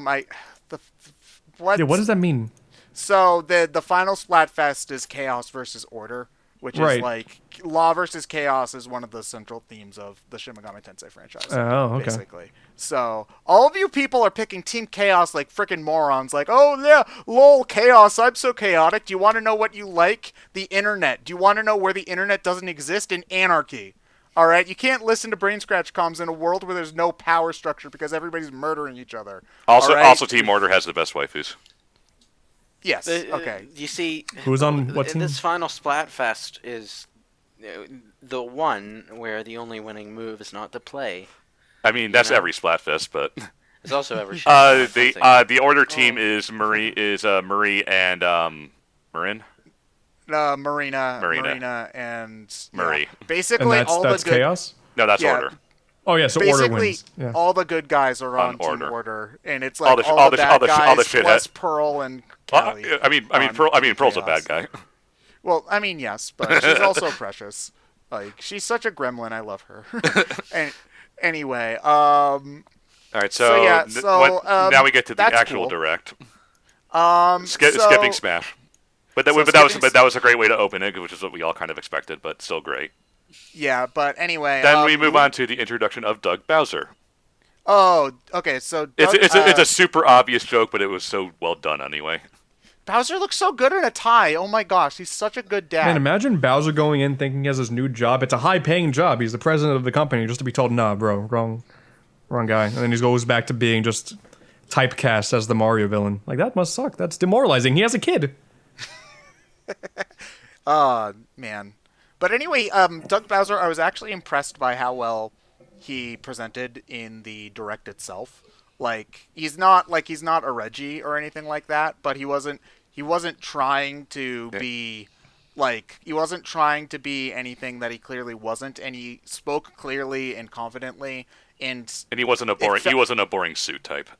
what? Yeah, what does that mean? So the final Splatfest is Chaos versus Order, which is like Law versus Chaos is one of the central themes of the Shin Megami Tensei franchise. Oh, okay. Basically. So all of you people are picking Team Chaos like freaking morons. Like, oh yeah, lol, Chaos, I'm so chaotic. Do you want to know what you like? The internet. Do you want to know where the internet doesn't exist? In anarchy. All right, you can't listen to BrainScratch comms in a world where there's no power structure because everybody's murdering each other. Also, Team Order has the best waifus. Yes. Okay. You see, who's on what team? This final Splatfest is the one where the only winning move is not to play. I mean, that's every Splatfest, but it's also every. The Order team is Marie and Marin. Marina and Marie. Basically, and all that's the good Chaos. No, that's Order. Oh yeah, so basically, Order wins. Yeah. all the good guys are on Order. Team Order, and it's like all the bad guys plus Pearl and Callie. Pearl's a bad guy. Well, I mean, yes, but she's also precious. Like, she's such a gremlin. I love her. Anyway, all right, so now we get to the actual direct. Skipping Smash. But that was a great way to open it, which is what we all kind of expected, but still great. Yeah, but anyway. Then we move on to the introduction of Doug Bowser. Oh, okay. So Doug, it's a super obvious joke, but it was so well done anyway. Bowser looks so good in a tie. Oh my gosh, he's such a good dad. Man, imagine Bowser going in thinking he has his new job. It's a high-paying job. He's the president of the company, just to be told, nah, bro, wrong guy. And then he goes back to being just typecast as the Mario villain. Like, that must suck. That's demoralizing. He has a kid. Man. But anyway, Doug Bowser, I was actually impressed by how well he presented in the direct itself. Like, he's not a Reggie or anything like that, but he wasn't trying to be he wasn't trying to be anything that he clearly wasn't, and he spoke clearly and confidently, and he wasn't a boring suit type.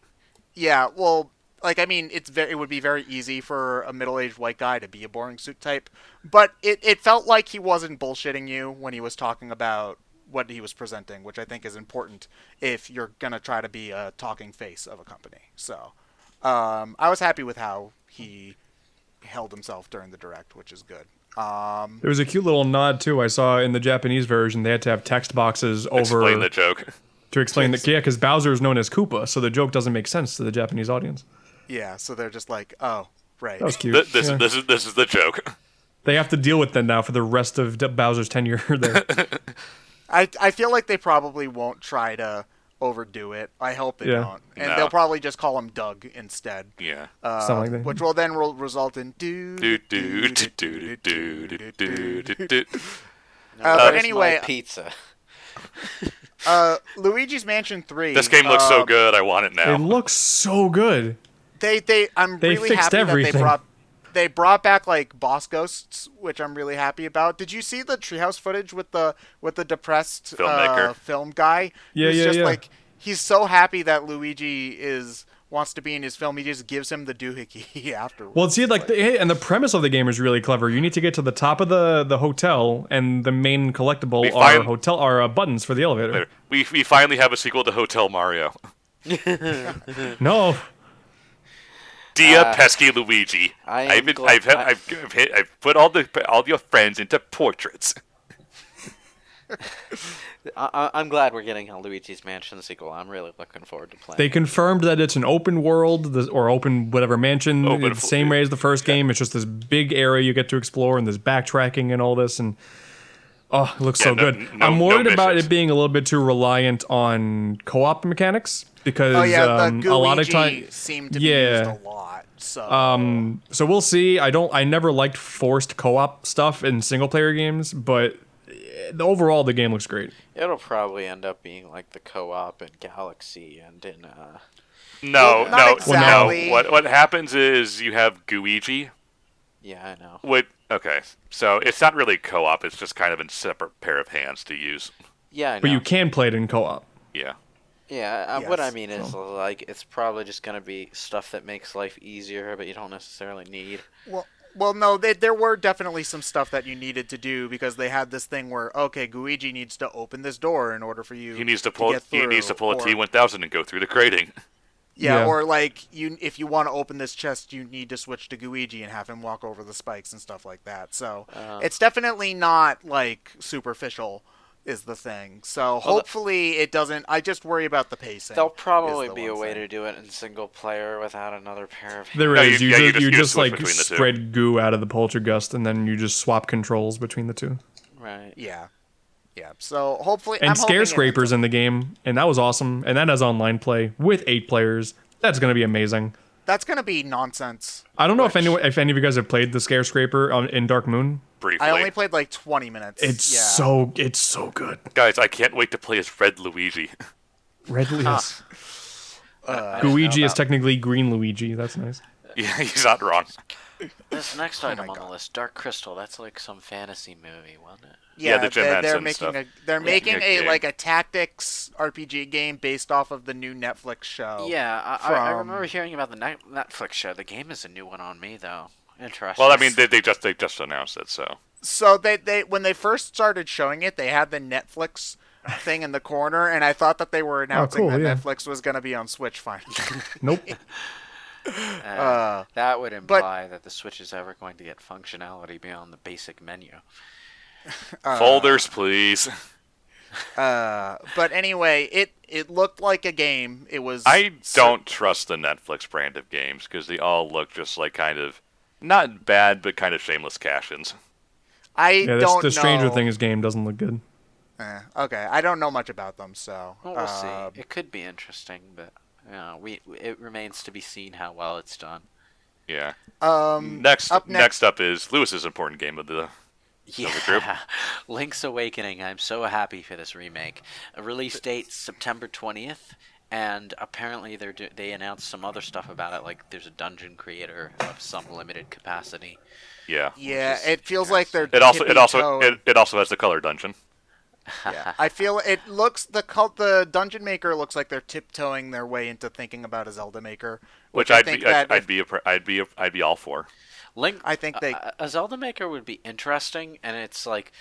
Yeah, well, like, I mean, it would be very easy for a middle-aged white guy to be a boring suit type, but it felt like he wasn't bullshitting you when he was talking about what he was presenting, which I think is important if you're going to try to be a talking face of a company. So, I was happy with how he held himself during the direct, which is good. There was a cute little nod, too. I saw in the Japanese version, they had to have text boxes over... Explain the joke. To explain that, yeah, because Bowser is known as Koopa, so the joke doesn't make sense to the Japanese audience. Yeah, so they're just like, oh, right. That was cute. This is the joke. They have to deal with that now for the rest of Bowser's tenure there. I feel like they probably won't try to overdo it. I hope they don't. And they'll probably just call him Doug instead. Yeah. Something like that. Which will then result in but anyway, pizza. Luigi's Mansion 3. This game looks so good. I want it now. It looks so good. I'm really happy everything. that they brought back like boss ghosts, which I'm really happy about. Did you see the treehouse footage with the depressed filmmaker film guy? Yeah. Like, he's so happy that Luigi wants to be in his film. He just gives him the doohickey afterwards. Well, see, and the premise of the game is really clever. You need to get to the top of the hotel, and the main collectible are buttons for the elevator. We finally have a sequel to Hotel Mario. No. Dear pesky Luigi, I am I've put all your friends into portraits. I'm glad we're getting a Luigi's Mansion sequel. I'm really looking forward to playing. They confirmed that it's an open world or open whatever mansion, the same way as the first game. It's just this big area you get to explore, and there's backtracking and all this, and it looks so good. I'm worried about it being a little bit too reliant on co-op mechanics because the a lot of times seem to be used a lot. So we'll see. I never liked forced co-op stuff in single player games, but overall the game looks great. It'll probably end up being like the co-op in Galaxy and in No. exactly. What happens is you have Guigi. Yeah, I know. Okay, so it's not really co-op. It's just kind of a separate pair of hands to use. Yeah, I know. But you can play it in co-op. Yeah. Yeah, what I mean is, So. like, it's probably just going to be stuff that makes life easier, but you don't necessarily need. Well, no, there were definitely some stuff that you needed to do because they had this thing where, okay, Guigi needs to open this door in order for you He needs to pull. get through, He needs to pull a T1000 and go through the crating. Yeah, or like if you want to open this chest, you need to switch to Guigi and have him walk over the spikes and stuff like that. So it's definitely not like superficial, is the thing. So hopefully it doesn't. I just worry about the pacing. There'll probably be a way to do it in single player without another pair of hands. There is. You just switch like between the two. spread goo out of the poltergust, and then you just swap controls between the two. Right. Yeah. So hopefully, And Scare-Scraper's in the game, and that was awesome. And that has online play with 8 players. That's gonna be amazing. That's gonna be nonsense. I don't know if any of you guys have played the Scare-Scraper in Dark Moon. Briefly. I only played like 20 minutes. It's so good. Guys, I can't wait to play as Red Luigi. Red Luigi. Luigi is technically Green Luigi. That's nice. Yeah, he's not wrong. This next item on the list, Dark Crystal. That's like some fantasy movie, wasn't it? Yeah, the Jim they're Henson making stuff. they're making game. a tactics RPG game based off of the new Netflix show. Yeah, I remember hearing about the Netflix show. The game is a new one on me, though. Interesting. Well, I mean, they just announced it, so. So they when they first started showing it, they had the Netflix thing in the corner, and I thought that they were announcing that Netflix was going to be on Switch finally. Nope. That would imply that the Switch is ever going to get functionality beyond the basic menu. Folders, please. But anyway, it looked like a game. It was. I don't trust the Netflix brand of games because they all look just like kind of not bad, but kind of shameless cash-ins. I don't know. The Stranger Things game doesn't look good. Okay, I don't know much about them, so. Well, we'll see. It could be interesting, but it remains to be seen how well it's done. Yeah. Next up is Lewis's important game of the group. Link's Awakening. I'm so happy for this remake. A release date September 20th, and apparently they announced some other stuff about it, like there's a dungeon creator of some limited capacity. Yeah. Yeah, it feels like they're. It also has the color dungeon. Yeah, I feel it looks the dungeon maker looks like they're tiptoeing their way into thinking about a Zelda maker, which I'd be all for. I think a Zelda maker would be interesting, and it's like,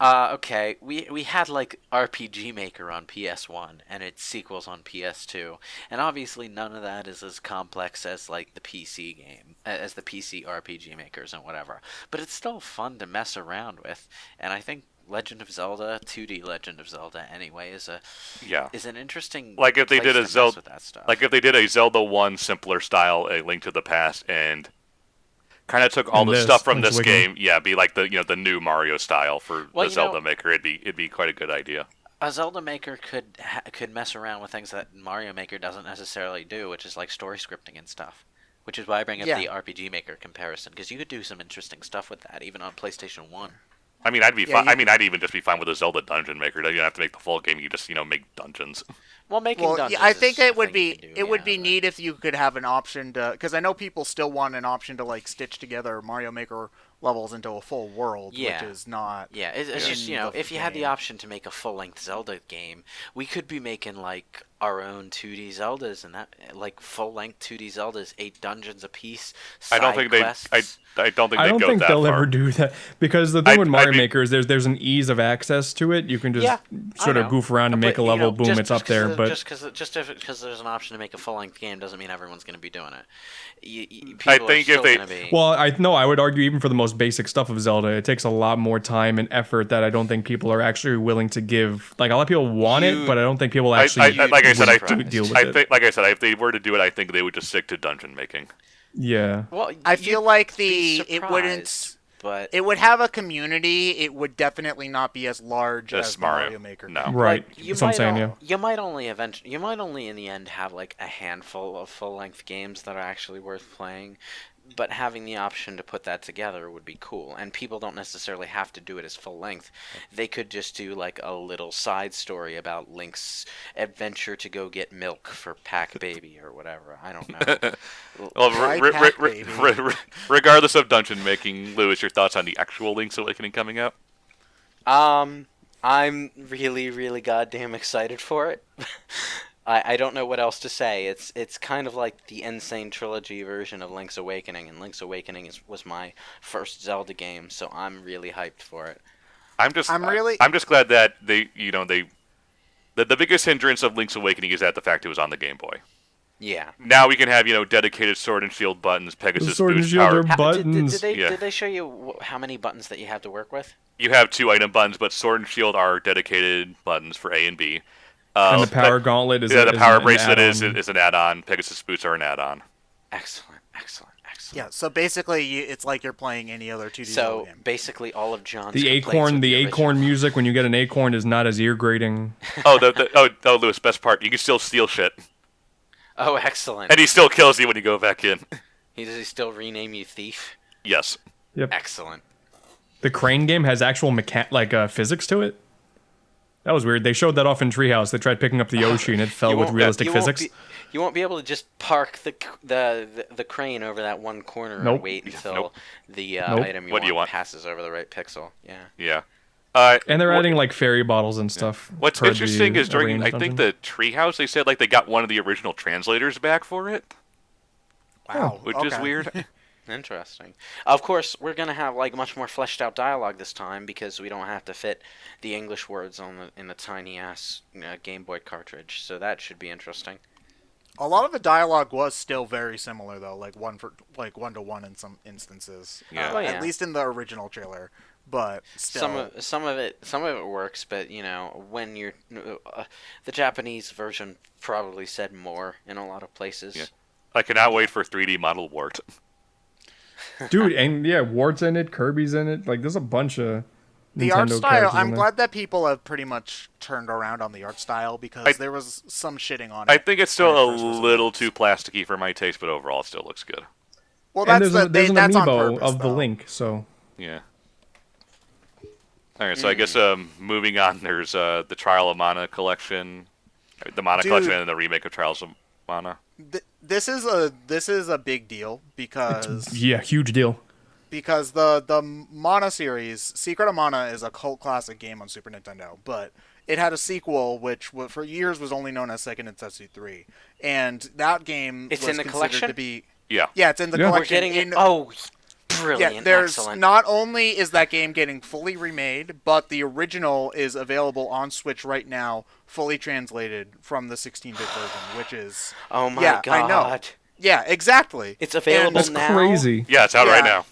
okay, we had like RPG Maker on PS1 and its sequels on PS2, and obviously none of that is as complex as like the PC game, as the PC RPG makers and whatever. But it's still fun to mess around with, and I think Legend of Zelda, 2D Legend of Zelda, anyway, is an interesting. Like if they did a Zelda, with that stuff. like if they did a Zelda 1 simpler style, A Link to the Past, and kind of took all the stuff from this game, be like the new Mario style for the Zelda Maker. It'd be quite a good idea. A Zelda Maker could mess around with things that Mario Maker doesn't necessarily do, which is like story scripting and stuff. Which is why I bring up the RPG Maker comparison, because you could do some interesting stuff with that, even on PlayStation 1. I mean, I'd be fine. I mean, I'd even just be fine with a Zelda dungeon maker. You don't have to make the full game. You just make dungeons. Well, dungeons. Yeah, I think it would be neat if you could have an option to, because I know people still want an option to like stitch together Mario Maker levels into a full world, which is not. Yeah, it's just if you had the option to make a full-length Zelda game, we could be making like our own 2D Zeldas, and that like full-length 2D Zeldas, 8 dungeons apiece. I don't think quests. I don't think I they'd don't go think that they'll far. ever do that because the thing with Mario I'd be- Maker is there's an ease of access to it. You can just Yeah, sort I of know. goof around and make a But, level. Boom, it's up there. But just because there's an option to make a full-length game doesn't mean everyone's going to be doing it. People I are think if still they- going to be. well, I would argue even for the most basic stuff of Zelda, it takes a lot more time and effort that I don't think people are actually willing to give. Like a lot of people want it, but I don't think people actually. Like I said, I to deal with I it. think, like I said, if they were to do it, I think they would just stick to dungeon making. Yeah. Well, I feel like be it wouldn't. surprised, but It would have a community. It would definitely not be as large Just as the Mario. Mario Maker. No. Right. Like, That's what I'm saying. Yeah. You might only in the end have like a handful of full-length games that are actually worth playing, but having the option to put that together would be cool. And people don't necessarily have to do it as full length. They could just do like a little side story about Link's adventure to go get milk for Pac Baby or whatever. I don't know. Well, Right back, baby. regardless of dungeon making, Lewis, your thoughts on the actual Link's Awakening coming out? I'm really, really goddamn excited for it. I don't know what else to say. It's kind of like the Insane Trilogy version of Link's Awakening, and Link's Awakening was my first Zelda game, so I'm really hyped for it. I'm just glad that the biggest hindrance of Link's Awakening is that the fact it was on the Game Boy. Yeah. Now we can have dedicated Sword and Shield buttons, Pegasus Sword and boost Shield power. are buttons. Did they show you how many buttons that you have to work with? You have 2 item buttons, but Sword and Shield are dedicated buttons for A and B. And the power gauntlet is the power an bracelet add-on. is an add-on. Pegasus boots are an add-on. Excellent. Yeah, so basically, it's like you're playing any other 2D So Zelda game. basically, all of John's The complaints acorn, with the original- acorn music when you get an acorn is not as ear grating. Oh, Lewis, best part, you can still steal shit, Oh, excellent. and he still kills you when you go back in. Does he still rename you Thief? Yes. Yep. Excellent. The crane game has actual physics to it. That was weird. They showed that off in Treehouse. They tried picking up the Yoshi and it fell You with won't- realistic you won't physics. You won't be able to just park the crane over that one corner Nope. and wait until Nope. the Nope. item What do you want? passes over the right pixel. Yeah. Yeah. And they're adding like fairy bottles and stuff. What's per interesting the is during, I arranged think, dungeon. the Treehouse, they said they got one of the original translators back for it, Wow, which is okay. weird. Interesting. Of course, we're gonna have much more fleshed out dialogue this time because we don't have to fit the English words in the tiny ass Game Boy cartridge. So that should be interesting. A lot of the dialogue was still very similar, though, like one to one in some instances. Yeah. Oh, yeah. At least in the original trailer, but still. Some of it works, but when you're the Japanese version probably said more in a lot of places. Yeah. I cannot wait for 3D model Wart. Dude, and yeah, Wart's in it, Kirby's in it. Like, there's a bunch of The Nintendo art style, characters in I'm there. glad that people have pretty much turned around on the art style because there was some shitting on it. I think it's still when it a first was little announced. too plasticky for my taste, but overall it still looks good. Well, And that's there's an that's on amiibo purpose, of the though. Link, so Yeah. All right, so I guess moving on, there's the Trial of Mana collection, the Mana Dude. collection, and the remake of Trials of Mana. This is a big deal because yeah, huge deal. the Mana series, Secret of Mana, is a cult classic game on Super Nintendo, but it had a sequel which for years was only known as Second Tetsu 3, and that game It's was in the considered collection? to be Yeah. it's in the Yeah. We're collection. getting it. In- Oh, brilliant! Yeah, there's Excellent. not only is that game getting fully remade, but the original is available on Switch right now, fully translated from the 16-bit version, which is Oh my yeah, god! I know. Yeah, exactly. It's available That's now. crazy. Yeah, it's out right Yeah. now.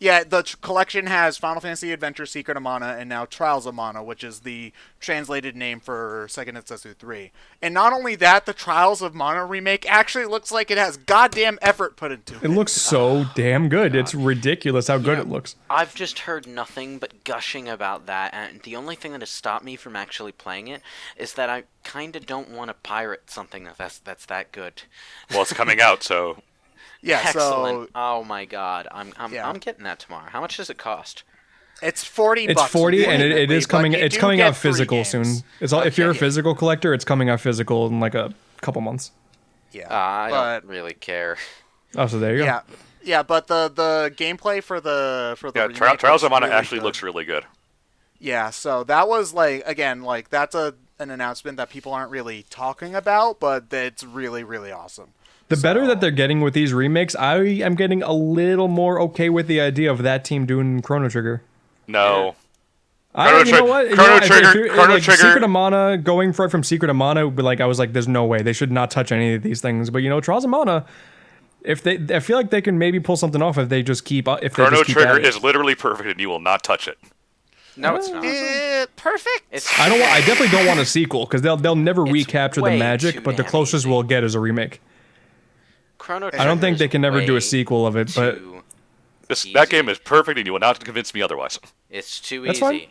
Yeah, the collection has Final Fantasy Adventure Secret of Mana and now Trials of Mana, which is the translated name for Second Tetsu 3. And not only that, the Trials of Mana remake actually looks like it has goddamn effort put into it. It looks so damn good. It's ridiculous how good it looks. I've just heard nothing but gushing about that, and the only thing that has stopped me from actually playing it is that I kind of don't want to pirate something that's that good. Well, it's coming out, so Yeah, Excellent! so Oh my god, I'm Yeah. getting that tomorrow. How much does it cost? it's $40. It's 40, and it is but coming. you It's do coming get out 3 physical games. soon. It's all, if you're a Okay. physical collector, it's coming out physical in like a couple months. Yeah, I but don't really care. Oh, so there you go. yeah, but the gameplay for the yeah, remake Trials of looks Mana really actually good. looks really good. Yeah, so that was again, that's a an announcement that people aren't really talking about, but it's really, really awesome. The better that they're getting with these remakes, I am getting a little more okay with the idea of that team doing Chrono Trigger. No. You know what? Chrono Trigger. Secret of Mana, going for it from Secret of Mana, but like I was like, there's no way they should not touch any of these things. But Trials of Mana, I feel like they can maybe pull something off if they just keep. Chrono Trigger is literally perfect, and you will not touch it. No, it's not. Perfect. I definitely don't want a sequel because they'll never recapture the magic. But the closest we'll get is a remake. Chrono I don't think they can never do a sequel of it, but that game is perfect, and you will not convince me otherwise. It's too That's easy.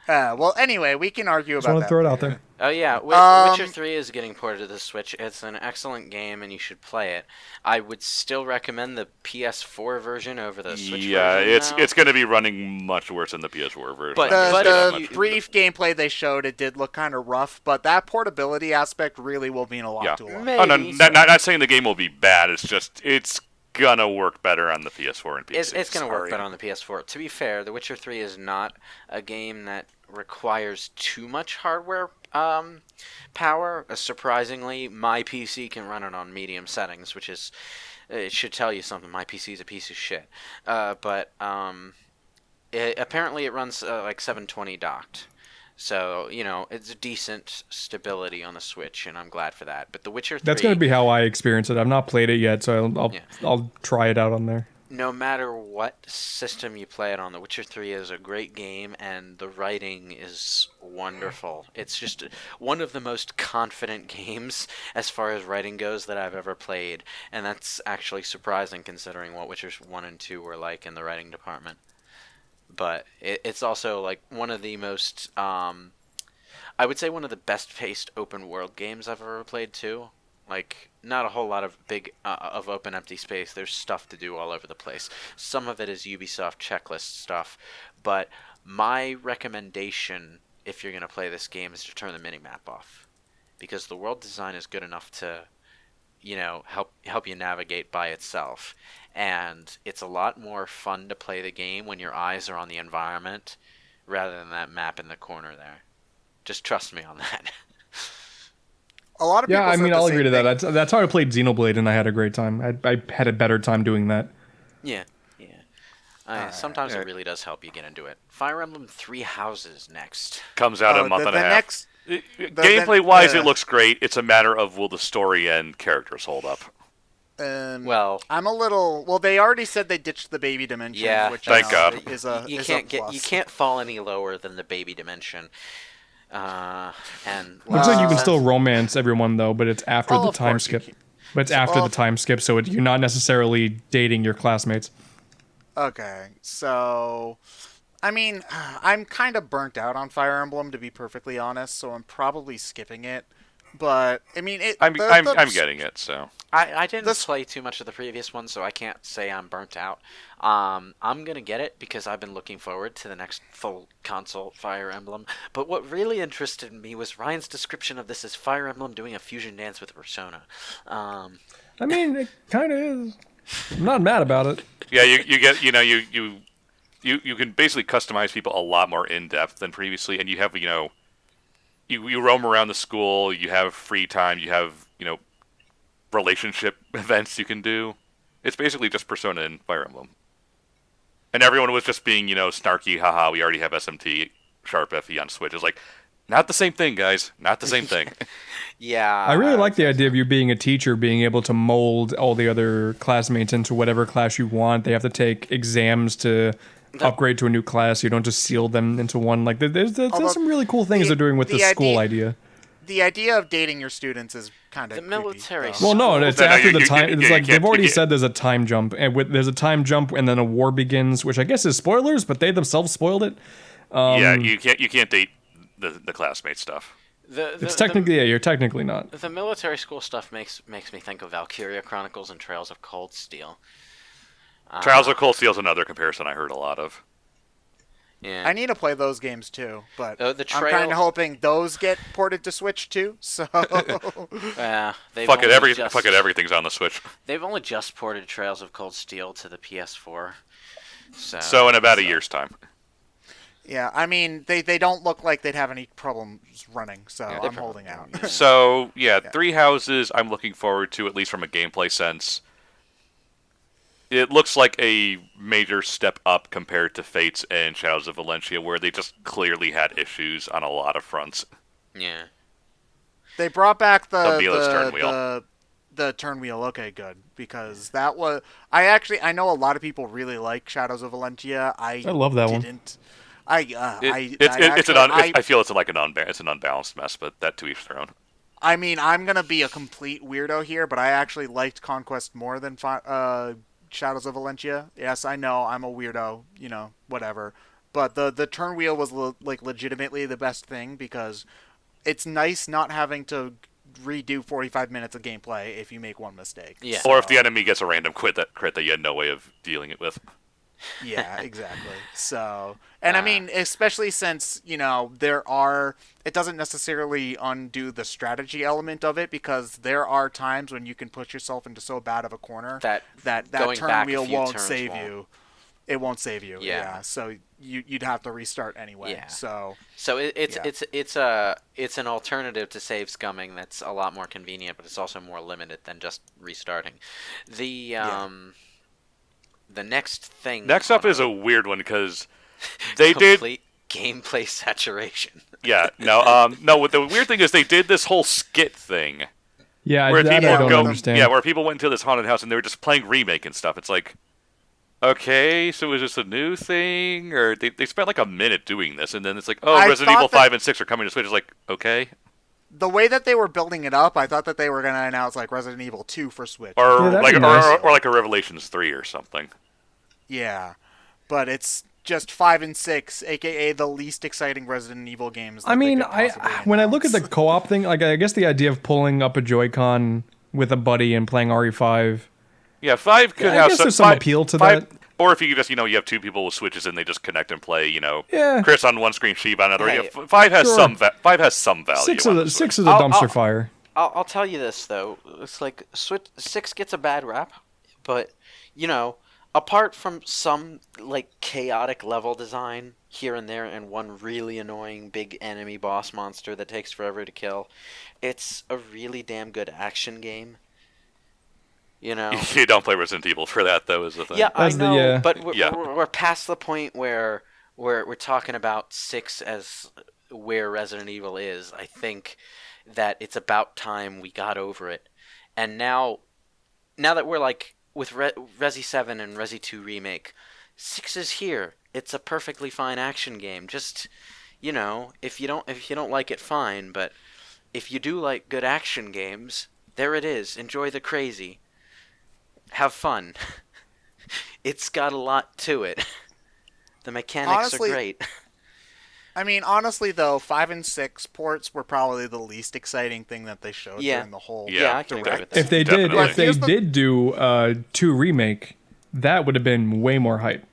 fine. Well, anyway, we can argue just about want that. to throw it out there. Oh yeah, Witcher 3 is getting ported to the Switch. It's an excellent game, and you should play it. I would still recommend the PS4 version over the Switch version. It's going to be running much worse than the PS4 version. But the brief gameplay they showed, it did look kind of rough, but that portability aspect really will mean a lot to it. Oh, no, not saying the game will be bad. It's just it's gonna work better on the PS4 and PC. It's gonna work better on the PS4. To be fair, The Witcher 3 is not a game that requires too much hardware power. Surprisingly, my PC can run it on medium settings, which is it should tell you something. My PC is a piece of shit, but apparently it runs like 720 docked. So, it's a decent stability on the Switch, and I'm glad for that. But The Witcher 3... That's going to be how I experience it. I've not played it yet, so I'll try it out on there. No matter what system you play it on, The Witcher 3 is a great game, and the writing is wonderful. It's just one of the most confident games as far as writing goes that I've ever played, and that's actually surprising considering what Witchers 1 and 2 were like in the writing department. But it's also like one of the most, I would say one of the best-paced open-world games I've ever played too. Like, not a whole lot of of open empty space. There's stuff to do all over the place. Some of it is Ubisoft checklist stuff, but my recommendation if you're going to play this game is to turn the minimap off, because the world design is good enough to, help you navigate by itself. And it's a lot more fun to play the game when your eyes are on the environment rather than that map in the corner there. Just trust me on that. A lot of people I'll agree to that. That's how I played Xenoblade, and I had a great time. I had a better time doing that. Yeah. Sometimes it really does help you get into it. Fire Emblem Three Houses next. Comes out in a month and a half. Gameplay-wise, it looks great. It's a matter of will the story and characters hold up. I'm a little. Well, they already said they ditched the baby dimension. Yeah, which thank God. You can't fall any lower than the baby dimension. Looks like you can still romance everyone though, but it's after the time skip. But it's after the time skip, so you're not necessarily dating your classmates. Okay, so I'm kind of burnt out on Fire Emblem, to be perfectly honest. So I'm probably skipping it. But I'm getting it. So I didn't play too much of the previous one, so I can't say I'm burnt out. I'm gonna get it because I've been looking forward to the next full console Fire Emblem. But what really interested me was Ryan's description of this as Fire Emblem doing a fusion dance with Persona. It kind of is. I'm not mad about it. Yeah, you get you can basically customize people a lot more in depth than previously, and you have You roam around the school, you have free time, you have, relationship events you can do. It's basically just Persona and Fire Emblem. And everyone was just being, snarky, haha, we already have SMT, Sharp FE on Switch. It's like, not the same thing, guys. Not the same thing. Yeah. I really like the idea of you being a teacher, being able to mold all the other classmates into whatever class you want. They have to take exams to upgrade to a new class. You don't just seal them into one. Like there's some really cool things they're doing with the school idea. The idea of dating your students is kind of the military. Well, no, it's after the time. It's like they've already said there's a time jump, and there's a time jump, and then a war begins, which I guess is spoilers, but they themselves spoiled it. You can't date the classmate stuff. It's technically you're technically not. The military school stuff makes me think of Valkyria Chronicles and Trails of Cold Steel. Trials of Cold Steel is another comparison I heard a lot of. Yeah. I need to play those games too, but I'm trail... kind of hoping those get ported to Switch too. So everything's on the Switch. They've only just ported Trails of Cold Steel to the PS4. So in about a year's time. Yeah, I mean, they don't look like they'd have any problems running, so Yeah. I'm holding out. So yeah, Yeah. Three Houses. I'm looking forward to, at least from a gameplay sense. It looks like a major step up compared to Fates and Shadows of Valentia, where they just clearly had issues on a lot of fronts. Yeah. They brought back The Mila's turn wheel. the turn wheel. Okay, good, because that was I know a lot of people really like Shadows of Valentia. I love that one. didn't. I I feel it's like it's an unbalanced mess, but that to each their own. I mean, I'm gonna be a complete weirdo here, but I actually liked Conquest more than Shadows of Valentia. Yes, I know I'm a weirdo, whatever. But the turn wheel was legitimately the best thing because it's nice not having to redo 45 minutes of gameplay if you make one mistake. Yeah. Or if the enemy gets a random crit that you had no way of dealing it with. Yeah, exactly. So, and I mean, especially since, it doesn't necessarily undo the strategy element of it because there are times when you can push yourself into so bad of a corner that going turn back a wheel few won't turns save won't. you. It won't save you. Yeah. So you'd have to restart anyway. Yeah. So it's an alternative to save scumming that's a lot more convenient, but it's also more limited than just restarting. The next thing. Next up is a weird one because they did complete gameplay saturation. Yeah, no. The weird thing is they did this whole skit thing. Yeah, where that people I don't understand. Yeah, where people went into this haunted house and they were just playing Remake and stuff. It's like, okay, so is this a new thing, or they spent like a minute doing this, and then it's like, oh, Resident Evil 5 and 6 are coming to Switch. It's like, okay. The way that they were building it up, I thought that they were going to announce like Resident Evil 2 for Switch, or that'd be nice. or like a Revelations 3 or something. Yeah, but it's just 5 and 6, aka the least exciting Resident Evil games. I mean, when I look at the co-op thing, like I guess the idea of pulling up a Joy-Con with a buddy and playing RE5. Yeah, 5 could I have guess there's some appeal to that. Or if you just, you have two people with Switches and they just connect and play, Yeah. Chris on one screen, Sheep on another. Hey, 5 has sure. five has some value. Six on is the Switch. a dumpster fire. I'll tell you this though, it's like Switch 6 gets a bad rap, but apart from some like chaotic level design here and there and one really annoying big enemy boss monster that takes forever to kill, it's a really damn good action game. You don't play Resident Evil for that, though, is the thing. Yeah, I know, but Yeah. we're past the point where we're talking about 6 as where Resident Evil is. I think that it's about time we got over it. And now that we're like with Resi 7 and Resi 2 Remake, 6 is here. It's a perfectly fine action game. Just, if you don't like it, fine, but if you do like good action games, there it is. Enjoy the crazy. Have fun. It's got a lot to it. The mechanics Honestly, are great. I mean, honestly, though, 5 and 6 ports were probably the least exciting thing that they showed during the whole. Yeah, I can agree with that. If they Definitely. did do 2 Remake, that would have been way more hype.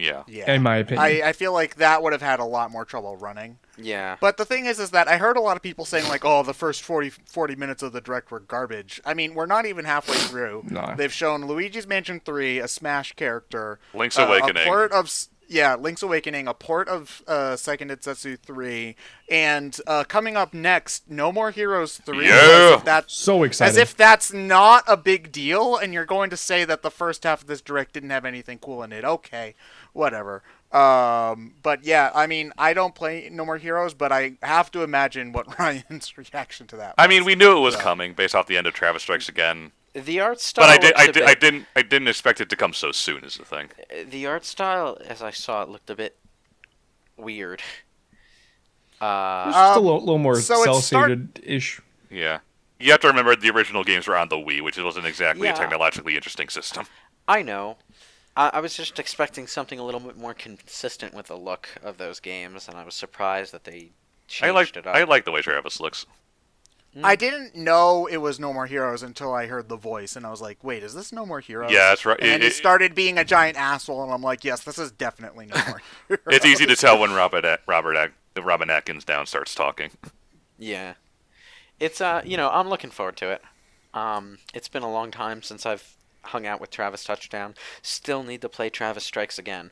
Yeah. In my opinion. I feel like that would have had a lot more trouble running. Yeah. But the thing is that I heard a lot of people saying, like, oh, the first 40 minutes of the Direct were garbage. I mean, we're not even halfway through. No. They've shown Luigi's Mansion 3, a Smash character. Link's Awakening. A port of... Yeah, Link's Awakening, a port of Seiken Densetsu 3, and coming up next, No More Heroes 3. Yeah! So excited. As if that's not a big deal, and you're going to say that the first half of this Direct didn't have anything cool in it. Okay, whatever. But yeah, I mean, I don't play No More Heroes, but I have to imagine what Ryan's reaction to that was. I mean, we knew it was coming based off the end of Travis Strikes Again. The art style. But I didn't expect it to come so soon. Is the thing. The art style, as I saw it, looked a bit weird. Just a little more so cel-shaded-ish. Yeah. You have to remember the original games were on the Wii, which wasn't exactly a technologically interesting system. I know. I was just expecting something a little bit more consistent with the look of those games, and I was surprised that they changed it up. I like the way Travis looks. I didn't know it was No More Heroes until I heard the voice, and I was like, wait, is this No More Heroes? Yeah, that's right. And he started being a giant asshole, and I'm like, yes, this is definitely No More Heroes. It's easy to tell when Robin Atkins down starts talking. Yeah. It's, I'm looking forward to it. It's been a long time since I've hung out with Travis Touchdown. Still need to play Travis Strikes Again.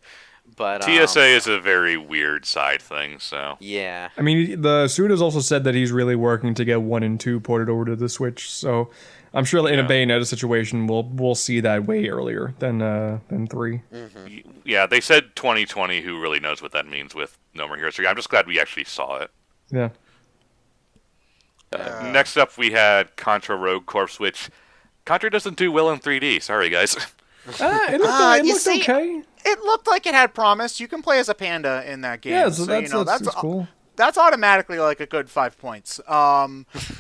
But TSA is a very weird side thing, so. yeah. I mean, the Suda's also said that he's really working to get 1 and 2 ported over to the Switch, so I'm sure in a Bayonetta situation we'll see that way earlier than 3. Mm-hmm. Yeah, they said 2020. Who really knows what that means with No More Heroes 3? I'm just glad we actually saw it. Yeah. Next up, we had Contra Rogue Corps, which Contra doesn't do well in 3D. Sorry, guys. It looked okay. It looked like it had promise. You can play as a panda in that game. Yeah, so that's cool. That's automatically like a good 5 points.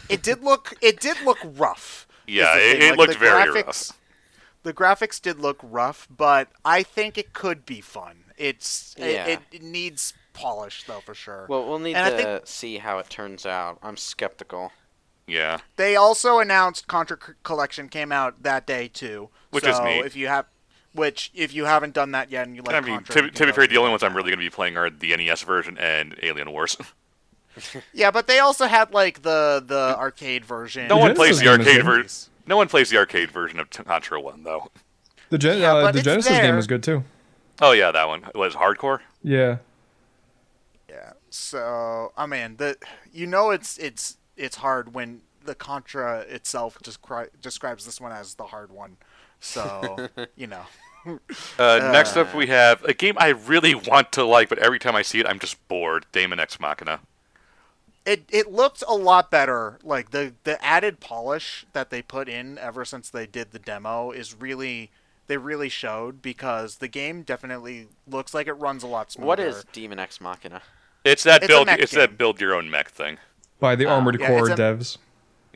It did look rough. Yeah, it looked very rough. The graphics did look rough, but I think it could be fun. It needs polish though for sure. Well, we'll need to see how it turns out. I'm skeptical. Yeah. They also announced Contra Collection came out that day too, which is neat. If you haven't done that yet and you like Contra, to be fair, the only ones I'm really going to be playing are the NES version and Alien Wars. Yeah, but they also had like the arcade version. No one plays the arcade version. No one plays the arcade version of Contra 1 though. The Genesis game is good too. Oh yeah, that one was hardcore. Yeah. Yeah. So I mean, it's hard when the Contra itself describes this one as the hard one. So Next up, we have a game I really want to like, but every time I see it, I'm just bored. Daemon X Machina. It looked a lot better. Like the added polish that they put in ever since they did the demo they really showed, because the game definitely looks like it runs a lot smoother. What is Daemon X Machina? It's that build your own mech thing by the Armored Core devs.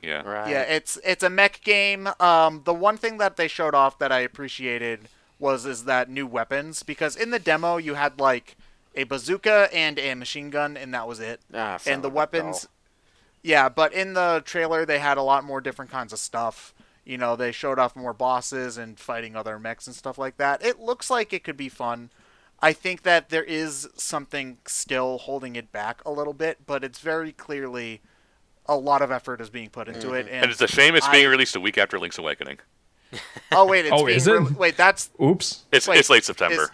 Yeah. Right. Yeah, it's a mech game. The one thing that they showed off that I appreciated is that new weapons, because in the demo you had like a bazooka and a machine gun, and that was it. And the weapons, yeah, but in the trailer they had a lot more different kinds of stuff. They showed off more bosses and fighting other mechs and stuff like that. It looks like it could be fun. I think that there is something still holding it back a little bit, but it's very clearly a lot of effort is being put into it. And it's a shame it's being released a week after Link's Awakening. Oh wait, is it? Wait, that's oops. It's late September.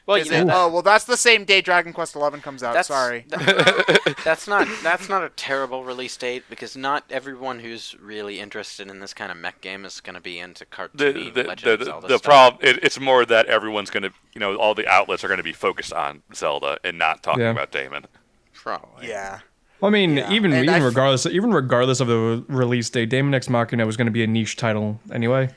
Well, that's the same day Dragon Quest XI comes out. Sorry. That's not a terrible release date, because not everyone who's really interested in this kind of mech game is going to be into cartoony Legend of Zelda the stuff. problem, it's more that everyone's going to, all the outlets are going to be focused on Zelda and not talking about Daemon. Probably. Yeah. I mean, even regardless of the release date, Daemon X Machina was going to be a niche title anyway.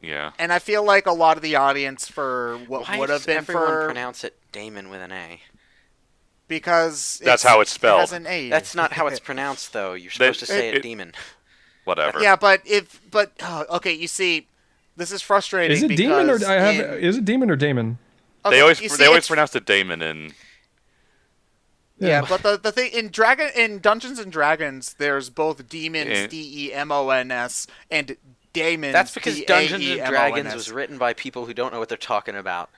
Yeah. And I feel like a lot of the audience for what would have been everyone pronounce it Damon with an A? Because that's how it's spelled. It has an A. That's not how it's pronounced, though. You're supposed to say it demon. Whatever. Yeah, okay. You see, this is frustrating. Is it demon is it demon or Damon? Okay, they always pronounce it Damon in. Yeah, but the thing in Dungeons and Dragons, there's both demons, DEMONS, and daemons. That's because Dungeons and Dragons was written by people who don't know what they're talking about.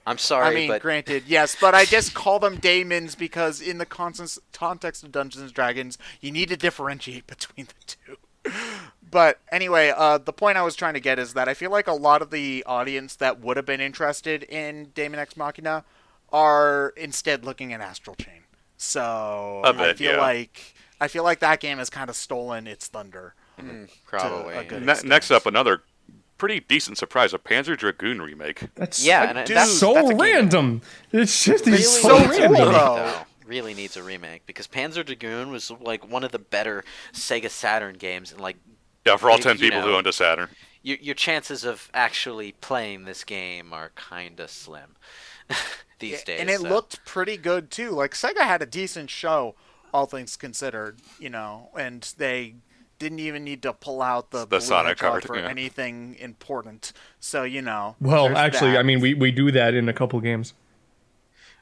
I'm sorry, but granted, yes, but I just call them daemons because in the context of Dungeons and Dragons, you need to differentiate between the two. But anyway, the point I was trying to get is that I feel like a lot of the audience that would have been interested in Daemon X Machina are instead looking at Astral Chain. So I feel like that game has kind of stolen its thunder. Probably. Next up, another pretty decent surprise: a Panzer Dragoon remake. That's so random. It's just really so random. Really needs a remake, because Panzer Dragoon was like one of the better Sega Saturn games, and like for all 10 people who owned a Saturn, your chances of actually playing this game are kind of slim these days. And it looked pretty good too. Like Sega had a decent show, all things considered, and they didn't even need to pull out the Sonic card for anything important. So Well, actually, that. I mean, we do that in a couple games.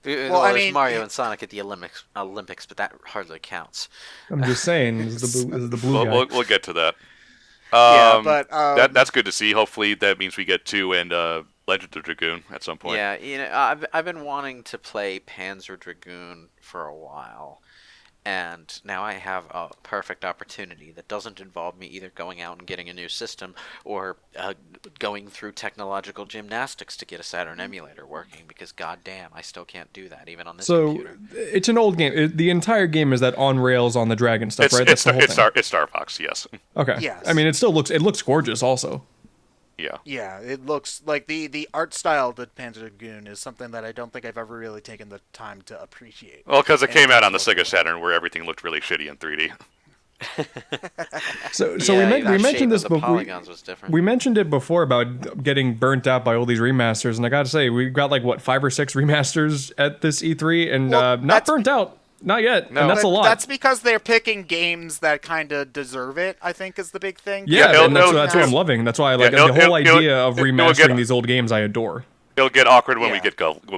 Well, there's Mario and Sonic at the Olympics, but that hardly counts. I'm just saying, this is the blue guy. We'll get to that. That's good to see. Hopefully, that means we get 2 and Legend of Dragoon at some point. Yeah, I've been wanting to play Panzer Dragoon for a while, And now I have a perfect opportunity that doesn't involve me either going out and getting a new system or going through technological gymnastics to get a Saturn emulator working, because goddamn, I still can't do that even on this computer. It's an old game. The entire game is that on rails on the dragon stuff, right? That's the whole thing. It's Star Fox, yes. Okay. Yes. I mean, it looks gorgeous also. Yeah. Yeah, it looks like the art style that Panzer Dragoon is something that I don't think I've ever really taken the time to appreciate. Well, because it came out on the Sega Sega Saturn, where everything looked really shitty in 3D. So Yeah, we mentioned this the before. polygons was different. We mentioned it before about getting burnt out by all these remasters, and I gotta say, we got like 5 or 6 remasters at this E3, and Well, not burnt out, not yet, No. and that's a lot. That's because they're picking games that kind of deserve it, I think, is the big thing. Yeah, Yeah, and that's what I'm loving. That's why I like the whole idea of remastering these old games. I adore. It'll get awkward when Yeah. we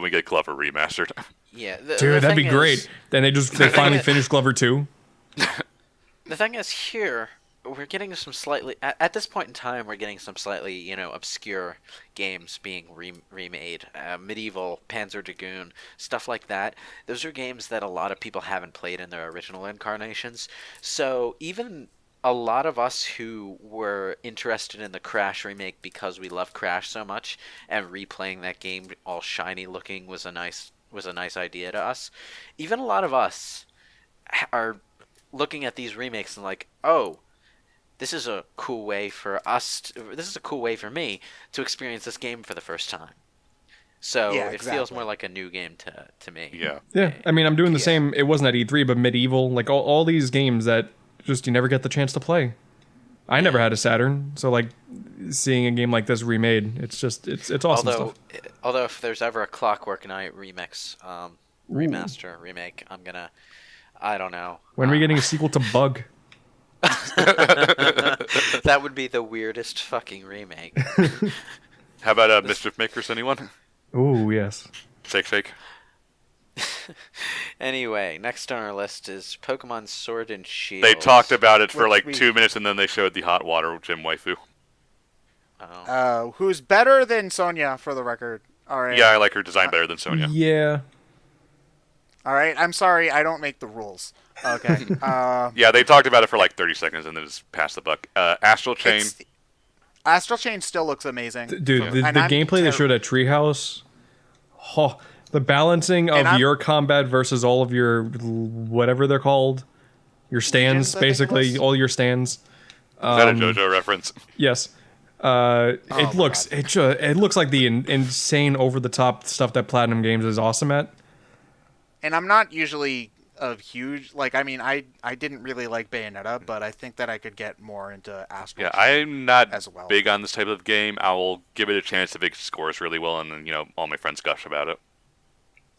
get Glover remastered. Yeah, Dude, that'd be great. Then they finally finished Glover 2. The thing is, here we're getting some slightly at this point in time we're getting some slightly obscure games being remade. Medieval, Panzer Dragoon, stuff like that. Those are games that a lot of people haven't played in their original incarnations. So even a lot of us who were interested in the Crash remake because we love Crash so much, and replaying that game all shiny looking was a nice idea to us. Even a lot of us are looking at these remakes and like, oh, this is a cool way for me to experience this game for the first time. So Yeah, it feels more like a new game to me. Yeah. Yeah, I mean, I'm doing the Yeah. same. It wasn't at E3, but Medieval, like all these games that just you never get the chance to play. I never had a Saturn, so like seeing a game like this remade, it's awesome stuff. Although if there's ever a Clockwork Knight remaster, remake, I don't know. When are we getting a sequel to Bug? That would be the weirdest fucking remake. How about Mischief Makers, anyone? Ooh, yes. Shake. Anyway, next on our list is Pokemon Sword and Shield. They talked about it for Which like 2 minutes, and then they showed the hot water gym waifu. Oh. Who's better than Sonya, for the record. All right. Yeah, I like her design better than Sonya. Yeah. All right. I'm sorry. I don't make the rules. Okay. Yeah, they talked about it for like 30 seconds, and then just passed the buck. Astral Chain. Astral Chain still looks amazing. Dude, the And I'm gameplay they showed at Treehouse, the balancing of your combat versus all of your whatever they're called, your stands, Legions, I think it basically was? all your stands. Is that a JoJo reference? Yes. It looks it looks like the insane over the top stuff that Platinum Games is awesome at. And I'm not usually a huge I didn't really like Bayonetta, but I think that I could get more into Astral. Yeah, Chain I'm not as well. big on this type of game. I will give it a chance if it scores really well, and then all my friends gush about it.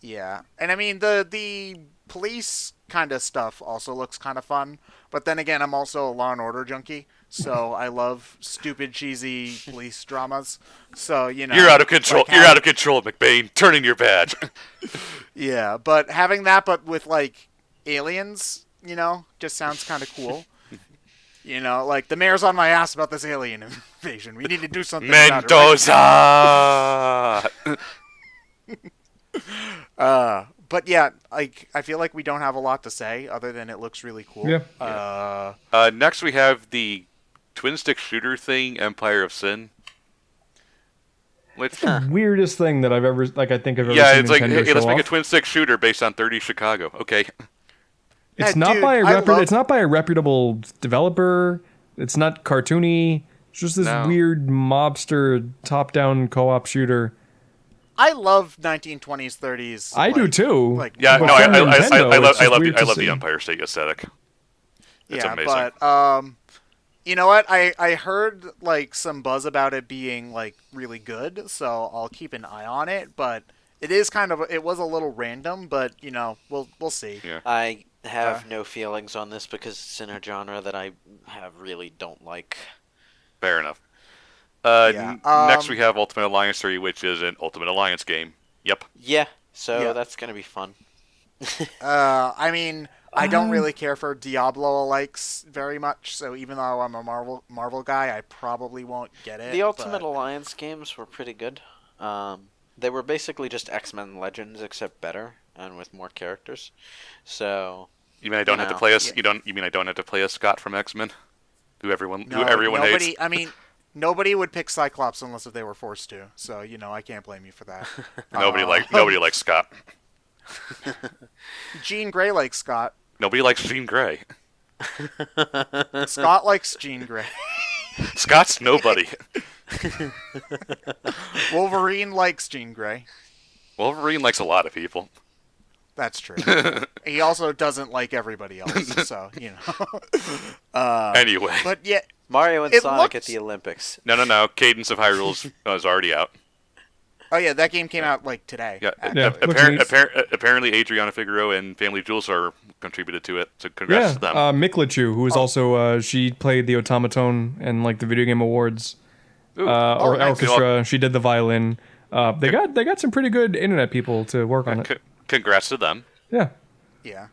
Yeah, and I mean the police kind of stuff also looks kind of fun, but then again, I'm also a Law and Order junkie, so I love stupid, cheesy police dramas. So You're out of control. like, You're out of control, McBain. Turn in your badge. Yeah, but having that, but with like aliens, just sounds kind of cool. Like the mayor's on my ass about this alien invasion. We need to do something about it. Mendoza. But yeah, I feel like we don't have a lot to say other than it looks really cool. Yeah. Next, we have the twin stick shooter thing, Empire of Sin. Which, Weirdest thing that I've ever I think I've ever yeah, seen it's like, Nintendo hey, let's show make a off. twin stick shooter based on 30 Chicago. Okay. It's Yeah, not dude, by I love- it's not by a reputable developer. It's not cartoony. It's just this No. weird mobster top-down co-op shooter. I love 1920s, 30s. I do too. Like, Yeah, But no, from Nintendo, I it's love just I weird to love see. the Empire State aesthetic. It's yeah, amazing. but you know what? I heard like some buzz about it being like really good, so I'll keep an eye on it. But it is it was a little random, but we'll see. Yeah. I have no feelings on this because it's in a genre that I really don't like. Fair enough. Yeah, Next, we have Ultimate Alliance 3, which is an Ultimate Alliance game. Yep. Yeah, so Yeah. that's gonna be fun. I mean, I don't really care for Diablo likes very much, so even though I'm a Marvel guy, I probably won't get it. The Ultimate but- Alliance games were pretty good. They were basically just X-Men Legends, except better and with more characters. So You mean I don't have to play as You mean I don't have to play as Scott from X-Men, who everyone hates? I mean, nobody would pick Cyclops unless if they were forced to. So I can't blame you for that. Nobody likes Scott. Jean Grey likes Scott. Nobody likes Jean Grey. Scott likes Jean Grey. Scott's nobody. Wolverine likes Jean Grey. Wolverine likes a lot of people. That's true. He also doesn't like everybody else, so Anyway, but yeah, Mario and Sonic at the Olympics. No. Cadence of Hyrule is already out. Oh yeah, that game came out like today. Yeah, actually. apparently Adriana Figueroa and Family Jewels are contributed to it. So congrats to them. Miklachu, who is also she played the automaton and like the video game awards, or nice. orchestra. She did the violin. They got some pretty good internet people to work on it. Congrats to them. Yeah. Yeah,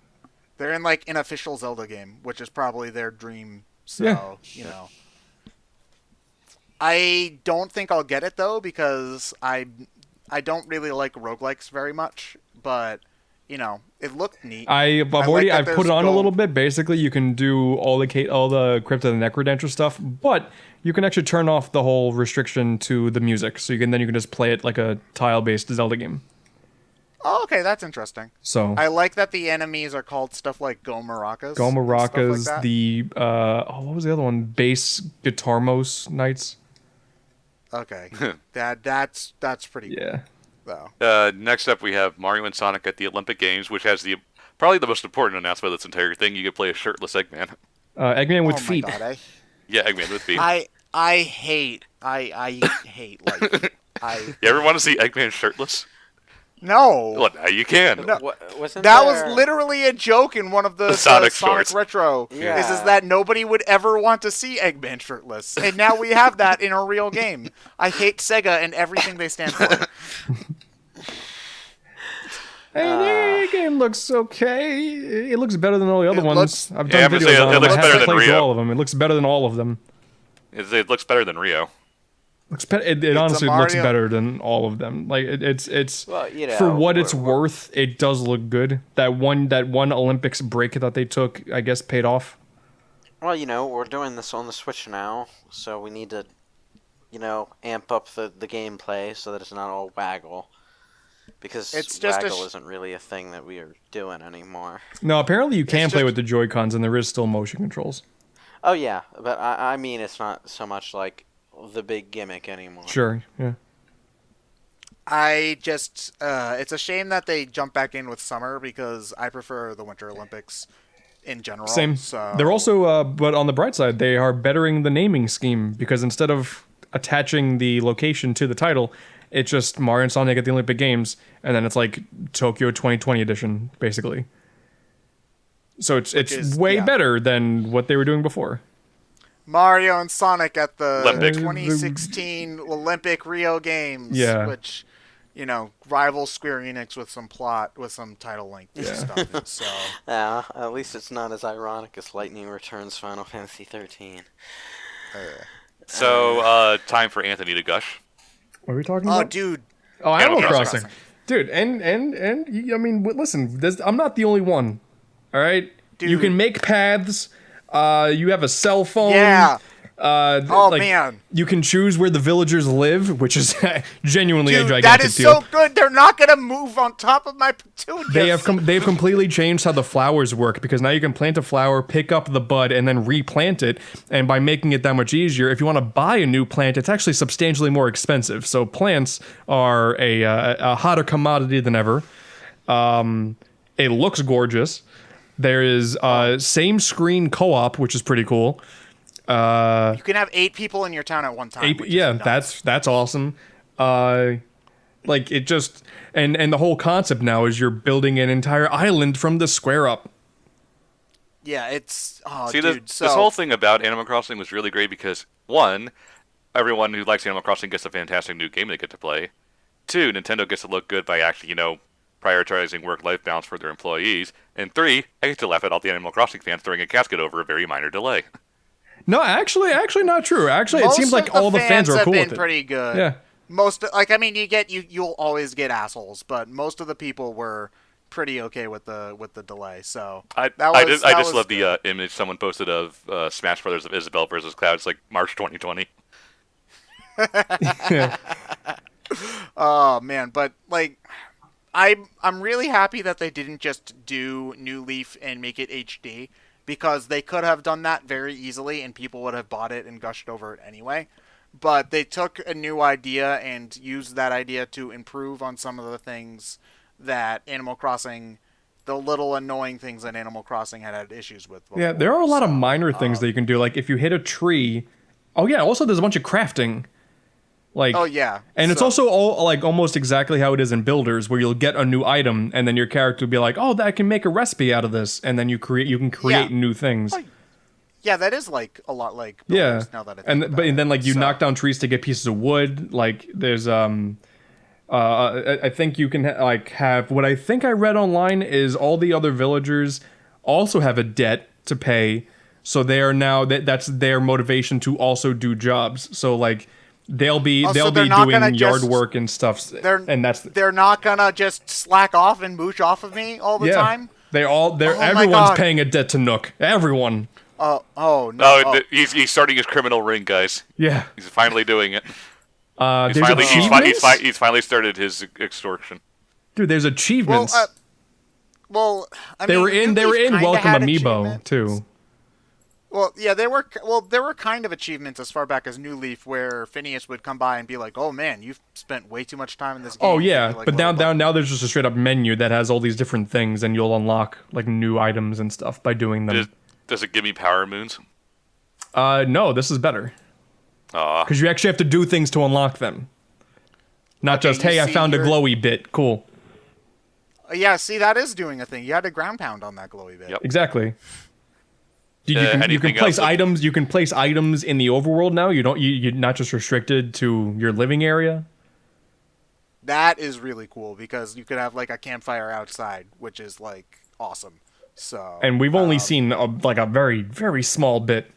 they're in like an official Zelda game, which is probably their dream. So I don't think I'll get it though because I don't really like roguelikes very much, but it looked neat. I've put it on a little bit. Basically, you can do all the Crypt of the Necrodancer stuff, but you can actually turn off the whole restriction to the music, so you can just play it like a tile-based Zelda game. Oh, okay, that's interesting. So I like that the enemies are called stuff like Go Maracas. Like the what was the other one? Bass Guitarmos Knights. Okay, that's pretty cool. Though. Next up, we have Mario and Sonic at the Olympic Games, which has probably the most important announcement of this entire thing. You can play a shirtless Eggman. Eggman with feet. My God, Yeah, Eggman with feet. I hate like You ever want to see Eggman shirtless? No. Well, now you can. No. Was literally a joke in one of the Sonic Retro. Yeah. Is that nobody would ever want to see Eggman shirtless, and now we have that in a real game. I hate Sega and everything they stand for. Hey, the game looks okay. It looks better than all the other ones. I've done videos on it looks better than played Rio. all of them. It looks better than all of them. It looks better than Rio. It honestly looks better than all of them. Like it's Well, for what it's worth, it does look good. That one Olympics break that they took, I guess, paid off. Well, we're doing this on the Switch now, so we need to, amp up the gameplay so that it's not all waggle. Because waggle isn't really a thing that we are doing anymore. No, apparently you can play with the Joy-Cons, and there is still motion controls. Oh yeah, but I mean it's not so much like the big gimmick anymore. Sure, yeah. it's a shame that they jump back in with summer because I prefer the Winter Olympics in general. Same. So They're also, but on the bright side, they are bettering the naming scheme because instead of attaching the location to the title, it's just Mario and Sonic at the Olympic Games, and then it's like Tokyo 2020 edition, basically. So it's way better than what they were doing before. Mario and Sonic at the Olympic. 2016 Olympic Rio Games, which, rivals Square-Enix with some plot, with some title link stuff. So yeah, at least it's not as ironic as Lightning Returns Final Fantasy 13. So, time for Anthony to gush. What are we talking about? Oh, dude. Oh, Animal Crossing. Dude, and I mean, listen, I'm not the only one. All right? Dude. You can make paths. You have a cell phone. Yeah. Man. You can choose where the villagers live, which is genuinely a gigantic that is deal. so good. They're not going to move on top of my petunias. They've completely changed how the flowers work because now you can plant a flower, pick up the bud, and then replant it. And by making it that much easier, if you want to buy a new plant, it's actually substantially more expensive. So plants are a hotter commodity than ever. It looks gorgeous. There is same screen co-op, which is pretty cool. You can have 8 people in your town at one time. That's awesome. Like it just and the whole concept now is you're building an entire island from the square up. Yeah, it's this whole thing about Animal Crossing was really great because 1, everyone who likes Animal Crossing gets a fantastic new game they get to play. 2, Nintendo gets to look good by actually, prioritizing work-life balance for their employees. And 3, I get to laugh at all the Animal Crossing fans throwing a casket over a very minor delay. No, actually not true. Actually, it seems like all the fans are cool with it. Most have been pretty good. Yeah. You'll always get assholes, but most of the people were pretty okay with the delay. So I just love the image someone posted of Smash Brothers of Isabelle versus Cloud. It's like March 2020. Oh man, but like I'm really happy that they didn't just do New Leaf and make it HD, because they could have done that very easily and people would have bought it and gushed over it anyway. But they took a new idea and used that idea to improve on some of the things that Animal Crossing, the little annoying things that Animal Crossing had issues with before. Yeah, there are a lot of minor things that you can do. Like if you hit a tree. Oh yeah, also there's a bunch of crafting. Like, oh yeah, and it's also all like almost exactly how it is in Builders, where you'll get a new item and then your character will be like, "Oh, I can make a recipe out of this," and then you can create new things. Yeah, that is like a lot like Builders, now that I think about and then like you so. knock down trees to get pieces of wood. Like there's I think you can have what I think I read online is all the other villagers also have a debt to pay, so they are now that's their motivation to also do jobs. So like. They'll be doing yard work and stuff, they're not gonna just slack off and mooch off of me all the time. Everyone's paying a debt to Nook. Everyone. Oh no! Oh, he's starting his criminal ring, guys. Yeah, he's finally doing it. He's finally started his extortion. Dude, there's achievements. Well, I they mean, were in Welcome Amiibo too. Well, yeah, there were kind of achievements as far back as New Leaf, where Phineas would come by and be like, "Oh man, you've spent way too much time in this game." Oh yeah, like, but now there's just a straight up menu that has all these different things, and you'll unlock like new items and stuff by doing them. Does it give me power moons? No, this is better. Because you actually have to do things to unlock them. Not just, hey, I found a glowy bit. Cool. Yeah, see, that is doing a thing. You had to ground pound on that glowy bit. Yep. Exactly. You can place items. You can place items in the overworld now. You're not just restricted to your living area. That is really cool because you could have like a campfire outside, which is like awesome. So. And we've only seen a very, very small bit.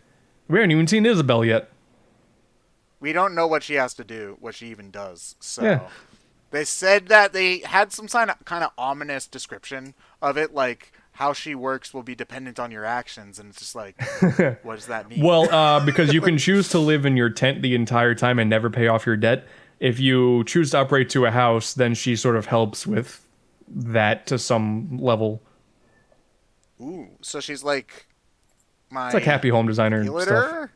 We haven't even seen Isabelle yet. We don't know what she has to do, what she even does. So. Yeah. They said that they had some kind of ominous description of it, like how she works will be dependent on your actions, and it's just like, what does that mean? Well, because you can choose to live in your tent the entire time and never pay off your debt. If you choose to upgrade to a house, then she sort of helps with that to some level. Ooh, so she's like it's like Happy Home Designer and stuff.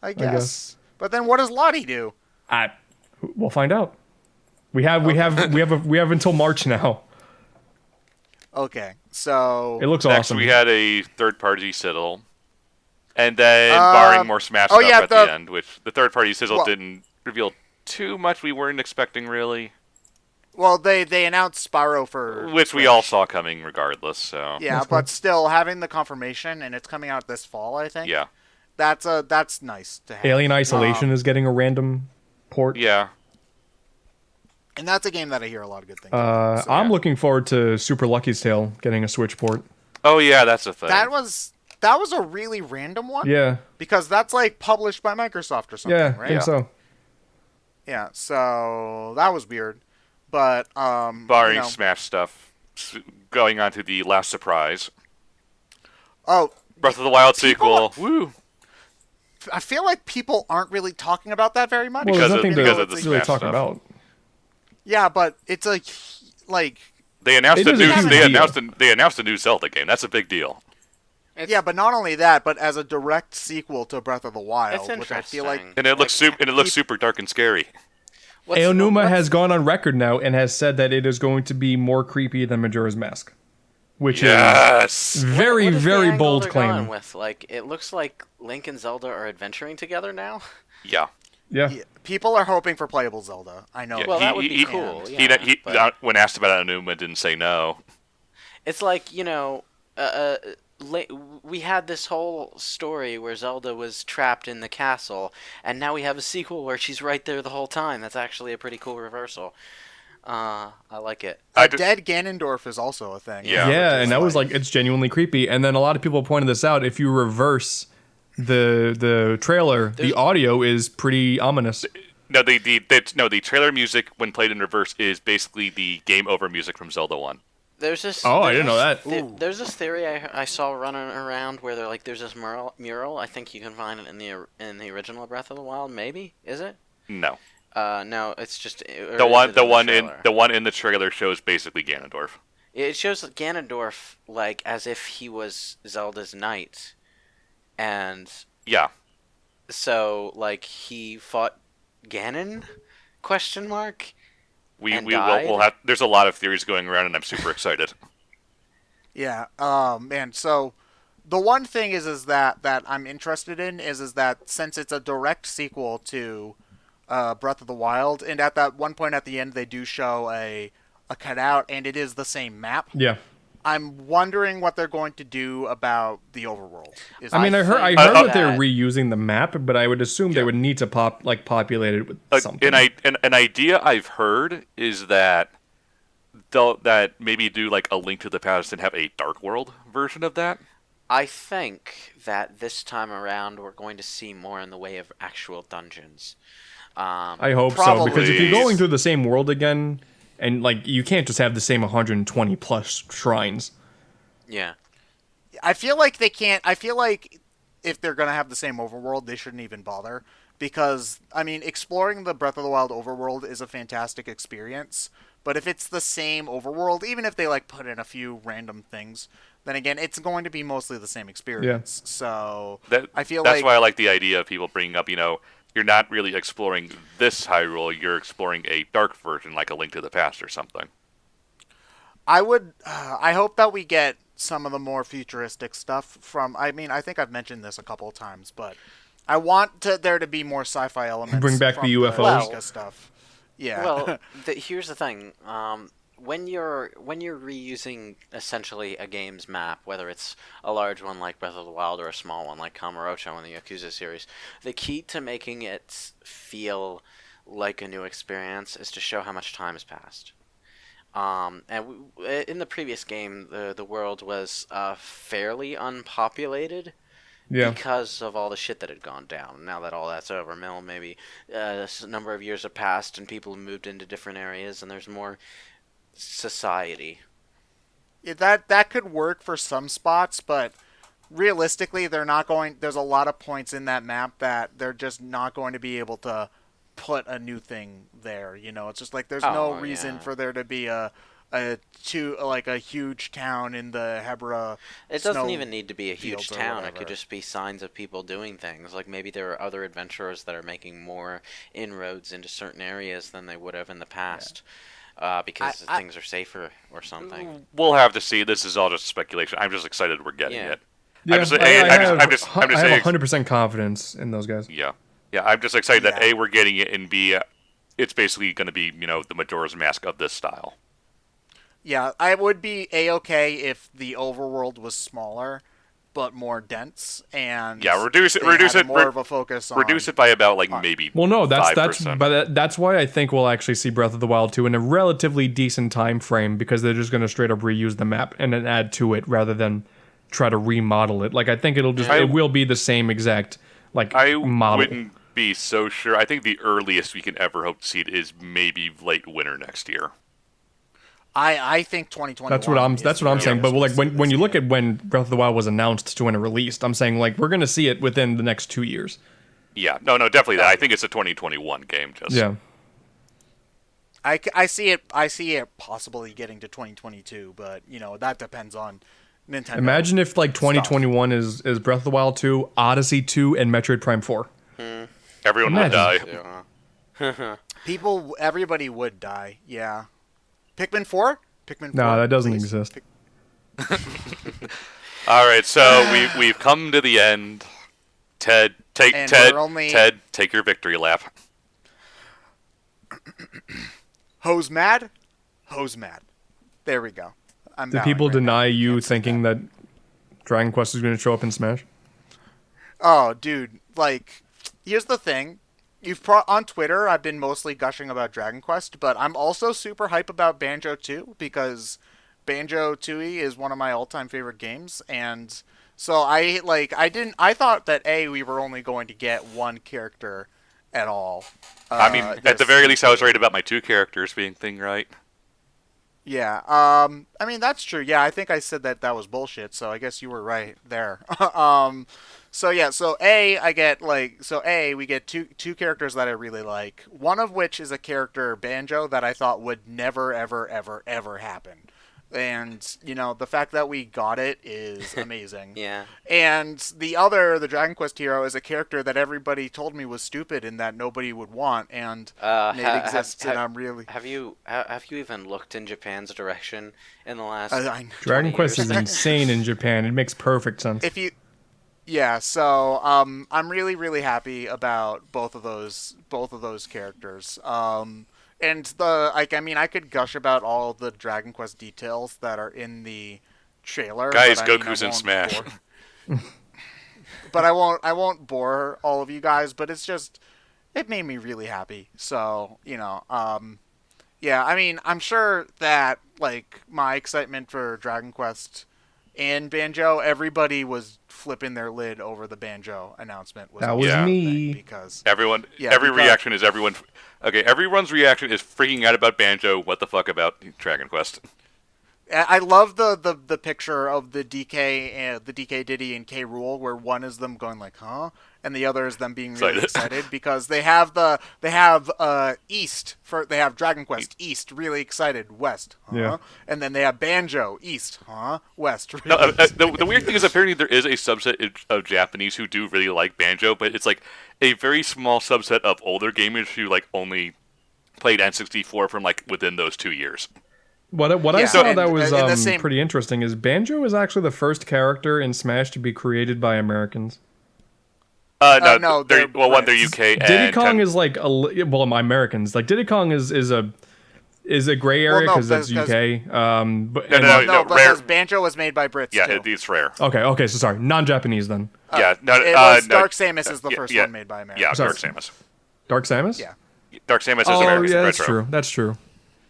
I guess. But then what does Lottie do? We'll find out. We have until March now. Okay, so it looks next awesome. We had a third-party sizzle, and then barring more Smash stuff at the end, which the third-party sizzle didn't reveal too much. We weren't expecting really. Well, they announced Spyro for which we all saw coming regardless. So yeah, but still having the confirmation, and it's coming out this fall, I think. Yeah, that's nice to have. Alien Isolation is getting a random port. Yeah. And that's a game that I hear a lot of good things about. So, I'm looking forward to Super Lucky's Tale getting a Switch port. Oh yeah, that's a thing. That was a really random one. Yeah. Because that's like published by Microsoft or something, right? Yeah, I think so. Yeah, so that was weird. But barring Smash stuff, going on to the last surprise. Oh, Breath of the Wild sequel. Woo. I feel like people aren't really talking about that very much. Well, there's nothing because to of the really Smash talk stuff. about. Yeah, but it's like they announced they announced a new Zelda game. That's a big deal. Yeah, but not only that, but as a direct sequel to Breath of the Wild, which I feel like and it looks super dark and scary. Aonuma has gone on record now and has said that it is going to be more creepy than Majora's Mask, which is very, very bold claim. With? Like, it looks like Link and Zelda are adventuring together now. Yeah. People are hoping for playable Zelda. I know. Yeah, well, that would be cool. When asked about it, Aonuma didn't say no. It's like, we had this whole story where Zelda was trapped in the castle, and now we have a sequel where she's right there the whole time. That's actually a pretty cool reversal. I like it. Dead Ganondorf is also a thing. Yeah, and that was it's genuinely creepy. And then a lot of people pointed this out. If you reverse the trailer, the audio is pretty ominous. No, the trailer music when played in reverse is basically the game over music from Zelda 1. There's this. Oh, I didn't know that. There's this theory I saw running around where they're like, there's this mural. I think you can find it in the original Breath of the Wild. Maybe is it? No. No, it's just The one in the trailer shows basically Ganondorf. It shows Ganondorf like as if he was Zelda's knight, and yeah. So like he fought Ganon? Question mark. We'll have. There's a lot of theories going around, and I'm super excited. Yeah. Man. So the one thing is that I'm interested in is that since it's a direct sequel to Breath of the Wild, and at that one point at the end they do show a cutout, and it is the same map. Yeah. I'm wondering what they're going to do about the overworld. I heard that they're reusing the map, but I would assume they would need to populate it with something. An idea I've heard is that they'll maybe do like a Link to the Past and have a Dark World version of that. I think that this time around we're going to see more in the way of actual dungeons. I hope so, because if you're going through the same world again. And, like, you can't just have the same 120-plus shrines. Yeah. I feel like they can't... I feel like if they're going to have the same overworld, they shouldn't even bother. Because, I mean, exploring the Breath of the Wild overworld is a fantastic experience. But if it's the same overworld, even if they, like, put in a few random things, then again, it's going to be mostly the same experience. Yeah. So, I feel that's why I like the idea of people bringing up, you're not really exploring this Hyrule, you're exploring a dark version like a Link to the Past or something. I hope that we get some of the more futuristic stuff from, I think I've mentioned this a couple of times, but I want there to be more sci-fi elements. Bring back the UFOs. Stuff. Yeah. Well, here's the thing. When you're reusing essentially a game's map, whether it's a large one like Breath of the Wild or a small one like Kamurocho in the Yakuza series, the key to making it feel like a new experience is to show how much time has passed. In the previous game, the world was fairly unpopulated. Yeah. Because of all the shit that had gone down. Now that all that's over, maybe a number of years have passed and people have moved into different areas and there's more society. Yeah, that could work for some spots, but realistically, there's a lot of points in that map that they're just not going to be able to put a new thing there. It's just like there's no reason for there to be a huge town in the Hebra. It doesn't even need to be a huge town. It could just be signs of people doing things. Like maybe there are other adventurers that are making more inroads into certain areas than they would have in the past. Yeah. Because things are safer or something. We'll have to see. This is all just speculation. I'm just excited we're getting it. Yeah, I'm just I have 100% confidence in those guys. Yeah. Yeah, I'm just excited that A, we're getting it, and B, it's basically going to be, the Majora's Mask of this style. Yeah, I would be A-okay if the overworld was smaller, but more dense, and reduce it more of a focus on... Reduce it by about, maybe 5%. But that's why I think we'll actually see Breath of the Wild 2 in a relatively decent time frame, because they're just going to straight up reuse the map and then add to it rather than try to remodel it. Like, I think it will be the same exact, model. I wouldn't be so sure. I think the earliest we can ever hope to see it is maybe late winter next year. I think 2021. That's what I'm saying. But when you look at when Breath of the Wild was announced to when it released, I'm saying we're going to see it within the next 2 years. Yeah, no, definitely that. I think it's a 2021 game. Yeah. I see it possibly getting to 2022, but that depends on Nintendo. Imagine if 2021 is Breath of the Wild 2, Odyssey 2, and Metroid Prime 4. Everyone would die. Everybody would die. Yeah. Pikmin 4? No, that doesn't exist. All right, so we've come to the end. Ted, take your victory lap. Hose mad? Hose mad. There we go. Did people deny you thinking that Dragon Quest is going to show up in Smash? Oh, dude. Here's the thing. On Twitter, I've been mostly gushing about Dragon Quest, but I'm also super hype about Banjo-Tooie because Banjo-Tooie is one of my all-time favorite games, and so I thought that we were only going to get one character at all. At the very least, I was worried about my two characters being thing right. Yeah. I mean that's true. Yeah, I think I said that was bullshit. So I guess you were right there. So yeah. So we get two characters that I really like. One of which is a character Banjo that I thought would never ever ever ever happen. And the fact that we got it is amazing. Yeah. And the Dragon Quest hero, is a character that everybody told me was stupid and that nobody would want, and it exists, and I'm really. Have you even looked in Japan's direction in the last? Dragon Quest is insane in Japan. It makes perfect sense. So I'm really really happy about both of those characters. And I could gush about all the Dragon Quest details that are in the trailer. Guys, Goku's in Smash. But I won't bore all of you guys. But it made me really happy. So yeah. I mean, I'm sure that my excitement for Dragon Quest and Banjo, everybody was flipping their lid over the Banjo announcement. That was me. Because everyone's reaction is freaking out about Banjo. What the fuck about Dragon Quest? I love the picture of the DK Diddy and K Rool, where one is them going like, huh? And the other is them being really excited because they have East they have Dragon Quest East really excited, West, huh? Yeah. And then they have Banjo East, huh? West. Really No, the weird thing is apparently there is a subset of Japanese who do really like Banjo, but it's like a very small subset of older gamers who only played N64 from within those 2 years. What I saw that was pretty interesting is Banjo is actually the first character in Smash to be created by Americans. No, they're UK. And Diddy Kong is Americans. Diddy Kong is a gray area because that's UK. Because Banjo was made by Brits. Yeah, too. it's rare. Okay, so sorry, non-Japanese then. Dark Samus is the first one made by Americans. Yeah, Dark Samus. Dark Samus? Yeah. Dark Samus is American. Yeah, retro. that's true.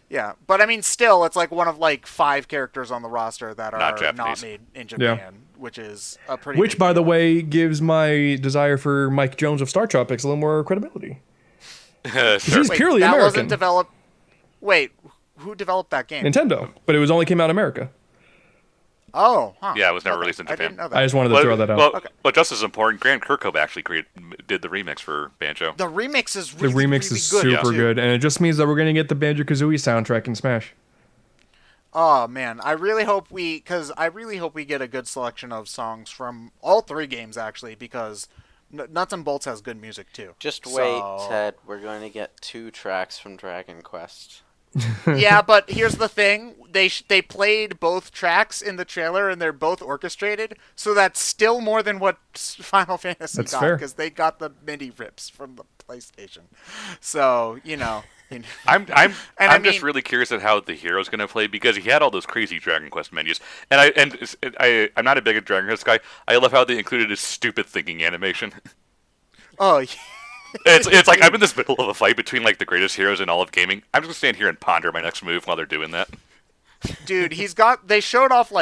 Yeah, but I mean, still, it's one of 5 characters on the roster that are not made in Japan, which is a pretty. Which, by the way, gives my desire for Mike Jones of Star Tropics a little more credibility. He's purely American. Wasn't developed. Wait, who developed that game? Nintendo, but it only came out in America. Oh, huh. Yeah, it was never released in Japan. I didn't know that. I just wanted to throw that out. But just as important, Grant Kirkhope actually did the remix for Banjo. The remix is really, super good, and it just means that we're going to get the Banjo-Kazooie soundtrack in Smash. Oh man, I really hope we get a good selection of songs from all 3 games actually, because Nuts and Bolts has good music too. Just wait, Ted. We're going to get 2 tracks from Dragon Quest. Yeah, but here's the thing: they played both tracks in the trailer, and they're both orchestrated. So that's still more than what Final Fantasy got, because they got the MIDI rips from the PlayStation. So I'm just really curious at how the hero's going to play, because he had all those crazy Dragon Quest menus, and I'm not a big Dragon Quest guy. I love how they included his stupid thinking animation. Oh. Yeah. It's like I'm in this middle of a fight between the greatest heroes in all of gaming. I'm just gonna stand here and ponder my next move while they're doing that. Dude, they showed off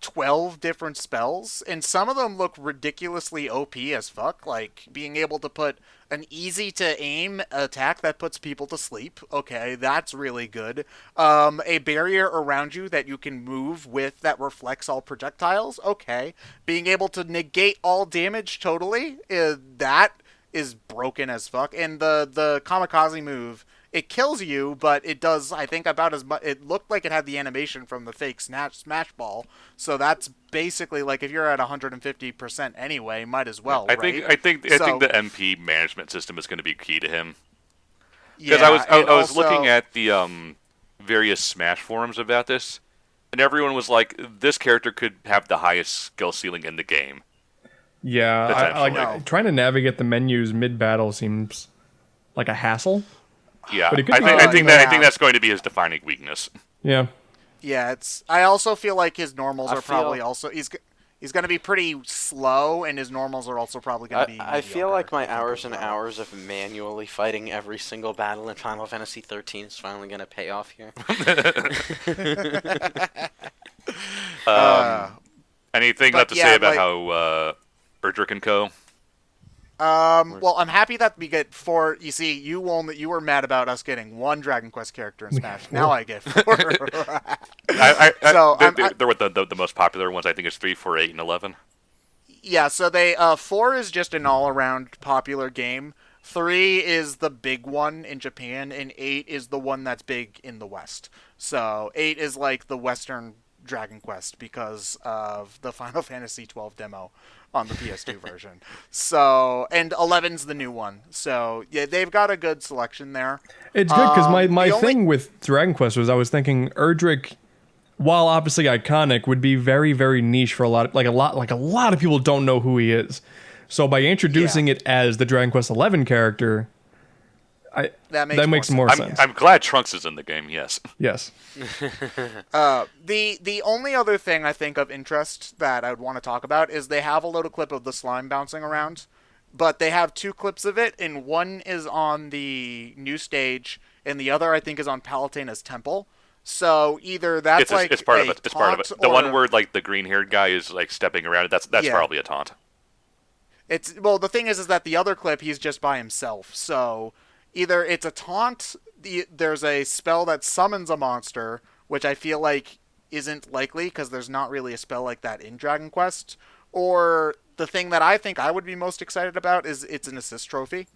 12 different spells, and some of them look ridiculously OP as fuck, being able to put an easy to aim attack that puts people to sleep. Okay, that's really good. A barrier around you that you can move with that reflects all projectiles. Okay. Being able to negate all damage totally, that is broken as fuck. And the kamikaze move, it kills you, but it does, I think, about as much. It looked like it had the animation from the fake smash ball, so that's basically if you're at 150% anyway, might as well. I think the MP management system is going to be key to him. Because I was looking at the various Smash forums about this, and everyone was like, this character could have the highest skill ceiling in the game. Yeah, trying to navigate the menus mid-battle seems like a hassle. Yeah, I think that's going to be his defining weakness. Yeah. Yeah, I also feel like his normals are probably also he's going to be pretty slow, and his normals are also probably going to be. I feel like my hours and hours of manually fighting every single battle in Final Fantasy 13 is finally going to pay off here. Anything left to say about how Erdrick & Co.? Well, I'm happy that we get 4. You see, you were mad about us getting 1 Dragon Quest character in Smash. Now I get 4. They're with the most popular ones. I think it's 3, 4, 8, and 11. Yeah, so 4 is just an all-around popular game. 3 is the big one in Japan, and 8 is the one that's big in the West. So 8 is like the Western Dragon Quest because of the Final Fantasy 12 demo on the PS2 version. So, and 11's the new one. So, yeah, they've got a good selection there. It's good because my thing with Dragon Quest was I was thinking Erdrick, while obviously iconic, would be very, very niche for a lot of people don't know who he is. So by introducing it as the Dragon Quest XI character, that makes more sense. I'm glad Trunks is in the game. Yes. Yes. The only other thing I think of interest that I would want to talk about is they have a little clip of the slime bouncing around, but they have 2 clips of it, and one is on the new stage, and the other I think is on Palutena's temple. So either that's it's part of it. It's part of it. The one where like the green-haired guy is like stepping around. That's probably a taunt. The thing is that the other clip he's just by himself. So either it's a taunt. There's a spell that summons a monster, which I feel like isn't likely because there's not really a spell like that in Dragon Quest. Or the thing that I think I would be most excited about is it's an assist trophy,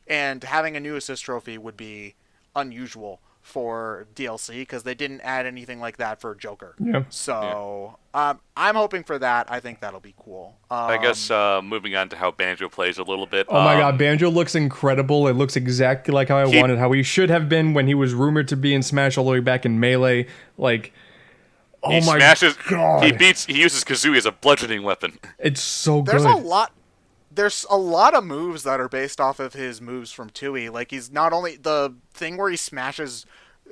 and having a new assist trophy would be unusual for DLC because they didn't add anything like that for Joker. Yeah. So I'm hoping for that. I think that'll be cool. I guess moving on to how Banjo plays a little bit. Oh my god, Banjo looks incredible. It looks exactly like how I wanted, how he should have been when he was rumored to be in Smash all the way back in Melee. Like, oh my god. He uses Kazooie as a bludgeoning weapon. It's so good. There's a lot of moves that are based off of his moves from Tui. Like, he's not only the thing where he smashes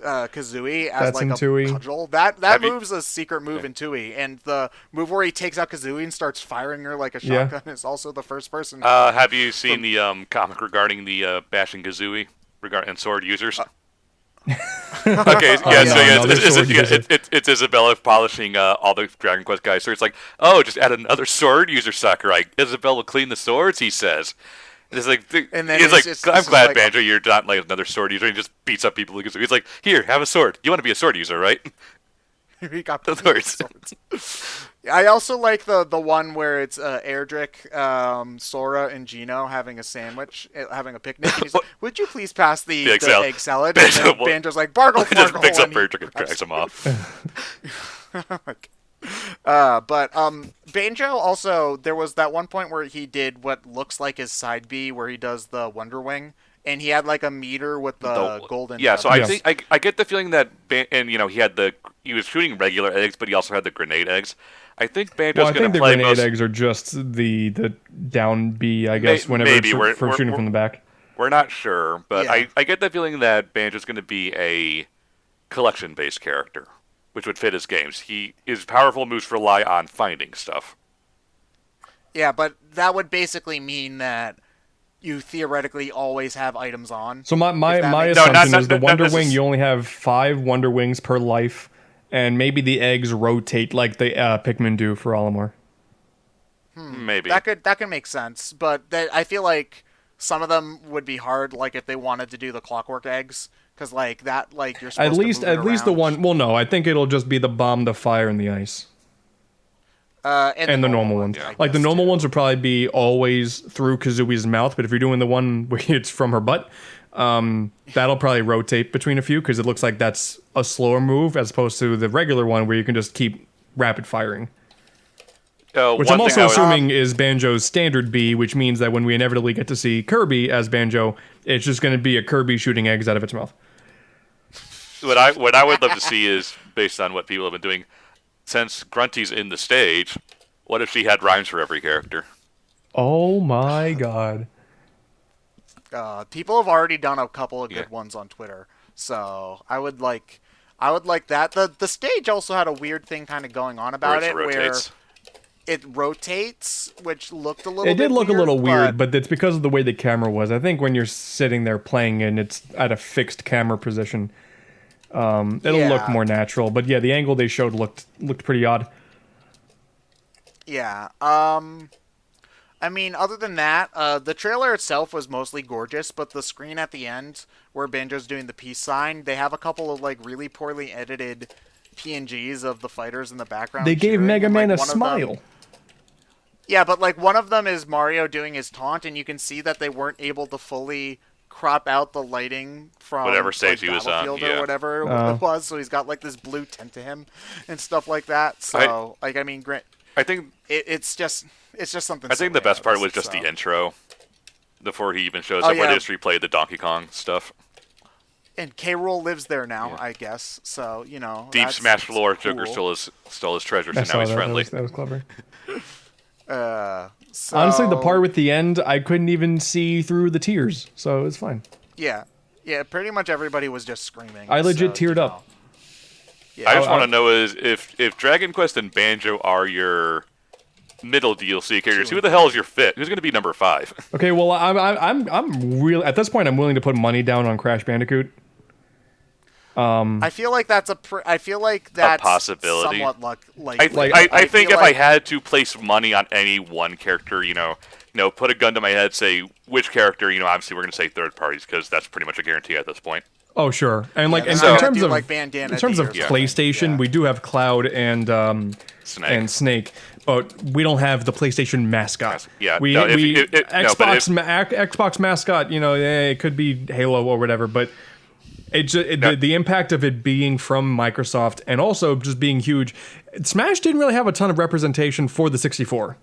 Kazooie as like a cudgel. That move's a secret move in Tui, and the move where he takes out Kazooie and starts firing her like a shotgun is also the first person. Have you seen the comic regarding the bashing Kazooie and sword users? Okay, it's Isabella polishing all the Dragon Quest guys. So it's like, just add another sword user Sakurai. Isabella will clean the swords, he says. It's like, I'm glad, Banjo, you're not like another sword user. He just beats up people. He's like, here, have a sword. You want to be a sword user, right? He got the swords. I also like the one where it's Erdrick, Sora, and Gino having a sandwich, having a picnic. And he's like, would you please pass the egg salad? And then Banjo's like, bargle, he just picks up Erdrick and drags him off. Banjo also, there was that one point where he did what looks like his side B, where he does the Wonder Wing, and he had like a meter with the golden. Yeah, so I think I get the feeling that, he was shooting regular eggs, but he also had the grenade eggs. I think Banjo's going to play. I think the grenade eggs are just the down B, I guess, whenever for shooting from the back. We're not sure, but I get the feeling that Banjo's going to be a collection-based character, which would fit his games. His powerful moves rely on finding stuff. Yeah, but that would basically mean that you theoretically always have items on. So my assumption is the Wonder Wing, you only have 5 Wonder Wings per life, and maybe the eggs rotate like the Pikmin do for Olimar. Maybe. That could make sense, but I feel like some of them would be hard, like if they wanted to do the clockwork eggs. Because like that, like you're supposed at least the one. Well, no, I think it'll just be the bomb, the fire, and the ice. And the normal ones. Like the normal ones would probably be always through Kazooie's mouth, but if you're doing the one where it's from her butt, that'll probably rotate between a few because it looks like that's a slower move as opposed to the regular one where you can just keep rapid firing. Which I'm also assuming is Banjo's standard B, which means that when we inevitably get to see Kirby as Banjo, it's just going to be a Kirby shooting eggs out of its mouth. What I would love to see is, based on what people have been doing, since Grunty's in the stage, what if she had rhymes for every character? Oh my god. People have already done a couple of good ones on Twitter, so I would like that. The stage also had a weird thing kind of going on about it where it rotates, which looked a little It did look a little weird, but it's because of the way the camera was. I think when you're sitting there playing and it's at a fixed camera position, it'll look more natural. But yeah, the angle they showed looked pretty odd. Yeah. I mean, other than that, the trailer itself was mostly gorgeous, but the screen at the end where Banjo's doing the peace sign, they have a couple of like really poorly edited PNGs of the fighters in the background. They gave cheering, Mega and, Man like, a smile. Yeah, but like one of them is Mario doing his taunt, and you can see that they weren't able to fully crop out the lighting from whatever stage he was on, or whatever it was. So he's got like this blue tint to him and stuff like that. So I mean, I think it's just something. I think the best part was just the intro, before he even shows up, where they just replayed the Donkey Kong stuff. And K. Rool lives there now, I guess. So Deep Smash lore, cool. Joker stole his treasures, and now he's friendly. That was clever. So, honestly, the part with the end, I couldn't even see through the tears, so it was fine. Yeah, pretty much everybody was just screaming. I legit teared up. Yeah. I just want to know is if Dragon Quest and Banjo are your middle DLC characters, who the hell is your fit? Who's going to be number 5? Okay, well, I'm really at this point. I'm willing to put money down on Crash Bandicoot. I feel like that's a possibility. Somewhat I think if I had to place money on any one character, put a gun to my head, say which character, obviously we're going to say third parties because that's pretty much a guarantee at this point. Oh sure, and like in terms of PlayStation, we do have Cloud and Snake, but we don't have the PlayStation mascot. Yeah, Xbox mascot. It could be Halo or whatever, but the impact of it being from Microsoft and also just being huge. Smash didn't really have a ton of representation for the 64.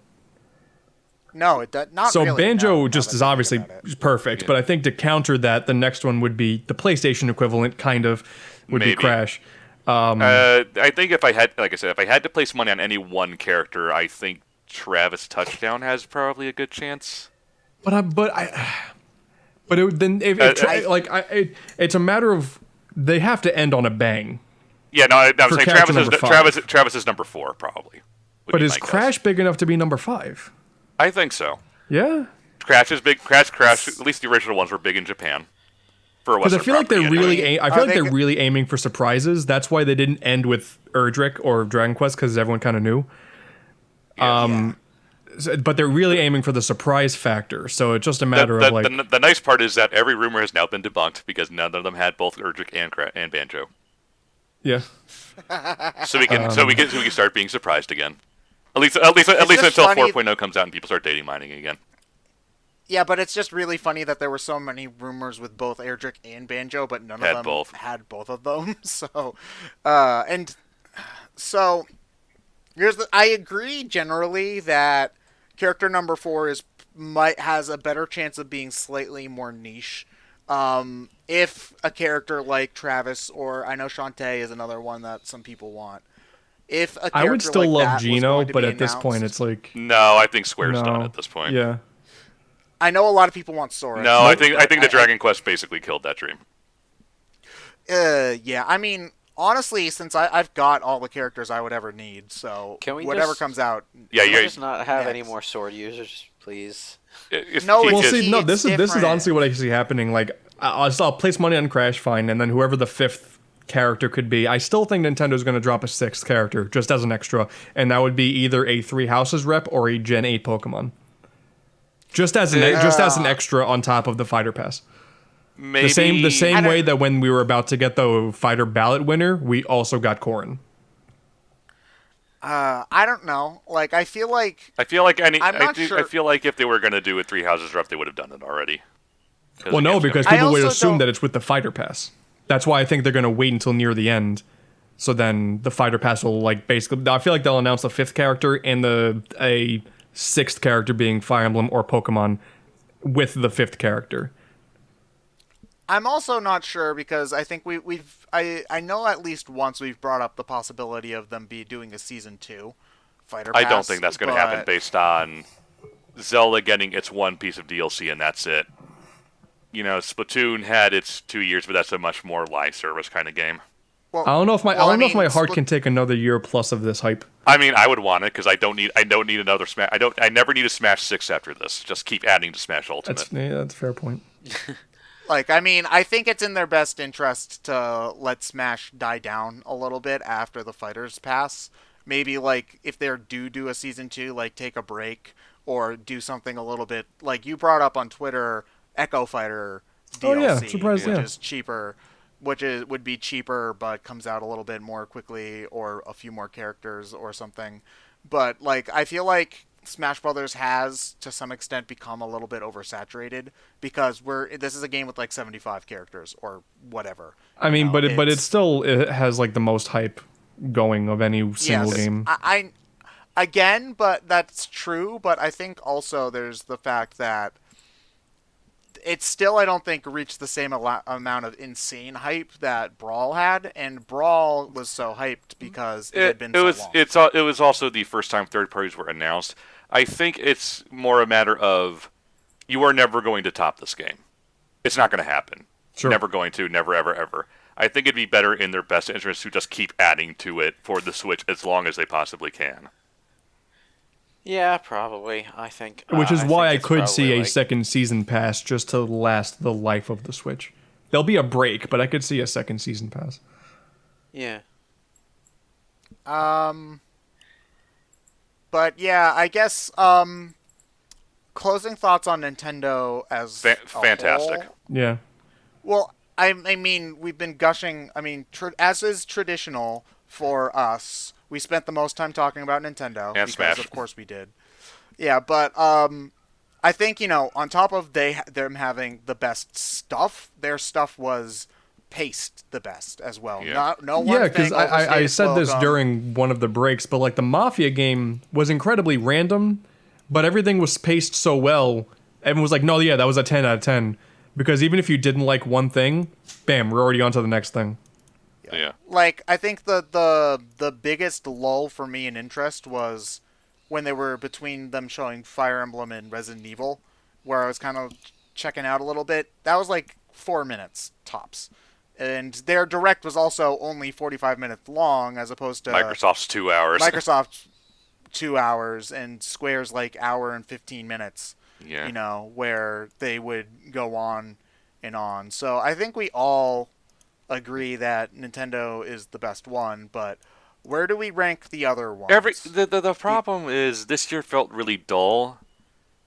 No, it does not. So really, Banjo just is obviously perfect, but I think to counter that, the next one would be the PlayStation equivalent, kind of, would be Crash. I think if I had to place money on any one character, I think Travis Touchdown has probably a good chance. It's a matter of they have to end on a bang. Yeah, no, I'm saying Travis is number 4 probably. But is Crash big enough to be number 5? I think so. Yeah. Crash is big. Crash. At least the original ones were big in Japan. Because I feel like they're really aiming for surprises. That's why they didn't end with Erdrick or Dragon Quest, because everyone kind of knew. But they're really aiming for the surprise factor. So it's just a matter of like. The nice part is that every rumor has now been debunked because none of them had both Erdrick and Banjo. Yeah. So we can start being surprised again. At least until 4.0 comes out and people start dating mining again. Yeah, but it's just really funny that there were so many rumors with both Erdrick and Banjo, but none of them had both of them. So, I agree generally that character number 4 has a better chance of being slightly more niche. If a character like Travis, or I know Shantae is another one that some people want. If a character I would still like love Gino, but at this point it's like no, I think Square's done at this point. Yeah. I know a lot of people want Sora. No, I think the Dragon Quest basically killed that dream. Yeah. I mean, honestly, since I've got all the characters I would ever need, so whatever comes out. Yeah, can we just not have any more sword users, please? This is honestly what I see happening. Like, I'll place money on Crash, fine, and then whoever the 5th character could be, I still think Nintendo's going to drop a 6th character just as an extra, and that would be either a 3 Houses rep or a Gen 8 Pokemon. Just as an extra on top of the Fighter Pass. Maybe the same way that when we were about to get the Fighter ballot winner, we also got Corrin. I don't know. Like, I feel like I feel like if they were going to do a 3 Houses rep, they would have done it already. Well, no, because people would assume that it's with the Fighter Pass. That's why I think they're going to wait until near the end. So then the Fighter Pass will, like, basically... I feel like they'll announce the 5th character and a 6th character being Fire Emblem or Pokemon with the 5th character. I'm also not sure because I think I know at least once we've brought up the possibility of them doing a Season 2 Fighter Pass. I don't think that's going to happen based on Zelda getting its one piece of DLC and that's it. Splatoon had its 2 years, but that's a much more live service kind of game. Well, I don't know if my heart can take another year plus of this hype. I mean, I would want it because I don't need another Smash. I never need a Smash 6 after this. Just keep adding to Smash Ultimate. That's a fair point. I think it's in their best interest to let Smash die down a little bit after the Fighters Pass. Maybe, if they're do a Season 2, take a break or do something a little bit like you brought up on Twitter, Echo Fighter Oh yeah, DLC, surprised, which yeah. is cheaper, would be cheaper but comes out a little bit more quickly, or a few more characters or something. But like I feel like Smash Brothers has to some extent become a little bit oversaturated because this is a game with like 75 characters or whatever. I mean, but it has like the most hype going of any single game. I again, but that's true. But I think also there's the fact that it's still, I don't think, reached the same amount of insane hype that Brawl had, and Brawl was so hyped because it had been so long. It was also the first time third parties were announced. I think it's more a matter of you are never going to top this game. It's not going to happen. Sure. Never going to. Never, ever, ever. I think it'd be better in their best interest to just keep adding to it for the Switch as long as they possibly can. Yeah, probably. I think. Which is why I could see a like... second season pass just to last the life of the Switch. There'll be a break, but I could see a second season pass. Yeah. But yeah, I guess closing thoughts on Nintendo as fantastic. Whole. Yeah. Well, I mean, we've been gushing. I mean, as is traditional for us, we spent the most time talking about Nintendo and because, Smash. of course, we did. Yeah, but I think on top of them having the best stuff, their stuff was paced the best as well. Yeah. Yeah, because I said this during one of the breaks, but like the Mafia game was incredibly random, but everything was paced so well. Everyone was like, no, yeah, that was a 10 out of 10. Because even if you didn't like one thing, bam, we're already on to the next thing. Yeah. Like, I think the biggest lull for me in interest was when they were between them showing Fire Emblem and Resident Evil, where I was kind of checking out a little bit. That was like 4 minutes tops. And their direct was also only 45 minutes long, as opposed to Microsoft's 2 hours. Microsoft's 2 hours and Square's like hour and 15 minutes. Yeah. Where they would go on and on. So I think we all agree that Nintendo is the best one, but where do we rank the other ones? The problem is this year felt really dull,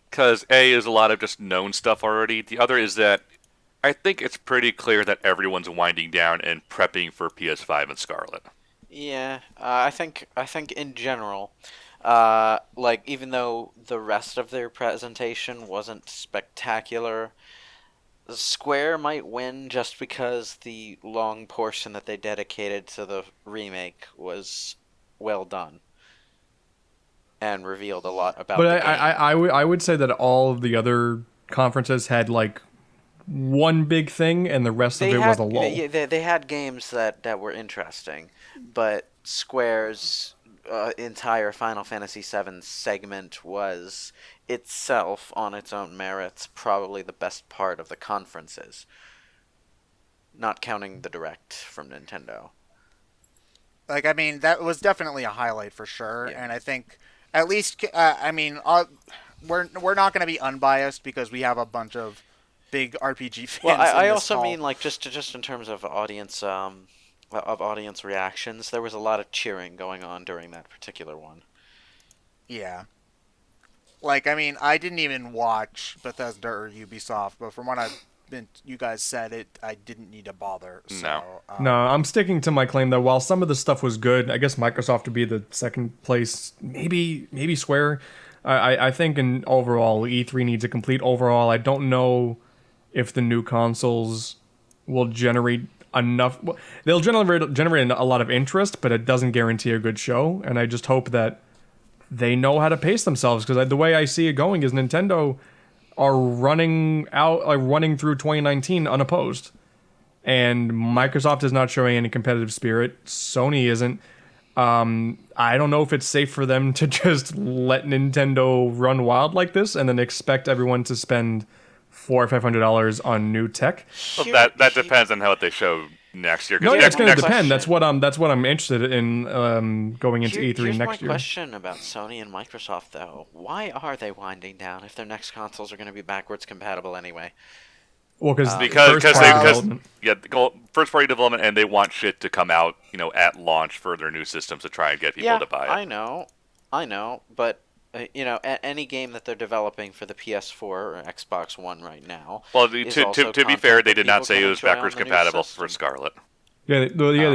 because A is a lot of just known stuff already. The other is that I think it's pretty clear that everyone's winding down and prepping for PS5 and Scarlet. Yeah, I think in general, like even though the rest of their presentation wasn't spectacular, Square might win just because the long portion that they dedicated to the remake was well done and revealed a lot about the game. I would say that all of the other conferences had like one big thing and the rest of it was a lull. They had games that were interesting, but Square's entire Final Fantasy VII segment was itself, on its own merits, probably the best part of the conferences, not counting the Direct from Nintendo. Like, I mean, that was definitely a highlight for sure, Yeah. and I think at least, we're not going to be unbiased because we have a bunch of big RPG fans. Well, I in this also call. mean like just in terms of audience reactions, there was a lot of cheering going on during that particular one. Yeah. Like, I mean, I didn't even watch Bethesda or Ubisoft, but from what you guys said, I didn't need to bother. So, No, I'm sticking to my claim that while some of the stuff was good, I guess Microsoft would be the second place, maybe Square. I think in overall, E3 needs a complete overhaul. I don't know if the new consoles will generate enough. They'll generate a lot of interest, but it doesn't guarantee a good show. And I just hope that they know how to pace themselves, because the way I see it going is Nintendo are running through 2019 unopposed, and Microsoft is not showing any competitive spirit. Sony isn't. I don't know if it's safe for them to just let Nintendo run wild like this and then expect everyone to spend $400 or $500 on new tech. Well, that depends on how they show next year. No, yeah, it's going to depend. That's what I'm interested in going into E3 Here's next year. My question about Sony and Microsoft, though: why are they winding down if their next consoles are going to be backwards compatible anyway? Well, because first party development, and they want shit to come out, at launch for their new systems to try and get people to buy it. I know, but any game that they're developing for the PS4 or Xbox One right now. Well, is to also be fair, content they that did not people say can it was enjoy on backwards the new compatible system. for Scarlet. Yeah, they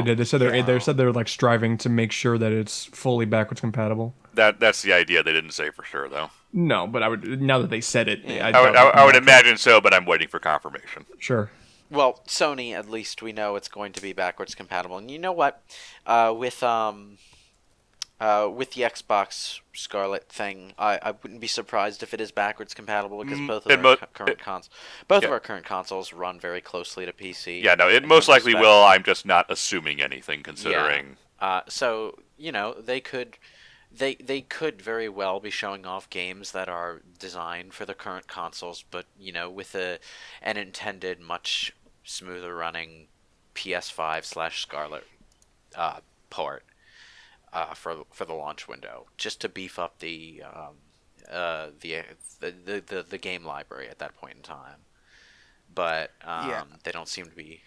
did. They said Yeah. they said they're like striving to make sure that it's fully backwards compatible. That's the idea. They didn't say for sure though. No, but I would now that they said it, Yeah. I would imagine so, but I'm waiting for confirmation. Sure. Well, Sony, at least we know it's going to be backwards compatible. And you know what? With the Xbox Scarlet thing, I wouldn't be surprised if it is backwards compatible because both of our current consoles run very closely to PC. Yeah, no, it most likely will. I'm just not assuming anything considering. Yeah. So they could very well be showing off games that are designed for the current consoles, but with an intended much smoother running PS5/Scarlet port for the launch window, just to beef up the game library at that point in time. But they don't seem to be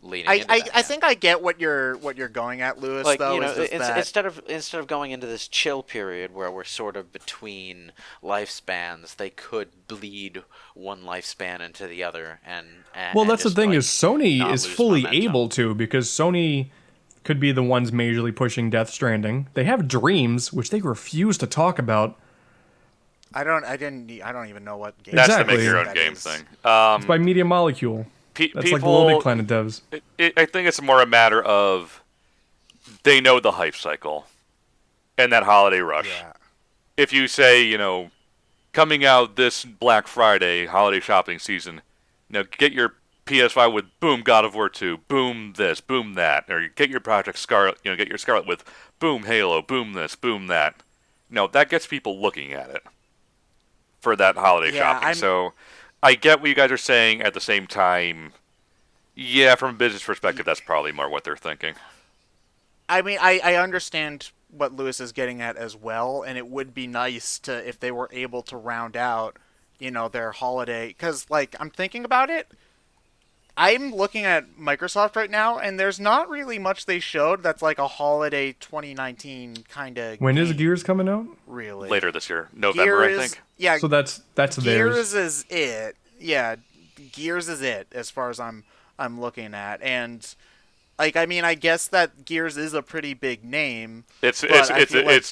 leaning into that. I think I get what you're going at, Lewis. Like, though, instead of going into this chill period where we're sort of between lifespans, they could bleed one lifespan into the other, well, that's the thing is Sony not is lose fully momentum. able to, because Sony could be the ones majorly pushing Death Stranding. They have Dreams, which they refuse to talk about. I don't even know what game. That's Exactly. the make your own that game is. thing. It's by Media Molecule. That's People, like the Little Big Planet devs. I think it's more a matter of they know the hype cycle and that holiday rush. Yeah. If you say, coming out this Black Friday holiday shopping season, get your PS5 with boom God of War 2, boom this, boom that, or get your Project Scarlet, get your Scarlet with boom Halo, boom this, boom that. That gets people looking at it for that holiday shopping. So I get what you guys are saying. At the same time, yeah, from a business perspective, that's probably more what they're thinking. I mean, I understand what Lewis is getting at as well, and it would be nice if they were able to round out, their holiday. Because, I'm thinking about it. I'm looking at Microsoft right now, and there's not really much they showed that's like a holiday 2019 kind of. When is Gears coming out? Really? Later this year, November, I think. Yeah. So that's Gears theirs. is it. Yeah, Gears is it as far as I'm looking at, and I guess that Gears is a pretty big name. It's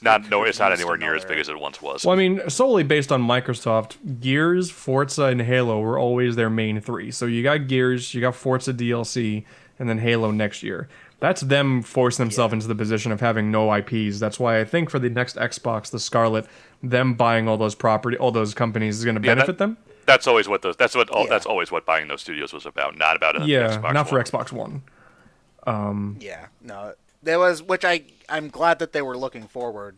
not anywhere near as big as it once was. Well, I mean, solely based on Microsoft, Gears, Forza, and Halo were always their main three. So you got Gears, you got Forza DLC, and then Halo next year. That's them forcing themselves into the position of having no IPs. That's why I think for the next Xbox, the Scarlet, them buying all those companies is going to benefit them. That's always what that's always what buying those studios was about. Not about it. Yeah, not for Xbox One. Yeah, no, there was, which I'm glad that they were looking forward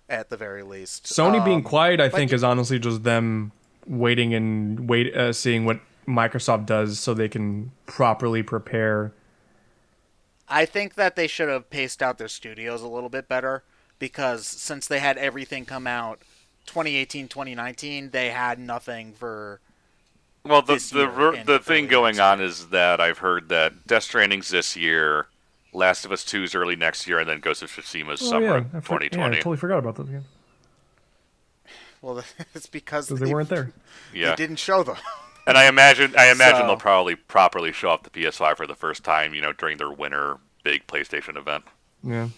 at the very least. Sony being quiet, I think, is honestly just them waiting and seeing what Microsoft does so they can properly prepare. I think that they should have paced out their studios a little bit better, because since they had everything come out 2018, 2019, they had nothing for. Well, the thing going on is that I've heard that Death Stranding's this year, Last of Us 2's early next year, and then Ghost of Tsushima's summer 2020. Yeah, I totally forgot about those again. Well, it's because they weren't there. Yeah, they didn't show them. And I imagine they'll probably properly show off the PS5 for the first time, during their winter big PlayStation event. Yeah.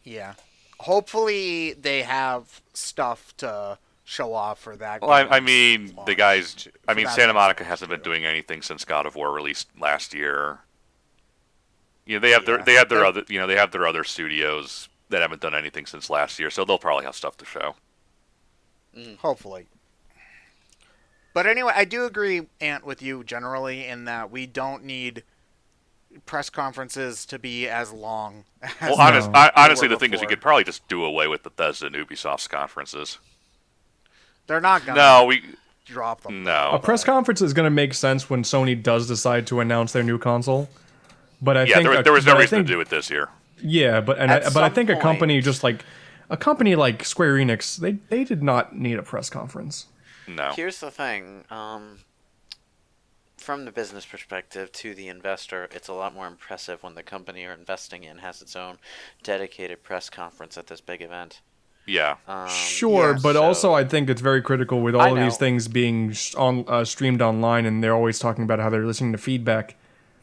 Yeah. Hopefully they have stuff to show off for that. Well, I mean, the guys. I mean, Santa Monica hasn't been doing anything since God of War released last year. They have their other studios that haven't done anything since last year, so they'll probably have stuff to show. Hopefully. But anyway, I do agree, Ant, with you generally in that we don't need press conferences to be as long as honestly, the thing is, you could probably just do away with Bethesda and Ubisoft's conferences. They're not going to drop them. No. A press conference is going to make sense when Sony does decide to announce their new console. But I think there was no reason to do it this year. Yeah, but I think a company like Square Enix, they did not need a press conference. No. Here's the thing. From the business perspective to the investor, it's a lot more impressive when the company you're investing in has its own dedicated press conference at this big event. Yeah. Sure, yeah, but so- also I think it's very critical with I all of know. these things being streamed online, and they're always talking about how they're listening to feedback.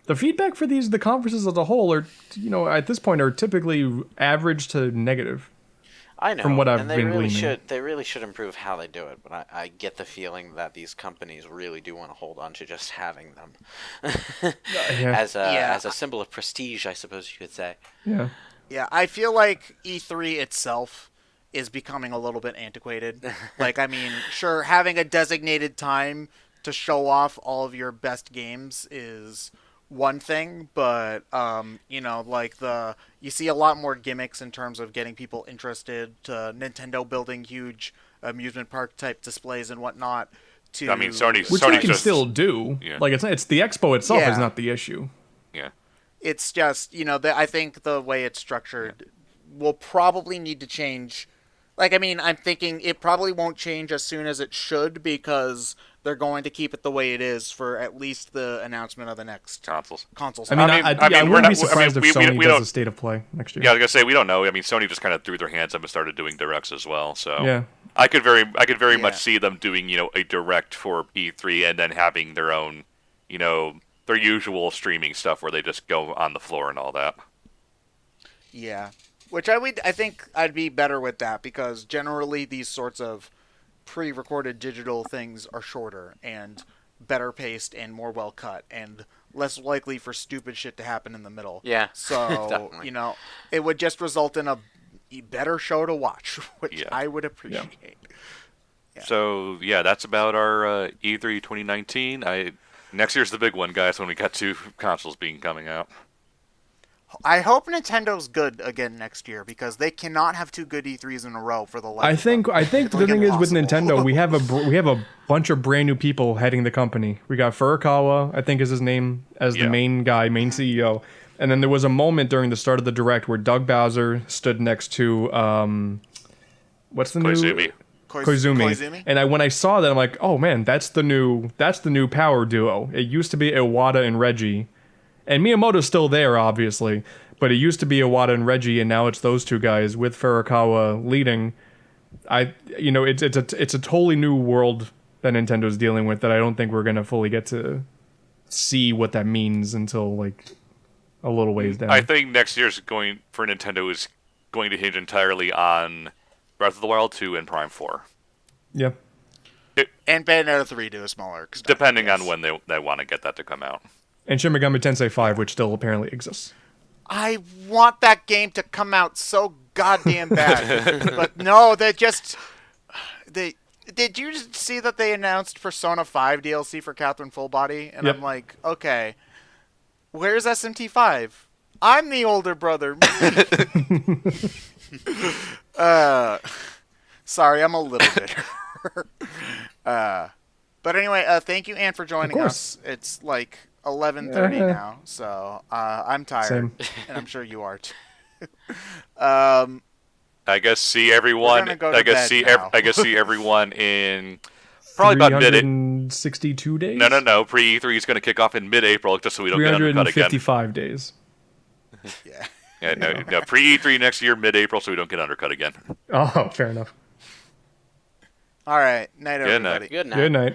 The feedback for the conferences as a whole are, at this point, are typically average to negative. I know, from what I've and they been really gleaning. should. They really should improve how they do it. But I get the feeling that these companies really do want to hold on to just having them Yeah. as a symbol of prestige, I suppose you could say. Yeah. Yeah, I feel like E3 itself is becoming a little bit antiquated. Like, I mean, sure, having a designated time to show off all of your best games is one thing, but like you see a lot more gimmicks in terms of getting people interested, to Nintendo building huge amusement park type displays and whatnot. To I mean, Sony Which Sony they can just, still do. Yeah. Like it's the expo itself Yeah. is not the issue. Yeah. It's just, I think the way it's structured will probably need to change. Like, I mean, I'm thinking it probably won't change as soon as it should, because they're going to keep it the way it is for at least the announcement of the next Consoles. console. I mean, I mean, I we're wouldn't not- be surprised we if Sony we does don't- a state of play next year. Yeah, I was gonna say we don't know. I mean, Sony just kind of threw their hands up and started doing directs as well. So Yeah. I could very Yeah. much see them doing a direct for E3 and then having their own, their usual streaming stuff where they just go on the floor and all that. Yeah, which I think I'd be better with that, because generally these sorts of pre-recorded digital things are shorter and better paced and more well cut and less likely for stupid shit to happen in the middle. Yeah, So, definitely. it would just result in a better show to watch, which Yeah. I would appreciate. Yeah. So yeah, that's about our E3 2019. Next year's the big one, guys, when we got two consoles coming out. I hope Nintendo's good again next year, because they cannot have two good E3s in a row for the life I of think them. I think It's the thing is with impossible. Nintendo, we have a bunch of brand new people heading the company. We got Furukawa, I think is his name, as the Yeah. main CEO. And then there was a moment during the start of the direct where Doug Bowser stood next to what's the Koizumi. new Koizumi. And when I saw that, I'm like, oh man, that's the new power duo. It used to be Iwata and Reggie, and Miyamoto's still there, obviously, but it used to be Iwata and Reggie, and now it's those two guys with Furukawa leading. It's a totally new world that Nintendo's dealing with that I don't think we're gonna fully get to see what that means until like a little ways down. I think next year's going for Nintendo is going to hinge entirely on Breath of the Wild 2 and Prime 4. Yeah. And Bayonetta 3 to a smaller extent. Depending yes. on when they want to get that to come out. And Shin Megami Tensei 5, which still apparently exists. I want that game to come out so goddamn bad. But no, did you see that they announced Persona 5 DLC for Catherine Fullbody? And Yep. I'm like, okay, where's SMT5? I'm the older brother. Sorry, I'm a little bitter. But anyway, thank you, Anne, for joining course. us. It's like 11:30 now, so I'm tired, Same. and I'm sure you are too. I guess see everyone. gonna go to I guess bed now. I guess see everyone in probably about mid. 362 days? No. Pre E3 is going to kick off in mid-April, just so we don't get undercut again. 355 days. Yeah. Yeah, no. Pre E3 next year, mid-April, so we don't get undercut again. Oh, fair enough. All right. Night, Good night. everybody. Good night. Good night.